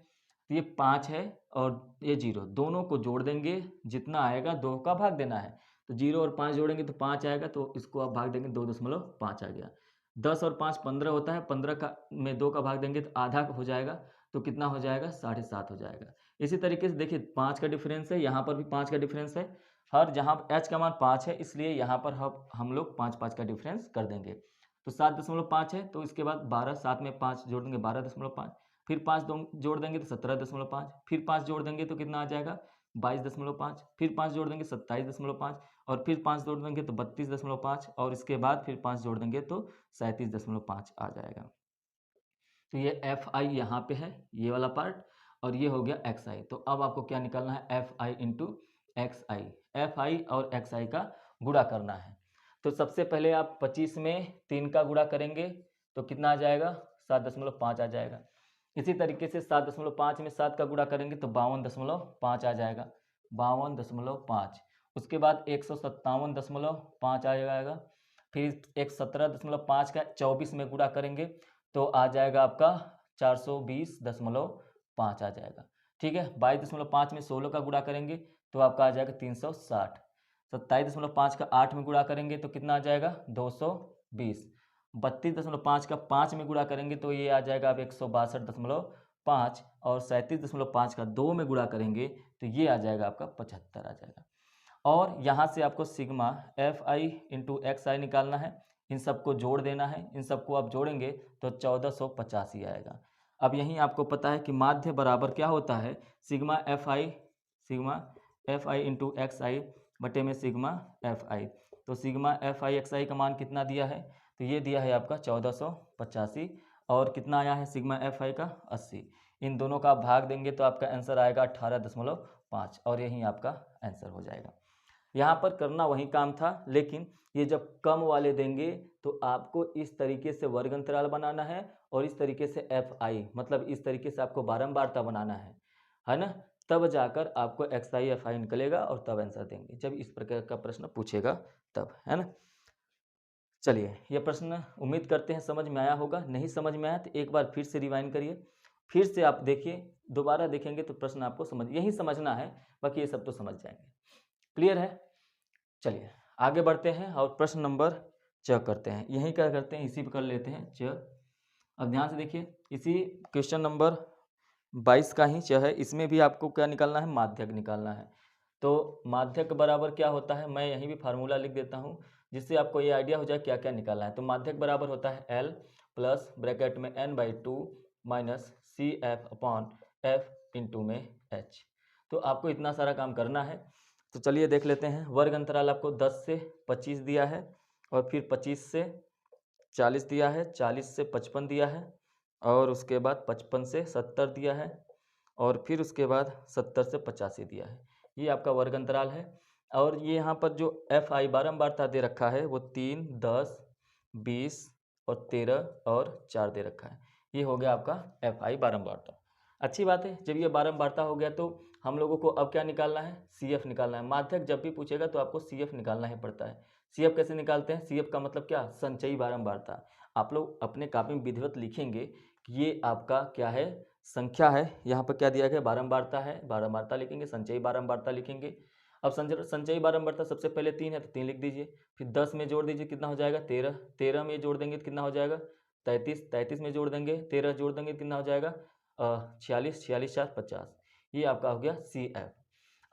तो ये 5 है और ये 0, दोनों को जोड़ देंगे, जितना आएगा 2 का भाग देना है। तो 0 और 5 जोड़ेंगे तो 5 आएगा, तो इसको आप भाग देंगे, 2.5 आ गया। 10 और 5 15 होता है, 15 का में 2 का भाग देंगे तो आधा हो जाएगा, तो कितना हो जाएगा, 7.5 हो जाएगा। इसी तरीके से देखिए 5 का डिफरेंस है, यहाँ पर भी 5 का डिफरेंस है। हर जहाँ h का मान 5 है, इसलिए यहाँ पर हम लोग 5-5 का डिफरेंस कर देंगे। तो 7.5 है, तो इसके बाद 12, 7 में 5 जोड़ देंगे 12.5, फिर 5 जोड़ देंगे तो 17.5, फिर 5 जोड़ देंगे तो कितना आ जाएगा 22.5, फिर 5 जोड़ देंगे 27.5, और फिर 5 जोड़ देंगे तो 32.5, और इसके बाद फिर 5 जोड़ देंगे तो 37.5 आ जाएगा। तो ये एफ आई यहाँ पे है, ये वाला पार्ट, और ये हो गया एक्स आई। तो अब आपको क्या निकालना है, F I into X I, F I और एक्स आई का गुणा करना है। तो सबसे पहले आप 25 में 3 का गुणा करेंगे तो कितना आ जाएगा, 7.5 आ जाएगा। इसी तरीके से 7.5 में 7 का गुणा करेंगे तो 52.5 आ जाएगा, 52.5। उसके बाद 157.5 आ जाएगा। फिर एक 17.5 का 24 में गुणा करेंगे तो आ जाएगा आपका 420.5 आ जाएगा। ठीक है, 22.5 में 16 का गुणा करेंगे तो आपका आ जाएगा 360। 27.5 का 8 में गुणा करेंगे तो कितना आ जाएगा 220। 32.5 का 5 में गुणा करेंगे तो ये आ जाएगा अब 162.5, और 37.5 का 2 में गुणा करेंगे तो ये आ जाएगा आपका 75 आ जाएगा। और यहाँ से आपको sigma F I into X I निकालना है, इन सबको जोड़ देना है, इन सबको आप जोड़ेंगे तो 1450 ही आएगा। अब यहीं आपको पता है कि माध्य बराबर क्या होता है, sigma F I into X I बटे में सिग्मा एफ आई। तो sigma F I X I का मान कितना दिया है, तो ये दिया है आपका 1485, और कितना आया है सिग्मा एफ आई का 80। इन दोनों का आप भाग देंगे तो आपका आंसर आएगा 18.5, और यही आपका आंसर हो जाएगा। यहाँ पर करना वही काम था, लेकिन ये जब कम वाले देंगे तो आपको इस तरीके से वर्ग अंतराल बनाना है, और इस तरीके से एफ आई, मतलब इस तरीके से आपको बारंबारता बनाना है ना, तब जाकर आपको एक्स आई एफ आई निकलेगा, और तब आंसर देंगे जब इस प्रकार का प्रश्न पूछेगा तब, है ना। चलिए, यह प्रश्न उम्मीद करते हैं समझ में आया होगा। नहीं समझ में आया तो एक बार फिर से रिवाइंड करिए, फिर से आप देखिए, दोबारा देखेंगे तो प्रश्न आपको यही समझना है, बाकी ये सब तो समझ जाएंगे। क्लियर है। चलिए आगे बढ़ते हैं और प्रश्न नंबर 6 करते हैं। यही क्या करते हैं, इसी पर कर लेते हैं 6। अब ध्यान से देखिए, इसी क्वेश्चन नंबर 22 का ही 6 है। इसमें भी आपको क्या निकालना है, माध्यक निकालना है। तो माध्यक बराबर क्या होता है, मैं यहीं भी फार्मूला लिख देता हूँ जिससे आपको ये आइडिया हो जाए क्या क्या निकालना है। तो माध्यक बराबर होता है L प्लस ब्रैकेट में n/2 minus C F upon F into में h। तो आपको इतना सारा काम करना है। तो चलिए देख लेते हैं। वर्ग अंतराल आपको 10 से 25 दिया है, और फिर 25 से 40 दिया है, 40 से 55 दिया है, और उसके बाद 55 से 70 दिया है, और फिर उसके बाद 70 से 85 दिया है। ये आपका वर्ग अंतराल है। और ये यहाँ पर जो एफ आई बारंबारता दे रखा है वो 3, 10, 20 और 13 और 4 दे रखा है। ये हो गया आपका एफ आई बारंबारता। अच्छी बात है, जब ये बारंबारता हो गया तो हम लोगों को अब क्या निकालना है, सी एफ निकालना है। माध्यक जब भी पूछेगा तो आपको सी एफ निकालना ही पड़ता है। सी एफ कैसे निकालते हैं, सी एफ का मतलब क्या, संचयी बारंबारता। आप लोग अपने कॉपी में विधिवत लिखेंगे कि ये आपका क्या है, संख्या है। यहाँ पर क्या दिया गया, बारंबारता है, बारंबारता लिखेंगे, संचयी बारंबारता लिखेंगे। अब संचयी बारंबारता सबसे पहले 3 है तो 3 लिख दीजिए, फिर 10 में जोड़ दीजिए कितना हो जाएगा 13, 13 में जोड़ देंगे तो कितना हो जाएगा 33, 33 में जोड़ देंगे 13 जोड़ देंगे कितना हो जाएगा 46, 46 4 50। ये आपका हो गया सी एफ।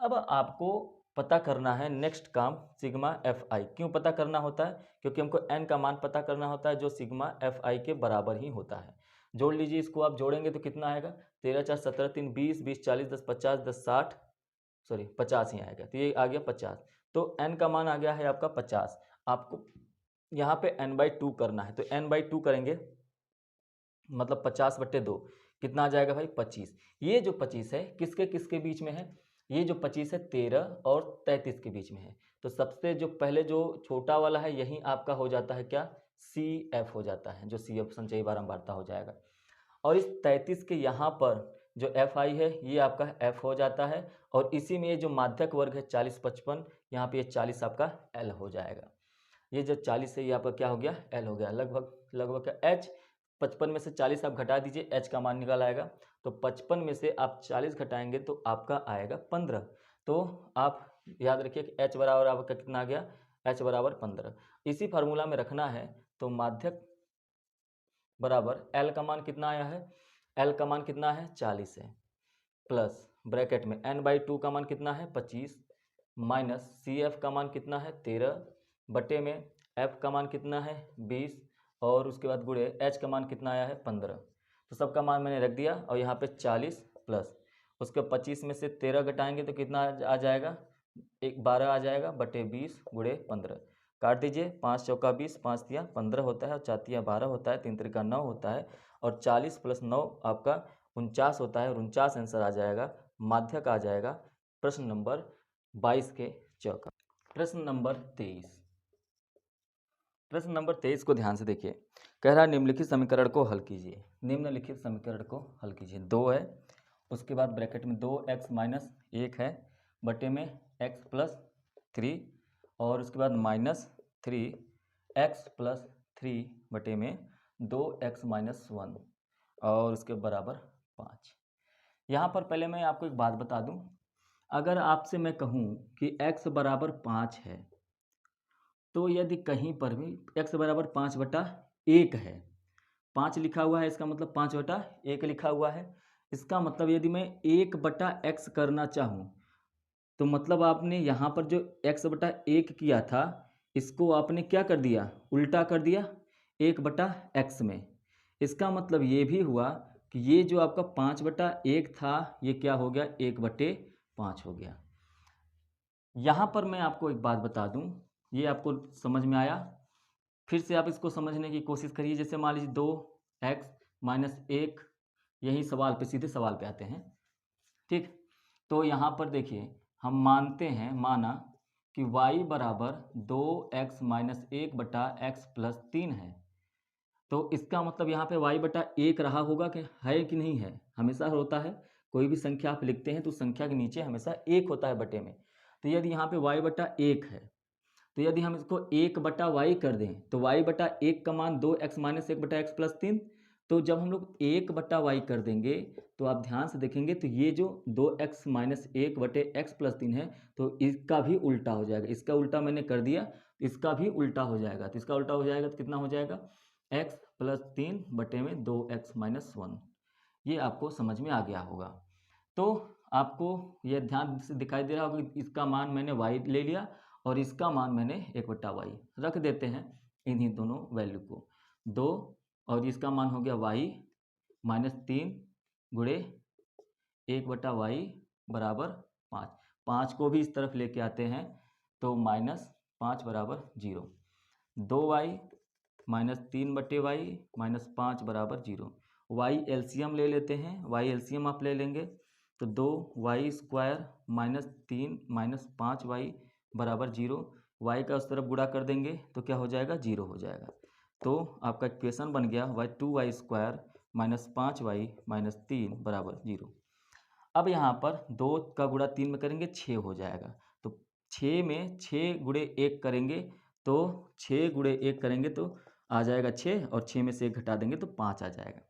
अब आपको पता करना है नेक्स्ट काम सिग्मा एफ आई। क्यों पता करना होता है, क्योंकि हमको एन का मान पता करना होता है जो सिग्मा एफ आई के बराबर ही होता है। जोड़ लीजिए, इसको आप जोड़ेंगे तो कितना आएगा 13 4 17 3 20, 20 40 10 50 10 60, सॉरी 50 ही आएगा। तो ये आ गया 50। तो n का मान आ गया है आपका 50। आपको यहाँ पे n/2 करना है, तो n/2 करेंगे मतलब 50/2 कितना आ जाएगा भाई 25। ये जो 25 है किसके किसके बीच में है, ये जो 25 है 13 और 33 के बीच में है। तो सबसे जो पहले जो छोटा वाला है यही आपका हो जाता है क्या, सी एफ हो जाता है, जो सी एफ संचयी बारंबारता हो जाएगा। और इस 33 के यहाँ पर जो एफ आई है ये आपका एफ हो जाता है, और इसी में ये जो माध्यक वर्ग है 40 55, यहाँ पे ये 40 आपका एल हो जाएगा। ये जो 40 है ये आपका क्या हो गया, एल हो गया। लगभग लगभग का एच, 55 में से 40 आप घटा दीजिए, एच का मान निकल आएगा। तो 55 में से आप 40 घटाएंगे तो आपका आएगा 15। तो आप याद रखिए कि एच बराबर आपका कितना आ गया, एच बराबर 15। इसी फार्मूला में रखना है। तो माध्यक बराबर एल का मान कितना आया है, एल का मान कितना है 40 है, प्लस ब्रैकेट में n/2 का मान कितना है 25, माइनस सी एफ का मान कितना है 13, बटे में एफ का मान कितना है 20, और उसके बाद गुणे एच का मान कितना आया है 15। तो सबका मान मैंने रख दिया और यहाँ पे 40 प्लस उसके 25 में से 13 घटाएंगे तो कितना आ जाएगा, 12 आ जाएगा बटे 20 गुणे 15। काट दीजिए, 5 चौका 20, 5 तिया 15 होता है और 4 तिया 12 होता है, 3 त्रिका 9 होता है और 40 प्लस 9 आपका 49 होता है और 49 आंसर आ जाएगा, माध्यक आ जाएगा प्रश्न नंबर 22 के चौका। प्रश्न नंबर 23, प्रश्न नंबर 23 को ध्यान से देखिए। कह रहा है निम्नलिखित समीकरण को हल कीजिए। निम्नलिखित समीकरण को हल कीजिए। 2 है, उसके बाद ब्रैकेट में 2x माइनस 1 है बटे में x प्लस 3 और उसके बाद माइनस 3x प्लस 3 बटे में 2x माइनस 1 और उसके बराबर 5। यहाँ पर पहले मैं आपको एक बात बता दूं, अगर आपसे मैं कहूँ कि x बराबर 5 है तो यदि कहीं पर भी x बराबर 5/1 है, 5 लिखा हुआ है, इसका मतलब 5/1 लिखा हुआ है। इसका मतलब यदि मैं 1/x करना चाहूँ तो मतलब आपने यहाँ पर जो x/1 किया था इसको आपने क्या कर दिया, उल्टा कर दिया 1/x में। इसका मतलब ये भी हुआ कि ये जो आपका 5/1 था ये क्या हो गया, 1/5 हो गया। यहाँ पर मैं आपको एक बात बता दूँ, ये आपको समझ में आया? फिर से आप इसको समझने की कोशिश करिए। जैसे मान लीजिए 2x माइनस 1, यही सवाल पे, सीधे सवाल पे आते हैं। ठीक, तो यहाँ पर देखिए हम मानते हैं, माना कि y बराबर 2x माइनस 1/x प्लस 3 है। तो इसका मतलब यहाँ पे y/1 रहा होगा कि है कि नहीं है, हमेशा होता है। कोई भी संख्या आप लिखते हैं तो संख्या के नीचे हमेशा 1 होता है बटे में। तो यदि यहाँ पे y/1 है तो यदि हम इसको 1/y कर दें तो y/1 का मान 2x माइनस 1/x प्लस 3। तो जब हम लोग 1/y कर देंगे तो आप ध्यान से देखेंगे तो ये जो 2x माइनस 1/x प्लस 3 है तो इसका भी उल्टा हो जाएगा। इसका उल्टा मैंने कर दिया, इसका भी उल्टा हो जाएगा। तो इसका उल्टा हो जाएगा तो कितना हो जाएगा, x प्लस 3 बटे में 2x माइनस 1। ये आपको समझ में आ गया होगा। तो आपको यह ध्यान से दिखाई दे रहा होगा कि इसका मान मैंने y ले लिया और इसका मान मैंने 1/y रख देते हैं, इन्हीं दोनों वैल्यू को 2 और इसका मान हो गया y माइनस 3 गुणे 1/y बराबर 5। 5 को भी इस तरफ लेके आते हैं तो -5 बराबर 0। 2y माइनस 3/y माइनस 5 बराबर 0। y एलसीएम ले लेते हैं, y एलसीएम आप ले लेंगे तो 2y² माइनस 3 माइनस 5y बराबर 0। y का उस तरफ गुणा कर देंगे तो क्या हो जाएगा, 0 हो जाएगा। तो आपका इक्वेशन बन गया 2y² माइनस 5y माइनस 3 बराबर 0। अब यहाँ पर 2 का गुणा 3 में करेंगे 6 हो जाएगा। तो 6 में 6 गुणे 1 करेंगे तो 6 गुणे 1 करेंगे तो आ जाएगा 6 और 6 में से 1 घटा देंगे तो 5 आ जाएगा।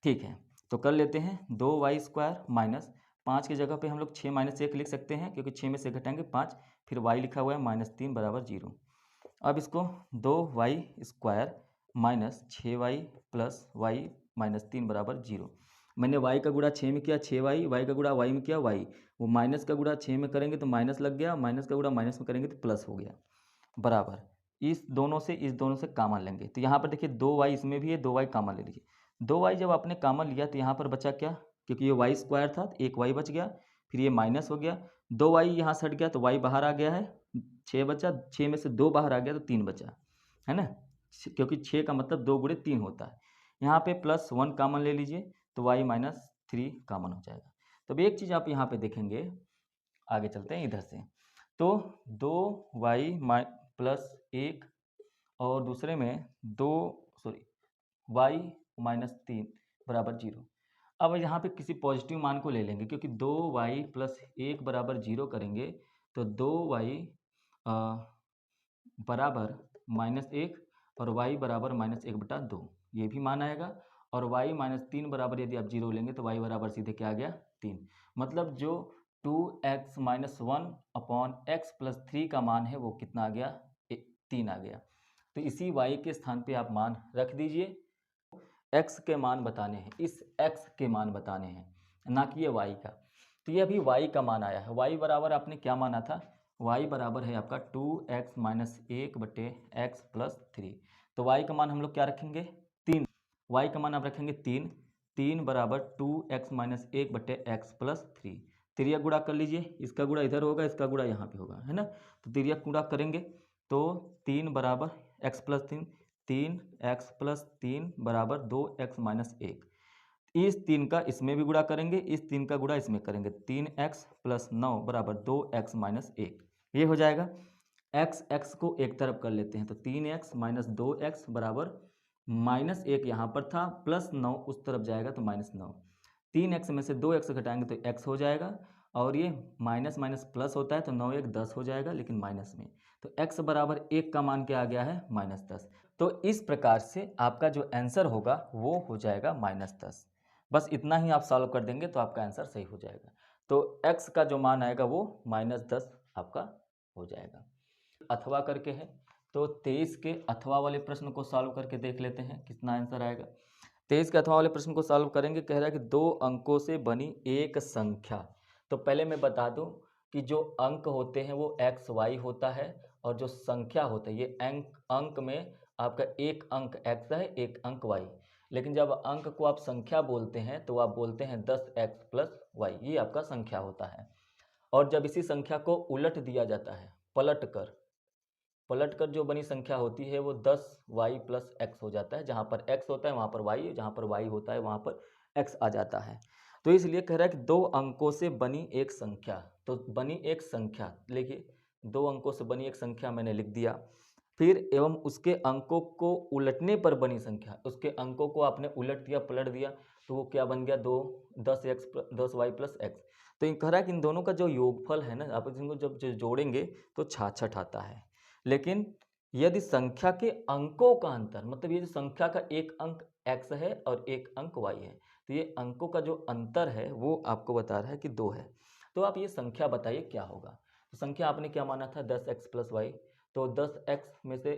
ठीक है, तो कर लेते हैं 2y² माइनस 5 की जगह पे हम लोग 6 माइनस 1 लिख सकते हैं क्योंकि 6 में से घटाएंगे 5, फिर y लिखा हुआ है माइनस 3 बराबर 0। अब इसको 2y² minus 6y plus y minus 3 बराबर 0। मैंने y का गुणा 6 में किया 6y, y का गुणा y में किया y, वो माइनस का गुणा 6 में करेंगे तो माइनस लग गया, माइनस का गुणा माइनस में करेंगे तो प्लस हो गया, बराबर इस दोनों से कामन लेंगे। तो यहाँ पर देखिए 2y इसमें भी है, 2y कामन ले लीजिए। 2y जब आपने कामन लिया तो यहाँ पर बचा क्या, क्योंकि ये y² था तो एक y बच गया, फिर ये माइनस हो गया, 2y यहाँ से हट गया तो y बाहर आ गया है, 6 बचा, 6 में से 2 बाहर आ गया तो 3 बचा है ना, क्योंकि 6 का मतलब 2 गुणे 3 होता है। यहाँ पे +1 कामन ले लीजिए तो y माइनस 3 कामन हो जाएगा। तो अब एक चीज़ आप यहाँ पे देखेंगे, आगे चलते हैं इधर से, तो 2y प्लस 1 और दूसरे में y माइनस 3 बराबर 0। अब यहाँ पे किसी पॉजिटिव मान को ले लेंगे क्योंकि 2y प्लस 1 बराबर 0 करेंगे तो 2y बराबर -1 और y बराबर -1/2, ये भी मान आएगा। और y माइनस 3 बराबर यदि आप 0 लेंगे तो y बराबर सीधे क्या आ गया, 3। मतलब जो 2x minus 1 upon x plus 3 का मान है वो कितना आ गया, 3 आ गया। तो इसी y के स्थान पे आप मान रख दीजिए। x के मान बताने हैं, इस x के मान बताने हैं, ना कि ये y का। तो ये अभी y का मान आया है। y बराबर आपने क्या माना था, y बराबर है आपका 2x माइनस 1/x प्लस 3। तो y का मान हम लोग क्या रखेंगे, 3। y का मान आप रखेंगे 3। 3 बराबर 2x माइनस 1 बटे एक्स प्लस 3। तिर्यक गुणा कर लीजिए, इसका गुणा इधर होगा, इसका गुणा यहाँ पे होगा, है ना। तो तिर्यक गुणा करेंगे तो 3 बराबर x प्लस 3, 3x प्लस 3 बराबर 2x माइनस 1। इस 3 का इसमें भी गुणा करेंगे, इस 3 का गुणा इसमें करेंगे, 3x प्लस 9 बराबर 2x माइनस 1। ये हो जाएगा। x को एक तरफ कर लेते हैं तो 3x माइनस 2x बराबर माइनस 1 यहाँ पर था, प्लस 9 उस तरफ जाएगा तो माइनस 9। 3x में से 2x घटाएंगे तो x हो जाएगा, और ये माइनस माइनस प्लस होता है तो 9 1 10 हो जाएगा, लेकिन माइनस में। तो x बराबर 1 का मान क्या आ गया है, -10। तो इस प्रकार से आपका जो आंसर होगा वो हो जाएगा -10। बस इतना ही आप सॉल्व कर देंगे तो आपका आंसर सही हो जाएगा। तो x का जो मान आएगा वो -10 आपका हो जाएगा। अथवा करके है, तो 23 के अथवा वाले प्रश्न को सॉल्व करके देख लेते हैं कितना आंसर आएगा। 23 के अथवा वाले प्रश्न को सॉल्व करेंगे। कह रहा है कि 2 अंकों से बनी एक संख्या। तो पहले मैं बता दूं कि जो अंक होते हैं वो एक्स वाई होता है, और जो संख्या होता है ये अंक में आपका एक अंक एक्स है, एक अंक वाई। लेकिन जब अंक को आप संख्या बोलते हैं तो आप बोलते हैं 10x प्लस वाई, ये आपका संख्या होता है। और जब इसी संख्या को उलट दिया जाता है, पलट कर जो बनी संख्या होती है वो 10y प्लस एक्स हो जाता है। जहाँ पर x होता है वहाँ पर y, जहाँ पर y होता है वहाँ पर x आ जाता है। तो इसलिए कह रहा है कि 2 अंकों से बनी एक संख्या। तो बनी एक संख्या, देखिए 2 अंकों से बनी एक संख्या मैंने लिख दिया। फिर एवं उसके अंकों को उलटने पर बनी संख्या, उसके अंकों को आपने उलट दिया, पलट दिया, तो वो क्या बन गया, 10y प्लस एक्स। तो ये कह रहा है कि इन दोनों का जो योगफल है ना, आप इनको जब जोड़ेंगे तो 66 आता है। लेकिन यदि संख्या के अंकों का अंतर, मतलब ये जो संख्या का एक अंक x है और एक अंक y है, तो ये अंकों का जो अंतर है वो आपको बता रहा है कि 2 है। तो आप ये संख्या बताइए क्या होगा। तो संख्या आपने क्या माना था, 10x प्लस वाई। तो 10x में से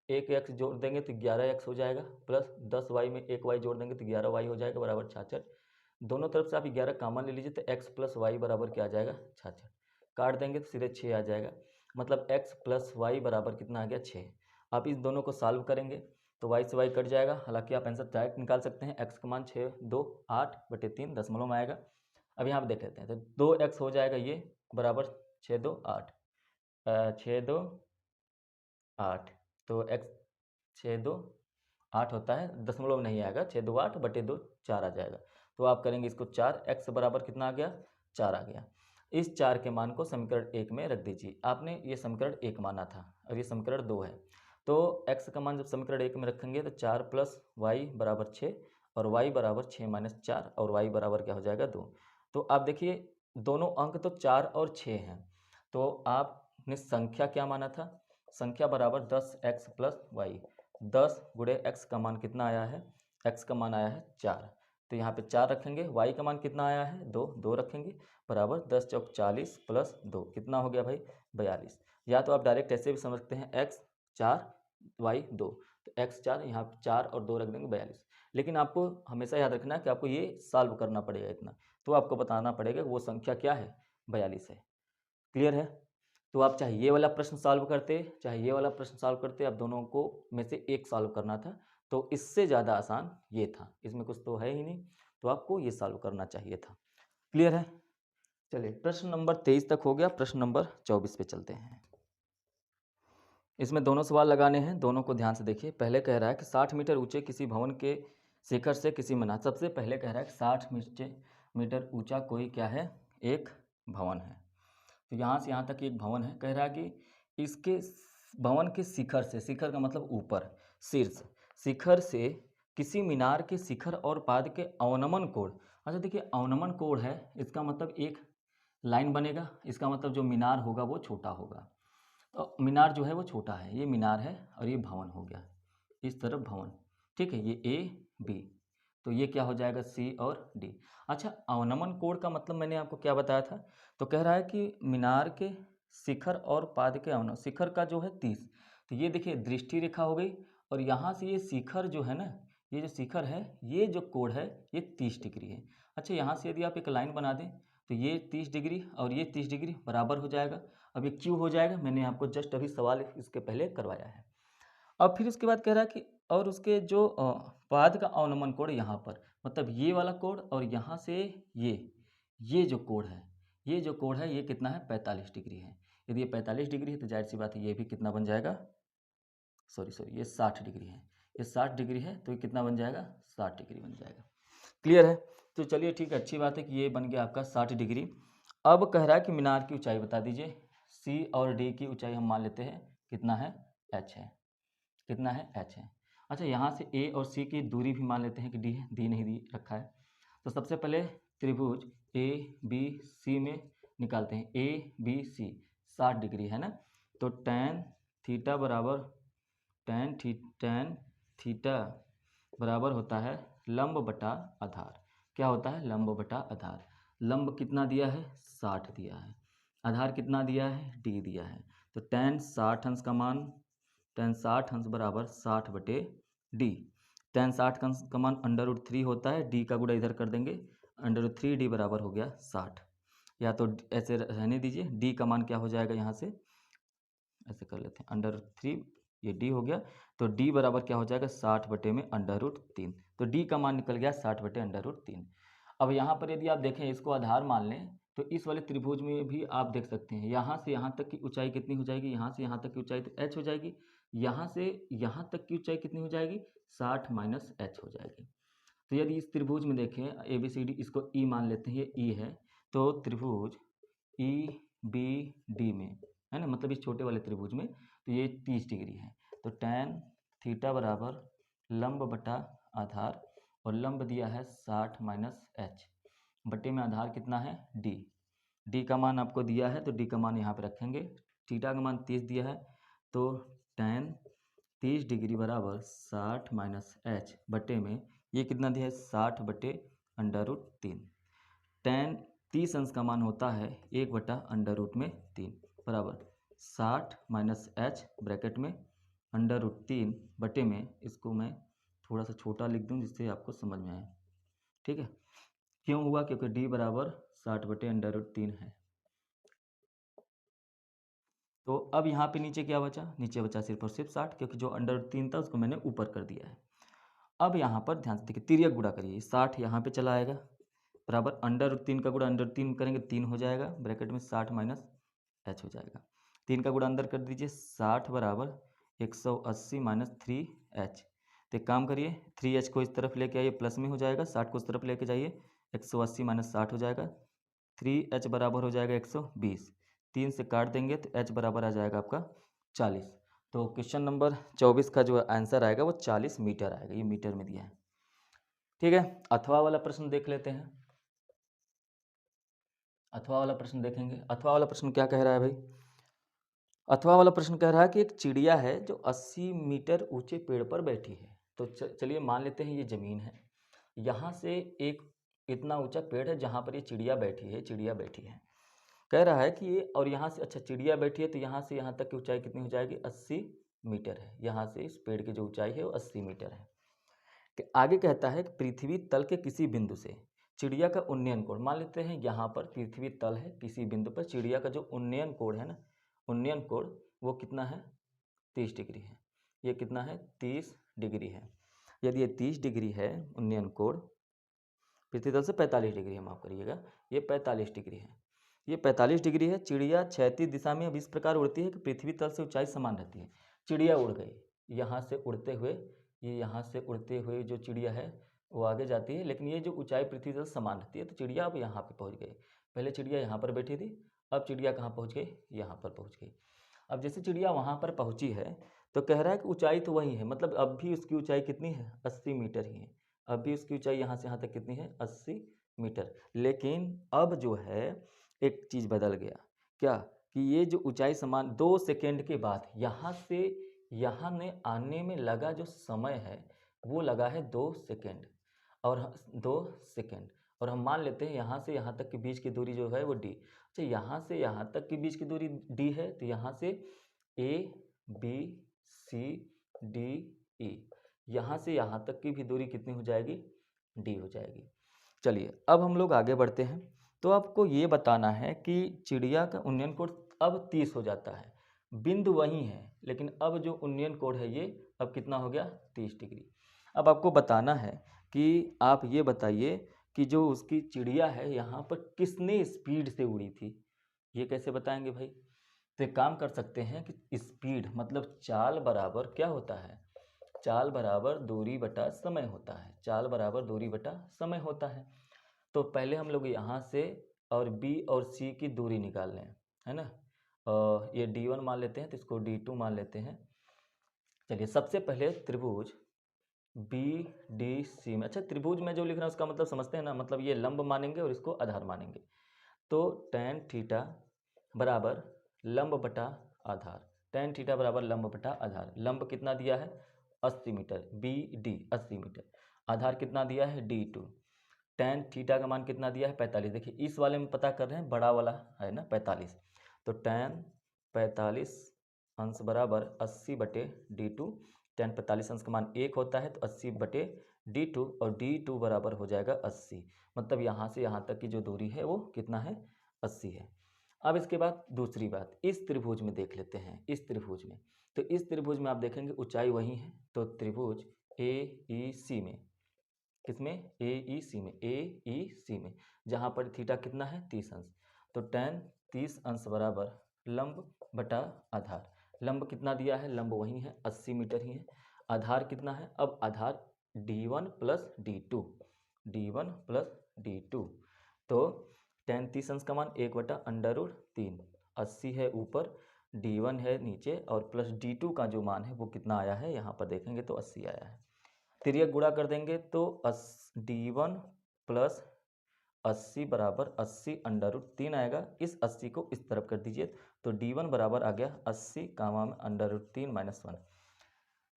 एक x जोड़ देंगे तो 11x हो जाएगा, प्लस 10y में एक y जोड़ देंगे तो 11y हो जाएगा, बराबर 66। दोनों तरफ से आप 11 कॉमन ले लीजिए तो x प्लस वाई बराबर क्या आ जाएगा, 66। काट देंगे तो सीधे 6 आ जाएगा, मतलब x प्लस वाई बराबर कितना आ गया, 6। आप इस दोनों को सॉल्व करेंगे तो y से y कट जाएगा। हालांकि आप आंसर डायरेक्ट निकाल सकते हैं, x का मान 6 2 8 बटे 3 दशमलव में आएगा। अब यहाँ पर देख लेते हैं, तो 2x हो जाएगा ये बराबर 6 2 8, 6 2 8, तो x 6 2 8 होता है, दशमलव नहीं आएगा, 6 2 8 बटे 2 4 आ जाएगा। तो आप करेंगे इसको 4, x बराबर कितना आ गया, 4 आ गया। इस 4 के मान को समीकरण 1 में रख दीजिए। आपने ये समीकरण 1 माना था और ये समीकरण 2 है। तो x का मान जब समीकरण 1 में रखेंगे तो 4 प्लस वाई बराबर 6, और y बराबर 6 माइनस 4, और y बराबर क्या हो जाएगा, 2। तो आप देखिए दोनों अंक तो 4 और 6 हैं। तो आपने संख्या क्या माना था, संख्या बराबर 10x प्लस वाई। 10 गुणे x का मान कितना आया है, x का मान आया है 4। तो यहाँ पे 4 रखेंगे, y का मान कितना आया है, 2, 2 रखेंगे, बराबर 10 चौक 40 प्लस 2 कितना हो गया भाई, 42। या तो आप डायरेक्ट ऐसे भी समझ सकते हैं, x 4 y 2, तो x 4 यहाँ पे 4 और 2 रख देंगे 42। लेकिन आपको हमेशा याद रखना है कि आपको ये सॉल्व करना पड़ेगा इतना, तो आपको बताना पड़ेगा वो संख्या क्या है, 42 है। क्लियर है। तो आप चाहे ये वाला प्रश्न सॉल्व करते, चाहे ये वाला प्रश्न सॉल्व करते, आप दोनों को में से एक सॉल्व करना था। तो इससे ज़्यादा आसान ये था, इसमें कुछ तो है ही नहीं, तो आपको ये सॉल्व करना चाहिए था। क्लियर है। चलिए प्रश्न नंबर 23 तक हो गया, प्रश्न नंबर 24 पे चलते हैं। इसमें दोनों सवाल लगाने हैं, दोनों को ध्यान से देखिए। पहले कह रहा है कि 60 मीटर ऊंचे किसी भवन के शिखर से किसी मीनार, सबसे पहले कह रहा है कि 60 मीटर ऊंचा कोई क्या है, एक भवन है। तो यहाँ से यहाँ तक एक भवन है। कह रहा है कि इसके भवन के शिखर से, शिखर का मतलब ऊपर, शीर्ष, शिखर से किसी मीनार के शिखर और पाद के अवनमन कोण। अच्छा देखिए अवनमन कोण है, इसका मतलब एक लाइन बनेगा, इसका मतलब जो मीनार होगा वो छोटा होगा। तो मीनार जो है वो छोटा है, ये मीनार है और ये भवन हो गया, इस तरफ भवन, ठीक है, ये ए बी, तो ये क्या हो जाएगा, सी और डी। अच्छा अवनमन कोण का मतलब मैंने आपको क्या बताया था, तो कह रहा है कि मीनार के शिखर और पाद के अवनमन, शिखर का जो है 30, तो ये देखिए दृष्टि रेखा हो गई, और यहाँ से ये शिखर जो है ना, ये जो शिखर है, ये जो कोण है ये 30 डिग्री है। अच्छा यहाँ से यदि आप एक लाइन बना दें तो ये 30 डिग्री और ये 30 डिग्री बराबर हो जाएगा। अब ये क्यों हो जाएगा, मैंने आपको जस्ट अभी सवाल इसके पहले करवाया है। अब फिर उसके बाद कह रहा है कि और उसके जो पाद का अवनमन कोण यहाँ पर, मतलब ये वाला कोण और यहाँ से ये जो कोण है, ये जो कोण है ये कितना है 45 डिग्री है। यदि ये 45 डिग्री है तो जाहिर सी बात है ये भी कितना बन जाएगा, सॉरी ये 60 डिग्री है, ये 60 डिग्री है तो ये कितना बन जाएगा 60 डिग्री बन जाएगा। क्लियर है? तो चलिए ठीक है, अच्छी बात है कि ये बन गया आपका 60 डिग्री। अब कह रहा है कि मीनार की ऊंचाई बता दीजिए। सी और डी की ऊंचाई हम मान लेते हैं कितना है, एच है। कितना है, एच है। अच्छा, यहाँ से ए और सी की दूरी भी मान लेते हैं कि डी है, डी नहीं दी रखा है। तो सबसे पहले त्रिभुज ए बी सी में निकालते हैं, ए बी सी 60 डिग्री है ना, तो टेन थीटा बराबर टेन थीटा बराबर होता है लंब बटा आधार। क्या होता है, लंब बटा आधार। लंब कितना दिया है, 60 दिया है, आधार कितना दिया है, डी दिया है। तो टेन 60 अंश का मान, टेन 60 अंश बराबर 60 बटे डी। टेन 60 अंश का मान √3 होता है, डी का गुणा इधर कर देंगे, √3d बराबर हो गया 60। या तो ऐसे रहने दीजिए, डी का मान क्या हो जाएगा, यहाँ से ऐसे कर लेते हैं, √3 ये डी हो गया, तो डी बराबर क्या हो जाएगा 60 बटे में √3। तो डी का मान निकल गया 60 बटे √3। अब यहाँ पर यदि आप देखें, इसको आधार मान लें तो इस वाले त्रिभुज में भी आप देख सकते हैं, यहाँ से यहाँ तक की ऊंचाई कितनी हो जाएगी, यहाँ से यहाँ तक की ऊंचाई तो h हो जाएगी, यहाँ से यहाँ तक की ऊंचाई कितनी हो जाएगी, 60 माइनस h हो जाएगी। तो यदि इस त्रिभुज में देखें ABCD, इसको E मान लेते हैं, ये E है, तो त्रिभुज EBD में है ना, मतलब इस छोटे वाले त्रिभुज में तो ये 30 डिग्री है। तो टेन थीटा बराबर लंब बटा आधार, और लंब दिया है 60 माइनस h बटे में आधार कितना है, d। d का मान आपको दिया है तो d का मान यहाँ पे रखेंगे। थीटा का मान 30 दिया है, तो टेन 30 डिग्री बराबर 60 माइनस h बटे में ये कितना दिया है, 60 बटे √3। टेन 30 अंश का मान होता है 1 बटा √3 बराबर 60 माइनस h ब्रैकेट में √3 बटे में, इसको मैं थोड़ा सा छोटा लिख दूं जिससे आपको समझ में आए। ठीक है, क्यों हुआ, क्योंकि d बराबर 60 बटे √3 है। तो अब यहाँ पे नीचे क्या बचा, नीचे बचा सिर्फ और सिर्फ 60, क्योंकि जो √3 था उसको मैंने ऊपर कर दिया है। अब यहाँ पर ध्यान से देखिए, तिर्यक गुणा करिए, 60 यहाँ पे चला आएगा बराबर √3 का गुणा √3 करेंगे 3 हो जाएगा, ब्रैकेट में 60 माइनस h हो जाएगा। 3 का गुणा अंदर कर दीजिए, 60 बराबर 180 माइनस 3h। तो एक काम करिए, 3h को इस तरफ लेके आइए, प्लस में हो जाएगा, 60 को उस तरफ लेके जाइए, 180 माइनस 60 हो जाएगा, 3h बराबर हो जाएगा 120। 3 से काट देंगे तो h बराबर आ जाएगा आपका 40। तो क्वेश्चन नंबर 24 का जो आंसर आएगा वो 40 मीटर आएगा, ये मीटर में दिया है। ठीक है, अथवा वाला प्रश्न देख लेते हैं। अथवा वाला प्रश्न देखेंगे। अथवा वाला प्रश्न क्या कह रहा है भाई, अथवा वाला प्रश्न कह रहा है कि एक चिड़िया है जो 80 मीटर ऊंचे पेड़ पर बैठी है। तो चलिए मान लेते हैं ये ज़मीन है, यहाँ से एक इतना ऊंचा पेड़ है जहाँ पर ये चिड़िया बैठी है, चिड़िया बैठी है। कह रहा है कि ये, और यहाँ से, अच्छा चिड़िया बैठी है तो यहाँ से यहाँ तक की ऊंचाई कितनी हो जाएगी, 80 मीटर है। यहाँ से इस पेड़ की जो ऊंचाई है वो 80 मीटर है। कि आगे कहता है कि पृथ्वी तल के किसी बिंदु से चिड़िया का उन्नयन कोण, मान लेते हैं यहाँ पर पृथ्वी तल है, किसी बिंदु पर चिड़िया का जो उन्नयन कोण है ना, उन्नयन कोण वो कितना है, 30 डिग्री है। ये कितना है, 30 डिग्री है। यदि ये 30 डिग्री है उन्नयन कोण, पृथ्वी तल से 45 डिग्री है, माफ करिएगा, ये 45 डिग्री है, ये 45 डिग्री है। चिड़िया क्षैतिज दिशा में अब इस प्रकार उड़ती है कि पृथ्वी तल से ऊंचाई समान रहती है। चिड़िया उड़ गई, यहाँ से उड़ते हुए, ये यहाँ से उड़ते हुए जो चिड़िया है वो आगे जाती है, लेकिन ये जो ऊंचाई पृथ्वी तल समान रहती है। तो चिड़िया अब यहाँ पे पहुँच गई। पहले चिड़िया यहाँ पर बैठी थी, अब चिड़िया कहाँ पहुँच गई, यहाँ पर पहुँच गई। अब जैसे चिड़िया वहाँ पर पहुँची है तो कह रहा है कि ऊंचाई तो वही है, मतलब अब भी उसकी ऊंचाई कितनी है, 80 मीटर ही है। अब भी उसकी ऊंचाई यहाँ से यहाँ तक कितनी है, 80 मीटर। लेकिन अब जो है एक चीज़ बदल गया, क्या कि ये जो ऊंचाई समान 2 सेकेंड के बाद यहाँ से यहाँ में आने में लगा जो समय है वो लगा है 2 सेकेंड, और 2 सेकेंड, और हम मान लेते हैं यहाँ से यहाँ तक के बीच की दूरी जो है वो d। अच्छा, यहाँ से यहाँ तक के बीच की दूरी d है, तो यहाँ से A B C D E, यहाँ से यहाँ तक की भी दूरी कितनी हो जाएगी, d हो जाएगी। चलिए अब हम लोग आगे बढ़ते हैं। तो आपको ये बताना है कि चिड़िया का उन्नयन कोण अब 30 हो जाता है, बिंदु वही है लेकिन अब जो उन्नयन कोण है ये अब कितना हो गया 30 डिग्री। अब आपको बताना है कि आप ये बताइए कि जो उसकी चिड़िया है यहाँ पर किसने स्पीड से उड़ी थी। ये कैसे बताएंगे भाई? तो एक काम कर सकते हैं कि स्पीड मतलब चाल बराबर क्या होता है, चाल बराबर दूरी बटा समय होता है, चाल बराबर दूरी बटा समय होता है। तो पहले हम लोग यहाँ से और बी और सी की दूरी निकाल लें, है ना। ये D1 मान लेते हैं तो इसको D2 मान लेते हैं। चलिए सबसे पहले त्रिभुज बी डी सी में, अच्छा त्रिभुज में जो लिख रहा है उसका मतलब समझते हैं ना, मतलब ये लंब मानेंगे और इसको आधार मानेंगे। तो tan थीटा बराबर लंब बटा आधार, tan थीटा बराबर लंब बटा आधार। लंब कितना दिया है 80 मीटर, बी डी 80 मीटर, आधार कितना दिया है D2। tan थीटा का मान कितना दिया है 45। देखिए इस वाले में पता कर रहे हैं, बड़ा वाला है ना 45, तो tan 45 अंश बराबर 80 बटे D2। tan 45 अंश का मान 1 होता है तो 80 बटे D2 और D2 बराबर हो जाएगा 80। मतलब यहाँ से यहाँ तक की जो दूरी है वो कितना है 80 है। अब इसके बाद दूसरी बात, इस त्रिभुज में देख लेते हैं, इस त्रिभुज में, तो इस त्रिभुज में आप देखेंगे ऊंचाई वही है, तो त्रिभुज AEC में, किसमें AEC में, AEC में, जहाँ पर थीटा कितना है 30 अंश, तो tan 30 अंश बराबर लंब बटा आधार। लंब कितना दिया है, लंब वही है 80 मीटर ही है, आधार कितना है, अब आधार D1 plus D2, D1 plus D2, तो tan 30 अंश का मान 1/√3, 80 है ऊपर, D1 है नीचे और प्लस D2 का जो मान है वो कितना आया है, यहाँ पर देखेंगे तो 80 आया है। तिर्यक गुणा कर देंगे तो D1 प्लस 80 बराबर 80/√3 आएगा। इस 80 को इस तरफ कर दीजिए तो D1 बराबर आ गया 80 कामा में √3 - 1।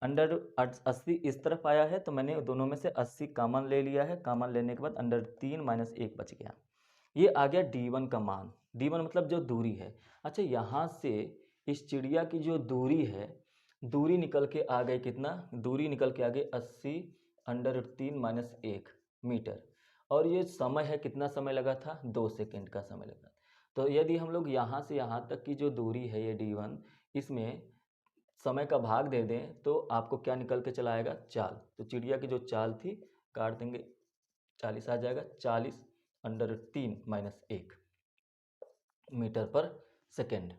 अंडर 80 इस तरफ आया है तो मैंने दोनों में से 80 कॉमन ले लिया है, कॉमन लेने के बाद √3 - 1 बच गया। ये आ गया D1 का मान, D1 मतलब जो दूरी है। अच्छा यहाँ से इस चिड़िया की जो दूरी है, दूरी निकल के आ गई कितना, दूरी निकल के आ गई 80√3 - 1 मीटर, और ये समय है, कितना समय लगा था 2 सेकेंड का समय लगा। तो यदि हम लोग यहाँ से यहाँ तक की जो दूरी है ये D1, इसमें समय का भाग दे दें तो आपको क्या निकल के चला आएगा, चाल। तो चिड़िया की जो चाल थी काट देंगे, 40 आ जाएगा, 40√3 - 1 मीटर पर सेकेंड।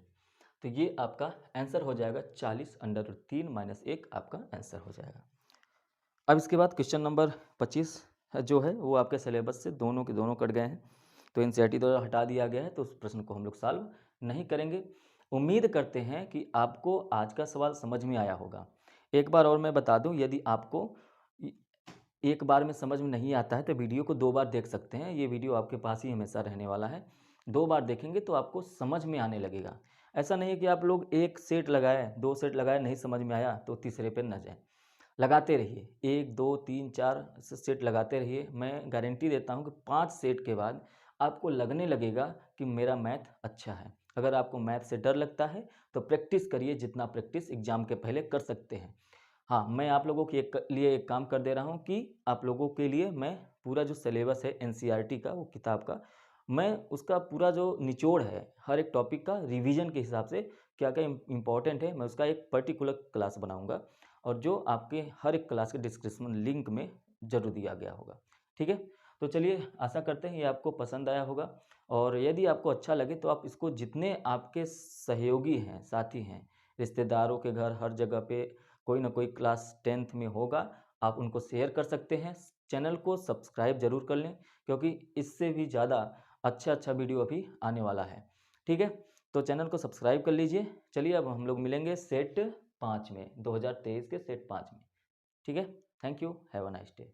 तो ये आपका आंसर हो जाएगा 40√3 - 1 आपका आंसर हो जाएगा। अब इसके बाद क्वेश्चन नंबर 25 जो है वो आपके सिलेबस से दोनों के दोनों कट गए हैं, तो एनसीईआरटी द्वारा हटा दिया गया है, तो उस प्रश्न को हम लोग सॉल्व नहीं करेंगे। उम्मीद करते हैं कि आपको आज का सवाल समझ में आया होगा। एक बार और मैं बता दूं, यदि आपको एक बार में समझ में नहीं आता है तो वीडियो को 2 बार देख सकते हैं, ये वीडियो आपके पास ही हमेशा रहने वाला है। 2 बार देखेंगे तो आपको समझ में आने लगेगा। ऐसा नहीं है कि आप लोग 1 सेट लगाए, 2 सेट लगाए, नहीं समझ में आया तो तीसरे पे न जाए। लगाते रहिए, 1 2 3 4 सेट लगाते रहिए। मैं गारंटी देता हूँ कि 5 सेट के बाद आपको लगने लगेगा कि मेरा मैथ अच्छा है। अगर आपको मैथ से डर लगता है तो प्रैक्टिस करिए, जितना प्रैक्टिस एग्जाम के पहले कर सकते हैं। हाँ, मैं आप लोगों के लिए एक काम कर दे रहा हूँ कि आप लोगों के लिए मैं पूरा जो सिलेबस है एनसीईआरटी का, वो किताब का, मैं उसका पूरा जो निचोड़ है हर एक टॉपिक का रिवीजन के हिसाब से क्या क्या इम्पोर्टेंट है, मैं उसका एक पर्टिकुलर क्लास बनाऊंगा, और जो आपके हर एक क्लास के डिस्क्रिप्शन लिंक में जरूर दिया गया होगा। ठीक है, तो चलिए आशा करते हैं ये आपको पसंद आया होगा, और यदि आपको अच्छा लगे तो आप इसको जितने आपके सहयोगी हैं, साथी हैं, रिश्तेदारों के घर, हर जगह पे कोई ना कोई क्लास 10th में होगा, आप उनको शेयर कर सकते हैं। चैनल को सब्सक्राइब जरूर कर लें, क्योंकि इससे भी ज़्यादा अच्छा वीडियो अभी आने वाला है। ठीक है, तो चैनल को सब्सक्राइब कर लीजिए। चलिए अब हम लोग मिलेंगे सेट 5 में, 2023 के सेट 5 में। ठीक है, thank you, have a nice day.